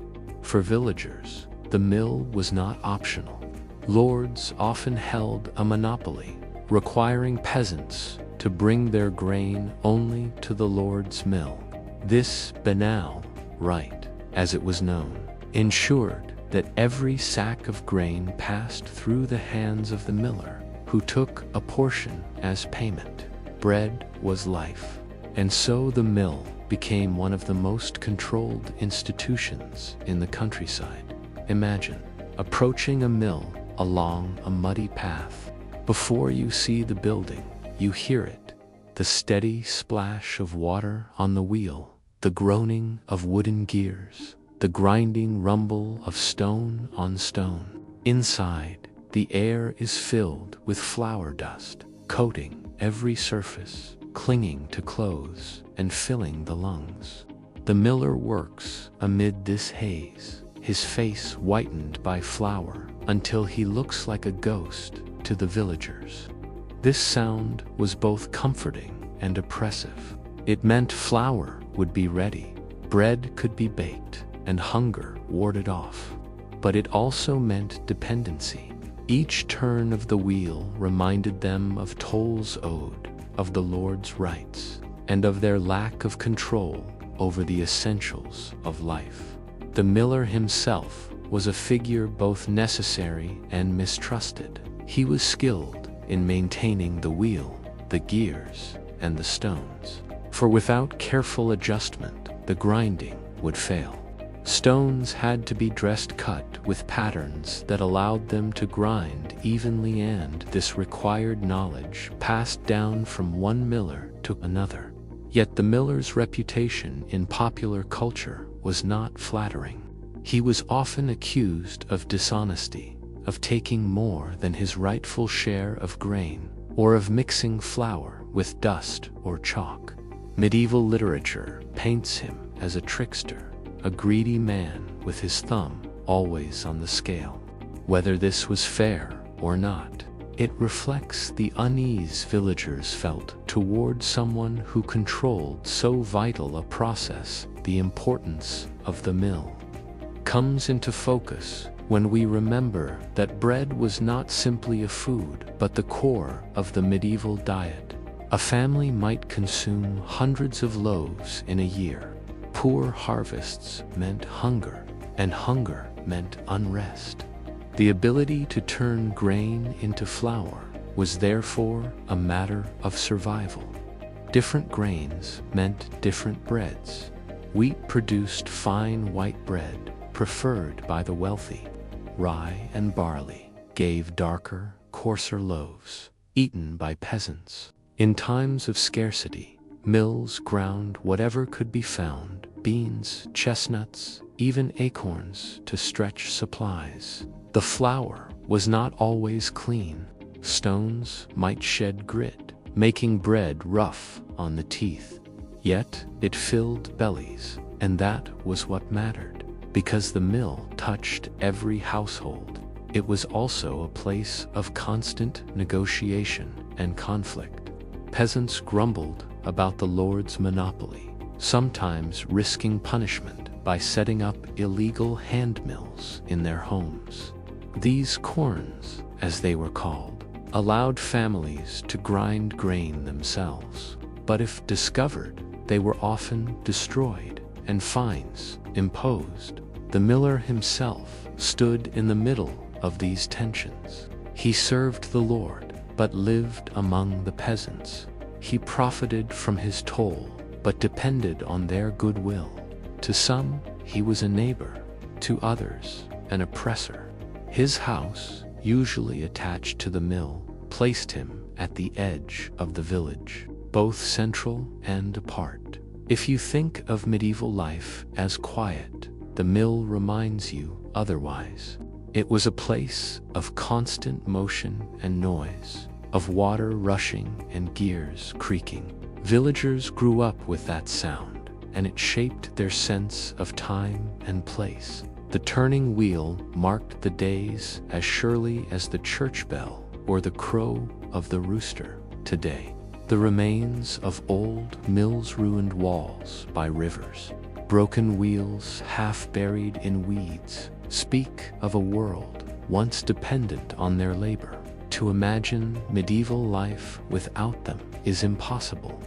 For villagers, the mill was not optional. Lords often held a monopoly, requiring peasants to bring their grain only to the lord's mill. This banal right, as it was known, ensured that every sack of grain passed through the hands of the miller, who took a portion as payment. Bread was life, and so the mill became one of the most controlled institutions in the countryside. Imagine approaching a mill along a muddy path. Before you see the building, you hear it, the steady splash of water on the wheel, the groaning of wooden gears, the grinding rumble of stone on stone. Inside, the air is filled with flour dust, coating every surface, clinging to clothes, and filling the lungs. The miller works amid this haze, his face whitened by flour, until he looks like a ghost to the villagers. This sound was both comforting and oppressive. It meant flour would be ready, bread could be baked, and hunger warded off. But it also meant dependency. Each turn of the wheel reminded them of tolls owed, of the Lord's rights, and of their lack of control over the essentials of life. The miller himself was a figure both necessary and mistrusted. He was skilled in maintaining the wheel, the gears, and the stones. For without careful adjustment, the grinding would fail. Stones had to be dressed cut with patterns that allowed them to grind evenly, and this required knowledge passed down from one miller to another. Yet the miller's reputation in popular culture was not flattering. He was often accused of dishonesty, of taking more than his rightful share of grain, or of mixing flour with dust or chalk. Medieval literature paints him as a trickster, a greedy man with his thumb always on the scale. Whether this was fair or not, it reflects the unease villagers felt toward someone who controlled so vital a process. The importance of the mill comes into focus when we remember that bread was not simply a food, but the core of the medieval diet. A family might consume hundreds of loaves in a year. Poor harvests meant hunger, and hunger meant unrest. The ability to turn grain into flour was therefore a matter of survival. Different grains meant different breads. Wheat produced fine white bread, preferred by the wealthy. Rye and barley gave darker, coarser loaves, eaten by peasants. In times of scarcity, mills ground whatever could be found: beans, chestnuts, even acorns, to stretch supplies. The flour was not always clean. Stones might shed grit, making bread rough on the teeth. Yet it filled bellies, and that was what mattered. Because the mill touched every household, it was also a place of constant negotiation and conflict. Peasants grumbled about the lord's monopoly, sometimes risking punishment by setting up illegal hand mills in their homes. These corns, as they were called, allowed families to grind grain themselves. But if discovered, they were often destroyed and fines imposed. The miller himself stood in the middle of these tensions. He served the Lord, but lived among the peasants. He profited from his toll, but depended on their goodwill. To some, he was a neighbor; to others, an oppressor. His house, usually attached to the mill, placed him at the edge of the village, both central and apart. If you think of medieval life as quiet, the mill reminds you otherwise. It was a place of constant motion and noise, of water rushing and gears creaking. Villagers grew up with that sound, and it shaped their sense of time and place. The turning wheel marked the days as surely as the church bell or the crow of the rooster. Today, the remains of old mills, ruined walls by rivers, broken wheels half buried in weeds, speak of a world once dependent on their labor. To imagine medieval life without them is impossible.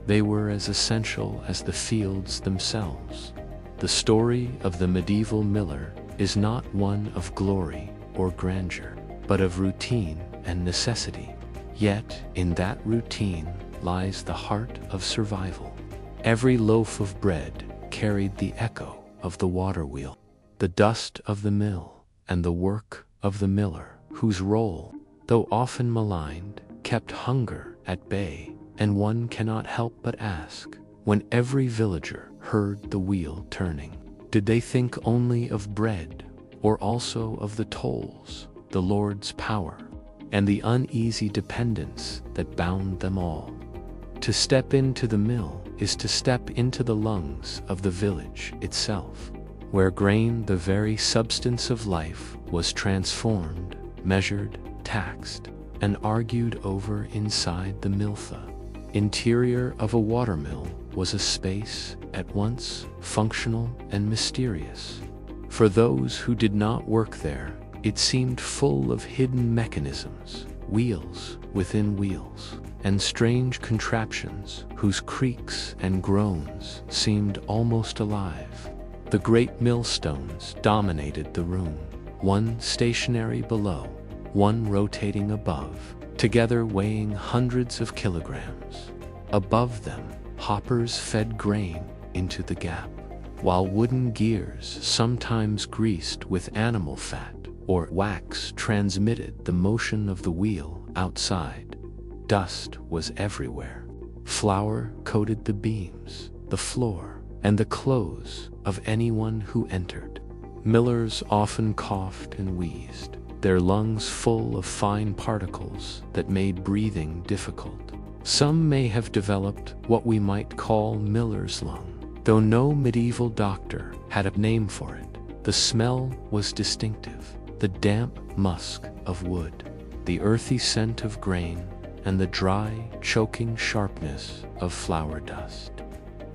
They were as essential as the fields themselves. The story of the medieval miller is not one of glory or grandeur, but of routine and necessity. Yet, in that routine lies the heart of survival. Every loaf of bread carried the echo of the water wheel, the dust of the mill, and the work of the miller, whose role, though often maligned, kept hunger at bay. And one cannot help but ask, when every villager heard the wheel turning, did they think only of bread, or also of the tolls, the Lord's power, and the uneasy dependence that bound them all? To step into the mill is to step into the lungs of the village itself, where grain, the very substance of life, was transformed, measured, taxed, and argued over inside the miltha. Interior of a watermill was a space at once functional and mysterious. For those who did not work there, it seemed full of hidden mechanisms, wheels within wheels, and strange contraptions whose creaks and groans seemed almost alive. The great millstones dominated the room, one stationary below, one rotating above, together weighing hundreds of kilograms. Above them, hoppers fed grain into the gap. while wooden gears, sometimes greased with animal fat or wax, transmitted the motion of the wheel outside. Dust was everywhere. Flour coated the beams, the floor, and the clothes of anyone who entered. Millers often coughed and wheezed, their lungs full of fine particles that made breathing difficult. Some may have developed what we might call miller's lung, though no medieval doctor had a name for it. The smell was distinctive, the damp musk of wood, the earthy scent of grain, and the dry, choking sharpness of flour dust.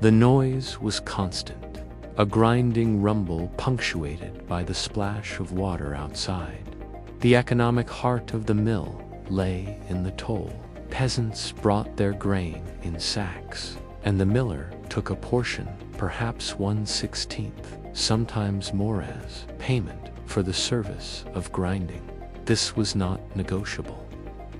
The noise was constant, a grinding rumble punctuated by the splash of water outside. The economic heart of the mill lay in the toll. Peasants brought their grain in sacks, and the miller took a portion, perhaps 1/16, sometimes more, as payment for the service of grinding. This was not negotiable.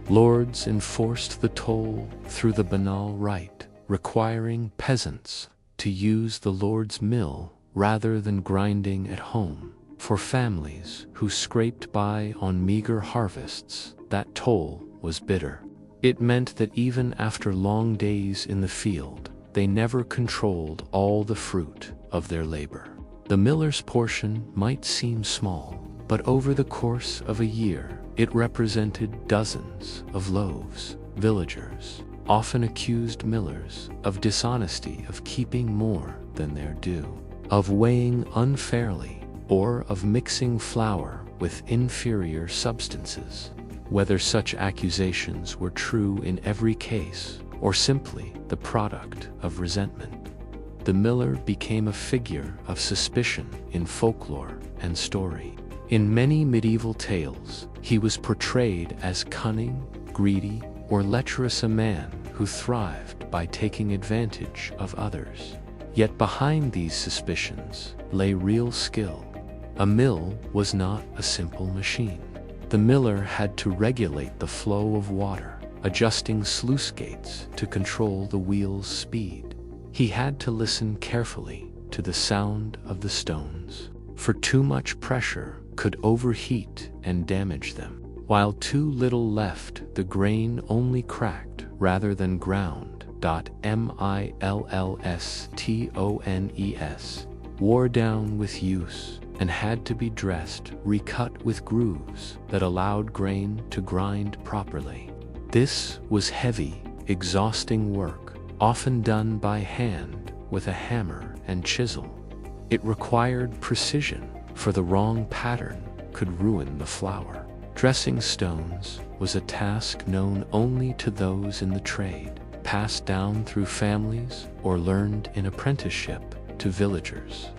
Lords enforced the toll through the banal rite, requiring peasants to use the lord's mill rather than grinding at home. For families who scraped by on meager harvests, that toll was bitter. It meant that even after long days in the field, they never controlled all the fruit of their labor. The miller's portion might seem small, but over the course of a year, it represented dozens of loaves. Villagers often accused millers of dishonesty, of keeping more than their due, of weighing unfairly, or of mixing flour with inferior substances. Whether such accusations were true in every case, or simply the product of resentment, the miller became a figure of suspicion in folklore and story. In many medieval tales, he was portrayed as cunning, greedy, or lecherous, a man who thrived by taking advantage of others. Yet behind these suspicions lay real skill. A mill was not a simple machine. The miller had to regulate the flow of water, adjusting sluice gates to control the wheel's speed. He had to listen carefully to the sound of the stones, for too much pressure could overheat and damage them, while too little left, the grain only cracked rather than ground. Millstones wore down with use and had to be dressed, recut with grooves that allowed grain to grind properly. This was heavy, exhausting work, often done by hand with a hammer and chisel. It required precision, for the wrong pattern could ruin the flour. Dressing stones was a task known only to those in the trade, passed down through families or learned in apprenticeship to villagers.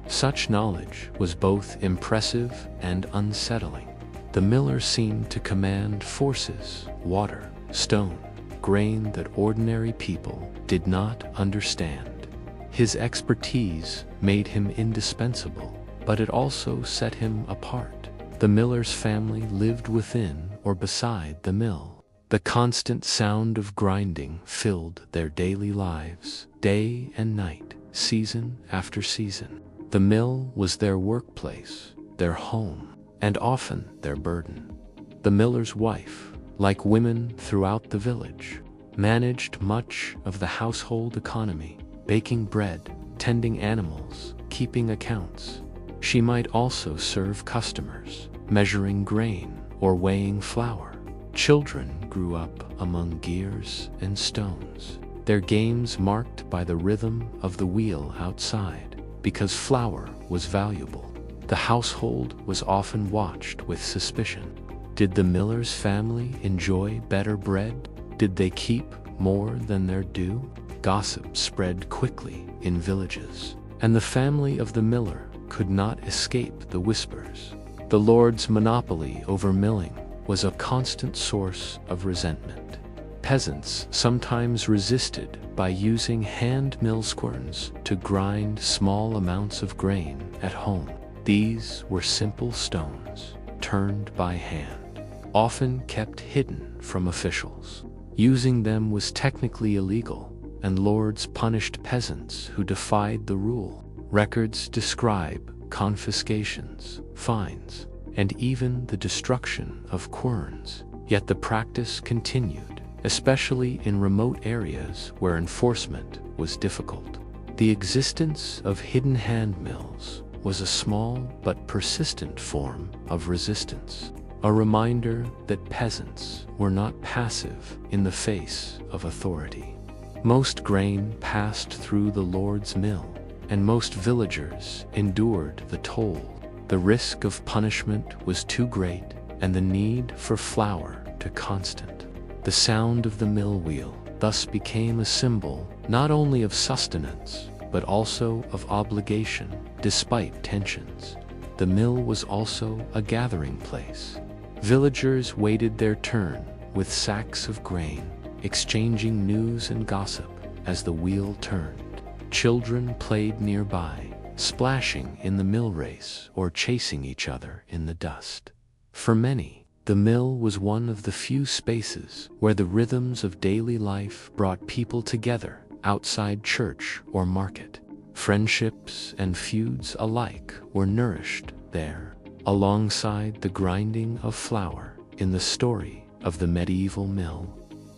Such knowledge was both impressive and unsettling. The miller seemed to command forces, water, stone, grain that ordinary people did not understand. His expertise made him indispensable, but it also set him apart. The miller's family lived within or beside the mill. The constant sound of grinding filled their daily lives, day and night, season after season. The mill was their workplace, their home, and often their burden. The miller's wife, like women throughout the village, managed much of the household economy, baking bread, tending animals, keeping accounts. She might also serve customers, measuring grain or weighing flour. Children grew up among gears and stones, their games marked by the rhythm of the wheel outside. Because flour was valuable, the household was often watched with suspicion. Did the miller's family enjoy better bread? Did they keep more than their due? Gossip spread quickly in villages, and the family of the miller could not escape the whispers. The lord's monopoly over milling was a constant source of resentment. Peasants sometimes resisted by using hand mill squirms to grind small amounts of grain at home. These were simple stones, turned by hand, often kept hidden from officials. Using them was technically illegal, and lords punished peasants who defied the rule. Records describe confiscations, fines, and even the destruction of querns. Yet the practice continued, especially in remote areas where enforcement was difficult. The existence of hidden hand mills was a small but persistent form of resistance, a reminder that peasants were not passive in the face of authority. Most grain passed through the Lord's mill, and most villagers endured the toll. The risk of punishment was too great, and the need for flour too constant. The sound of the mill wheel thus became a symbol not only of sustenance, but also of obligation, despite tensions. The mill was also a gathering place. Villagers waited their turn with sacks of grain, exchanging news and gossip as the wheel turned. Children played nearby, splashing in the mill race or chasing each other in the dust. For many, the mill was one of the few spaces where the rhythms of daily life brought people together outside church or market. Friendships and feuds alike were nourished there, alongside the grinding of flour. In the story of the medieval mill,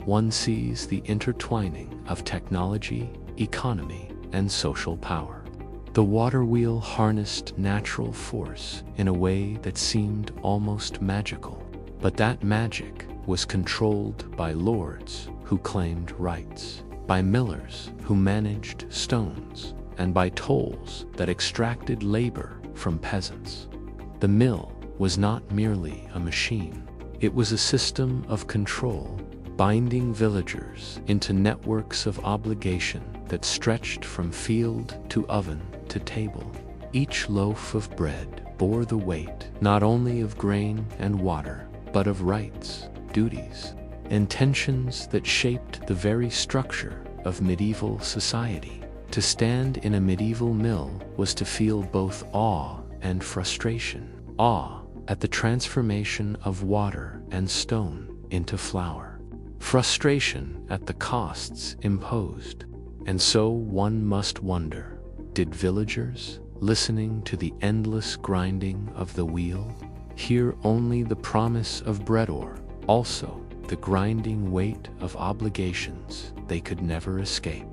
one sees the intertwining of technology, economy, and social power. The water wheel harnessed natural force in a way that seemed almost magical, but that magic was controlled by lords who claimed rights, by millers who managed stones, and by tolls that extracted labor from peasants. The mill was not merely a machine. It was a system of control, binding villagers into networks of obligation that stretched from field to oven to table. Each loaf of bread bore the weight not only of grain and water, but of rights, duties, and tensions that shaped the very structure of medieval society. To stand in a medieval mill was to feel both awe and frustration. Awe at the transformation of water and stone into flour. Frustration at the costs imposed. And so one must wonder, did villagers, listening to the endless grinding of the wheel, hear only the promise of bread, or also the grinding weight of obligations they could never escape?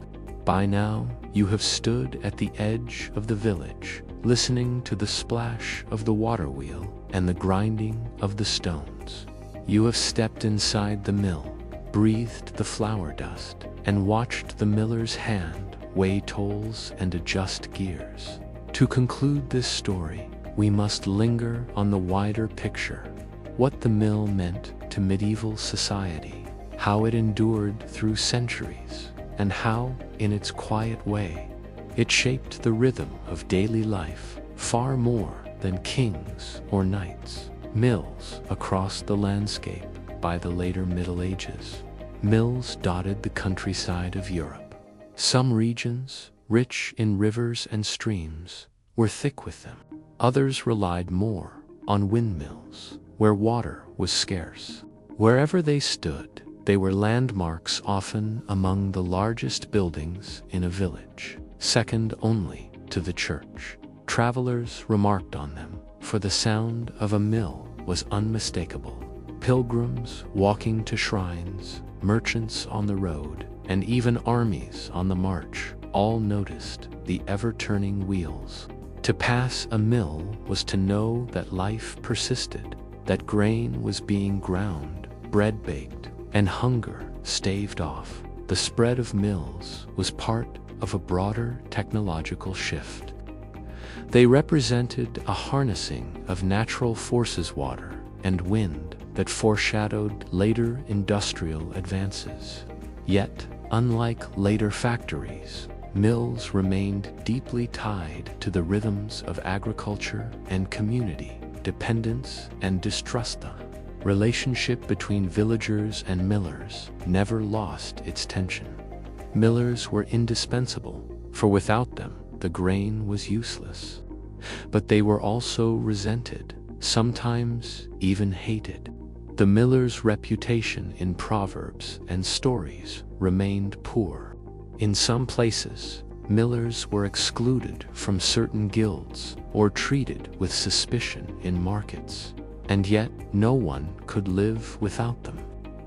By now, you have stood at the edge of the village, listening to the splash of the water wheel and the grinding of the stones. You have stepped inside the mill, breathed the flour dust, and watched the miller's hand weigh tolls and adjust gears. To conclude this story, we must linger on the wider picture, what the mill meant to medieval society, how it endured through centuries, and how, in its quiet way, it shaped the rhythm of daily life far more than kings or knights. Mills across the landscape by the later Middle Ages. Mills dotted the countryside of Europe. Some regions, rich in rivers and streams, were thick with them. Others relied more on windmills, where water was scarce. Wherever they stood, they were landmarks, often among the largest buildings in a village, second only to the church. Travelers remarked on them, for the sound of a mill was unmistakable. Pilgrims walking to shrines, merchants on the road, and even armies on the march all noticed the ever-turning wheels. To pass a mill was to know that life persisted, that grain was being ground, bread baked, and hunger staved off. The spread of mills was part of a broader technological shift. They represented a harnessing of natural forces, water and wind, that foreshadowed later industrial advances. Yet, unlike later factories, mills remained deeply tied to the rhythms of agriculture and community, dependence and distrust. The relationship between villagers and millers never lost its tension. Millers were indispensable, for without them, the grain was useless. But they were also resented, sometimes even hated. The miller's reputation in proverbs and stories remained poor. In some places, millers were excluded from certain guilds or treated with suspicion in markets, and yet no one could live without them.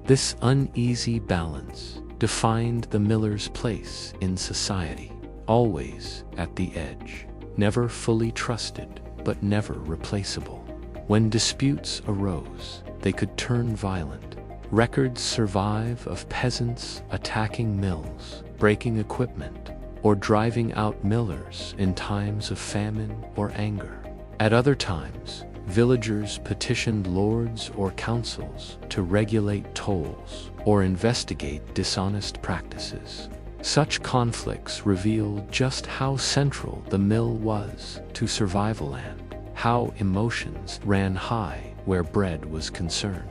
This uneasy balance defined the miller's place in society, always at the edge, never fully trusted, but never replaceable. When disputes arose, they could turn violent. Records survive of peasants attacking mills, breaking equipment, or driving out millers in times of famine or anger. At other times, villagers petitioned lords or councils to regulate tolls or investigate dishonest practices. Such conflicts reveal just how central the mill was to survival and how emotions ran high where bread was concerned.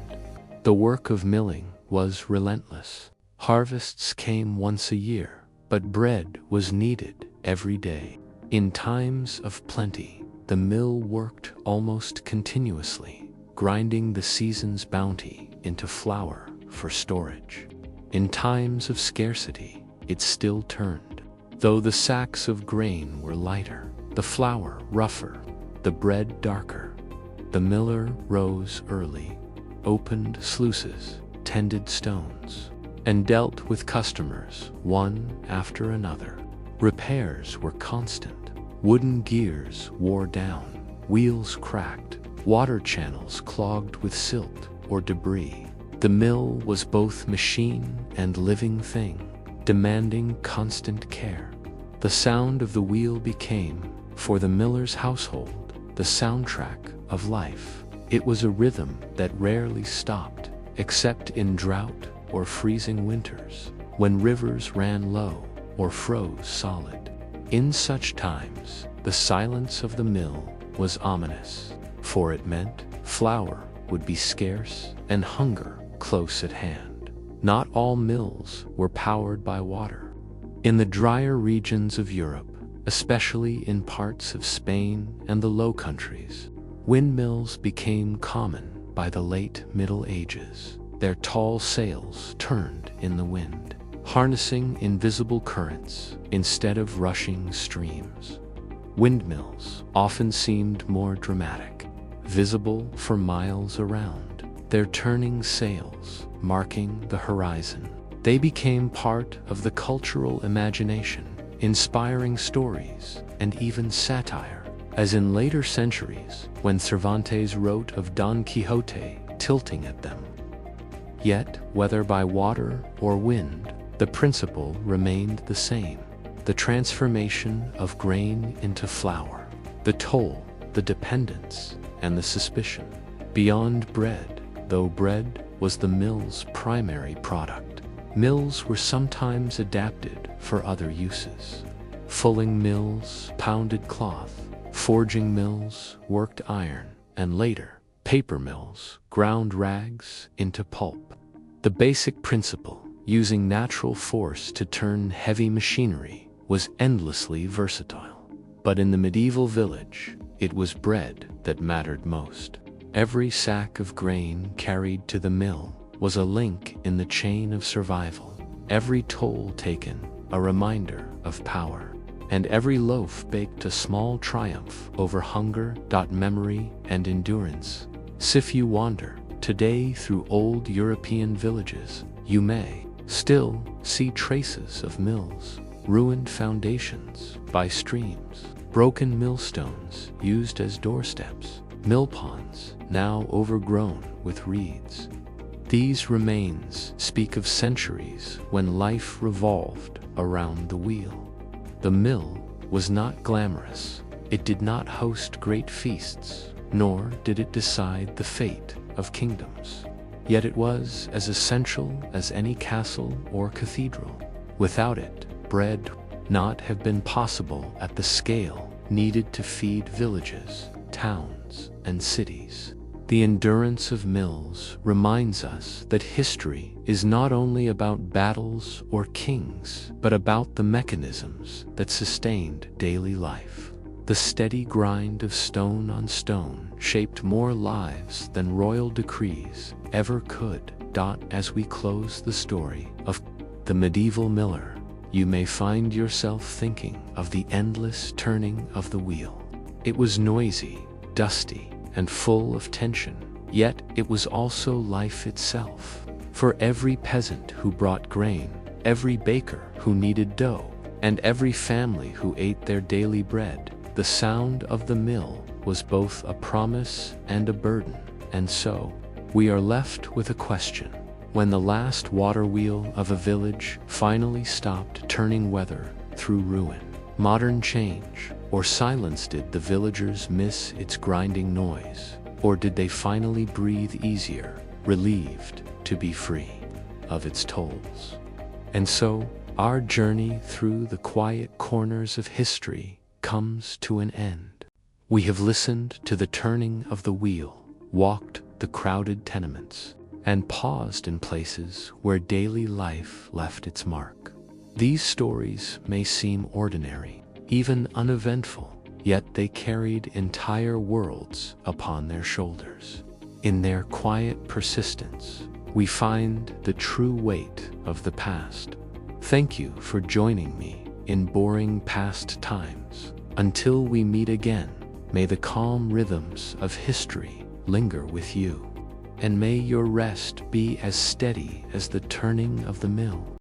The work of milling was relentless. Harvests came once a year, but bread was needed every day. In times of plenty, the mill worked almost continuously, grinding the season's bounty into flour for storage. In times of scarcity, it still turned. Though the sacks of grain were lighter, the flour rougher, the bread darker, the miller rose early, opened sluices, tended stones, and dealt with customers one after another. Repairs were constant. Wooden gears wore down, wheels cracked, water channels clogged with silt or debris. The mill was both machine and living thing, demanding constant care. The sound of the wheel became, for the miller's household, the soundtrack of life. It was a rhythm that rarely stopped, except in drought or freezing winters, when rivers ran low or froze solid. In such times, the silence of the mill was ominous, for it meant flour would be scarce and hunger close at hand. Not all mills were powered by water. In the drier regions of Europe, especially in parts of Spain and the Low Countries, windmills became common by the late Middle Ages. Their tall sails turned in the wind, harnessing invisible currents instead of rushing streams. Windmills often seemed more dramatic, visible for miles around, their turning sails marking the horizon. They became part of the cultural imagination, inspiring stories and even satire, as in later centuries when Cervantes wrote of Don Quixote tilting at them. Yet, whether by water or wind, the principle remained the same: the transformation of grain into flour, the toll, the dependence, and the suspicion. Beyond bread, though bread was the mill's primary product, mills were sometimes adapted for other uses. Fulling mills pounded cloth, forging mills worked iron, and later, paper mills ground rags into pulp. The basic principle, using natural force to turn heavy machinery, was endlessly versatile. But in the medieval village, it was bread that mattered most. Every sack of grain carried to the mill was a link in the chain of survival. Every toll taken, a reminder of power. And every loaf baked a small triumph over hunger, memory, and endurance. If you wander today through old European villages, you may still see traces of mills, ruined foundations by streams, broken millstones used as doorsteps, mill ponds now overgrown with reeds. These remains speak of centuries when life revolved around the wheel. The mill was not glamorous. It did not host great feasts, nor did it decide the fate of kingdoms. Yet it was as essential as any castle or cathedral. Without it, bread would not have been possible at the scale needed to feed villages, towns, and cities. The endurance of mills reminds us that history is not only about battles or kings, but about the mechanisms that sustained daily life. The steady grind of stone on stone shaped more lives than royal decrees ever could. As we close the story of the medieval miller, you may find yourself thinking of the endless turning of the wheel. It was noisy, dusty, and full of tension, yet it was also life itself. For every peasant who brought grain, every baker who kneaded dough, and every family who ate their daily bread, the sound of the mill was both a promise and a burden. And so, we are left with a question. When the last water wheel of a village finally stopped turning weather through ruin, modern change, or silence, did the villagers miss its grinding noise? Or did they finally breathe easier, relieved to be free of its tolls? And so, our journey through the quiet corners of history comes to an end. We have listened to the turning of the wheel, walked the crowded tenements, and paused in places where daily life left its mark. These stories may seem ordinary, even uneventful, yet they carried entire worlds upon their shoulders. In their quiet persistence, we find the true weight of the past. Thank you for joining me in Boring Past Times. Until we meet again, may the calm rhythms of history linger with you, and may your rest be as steady as the turning of the mill.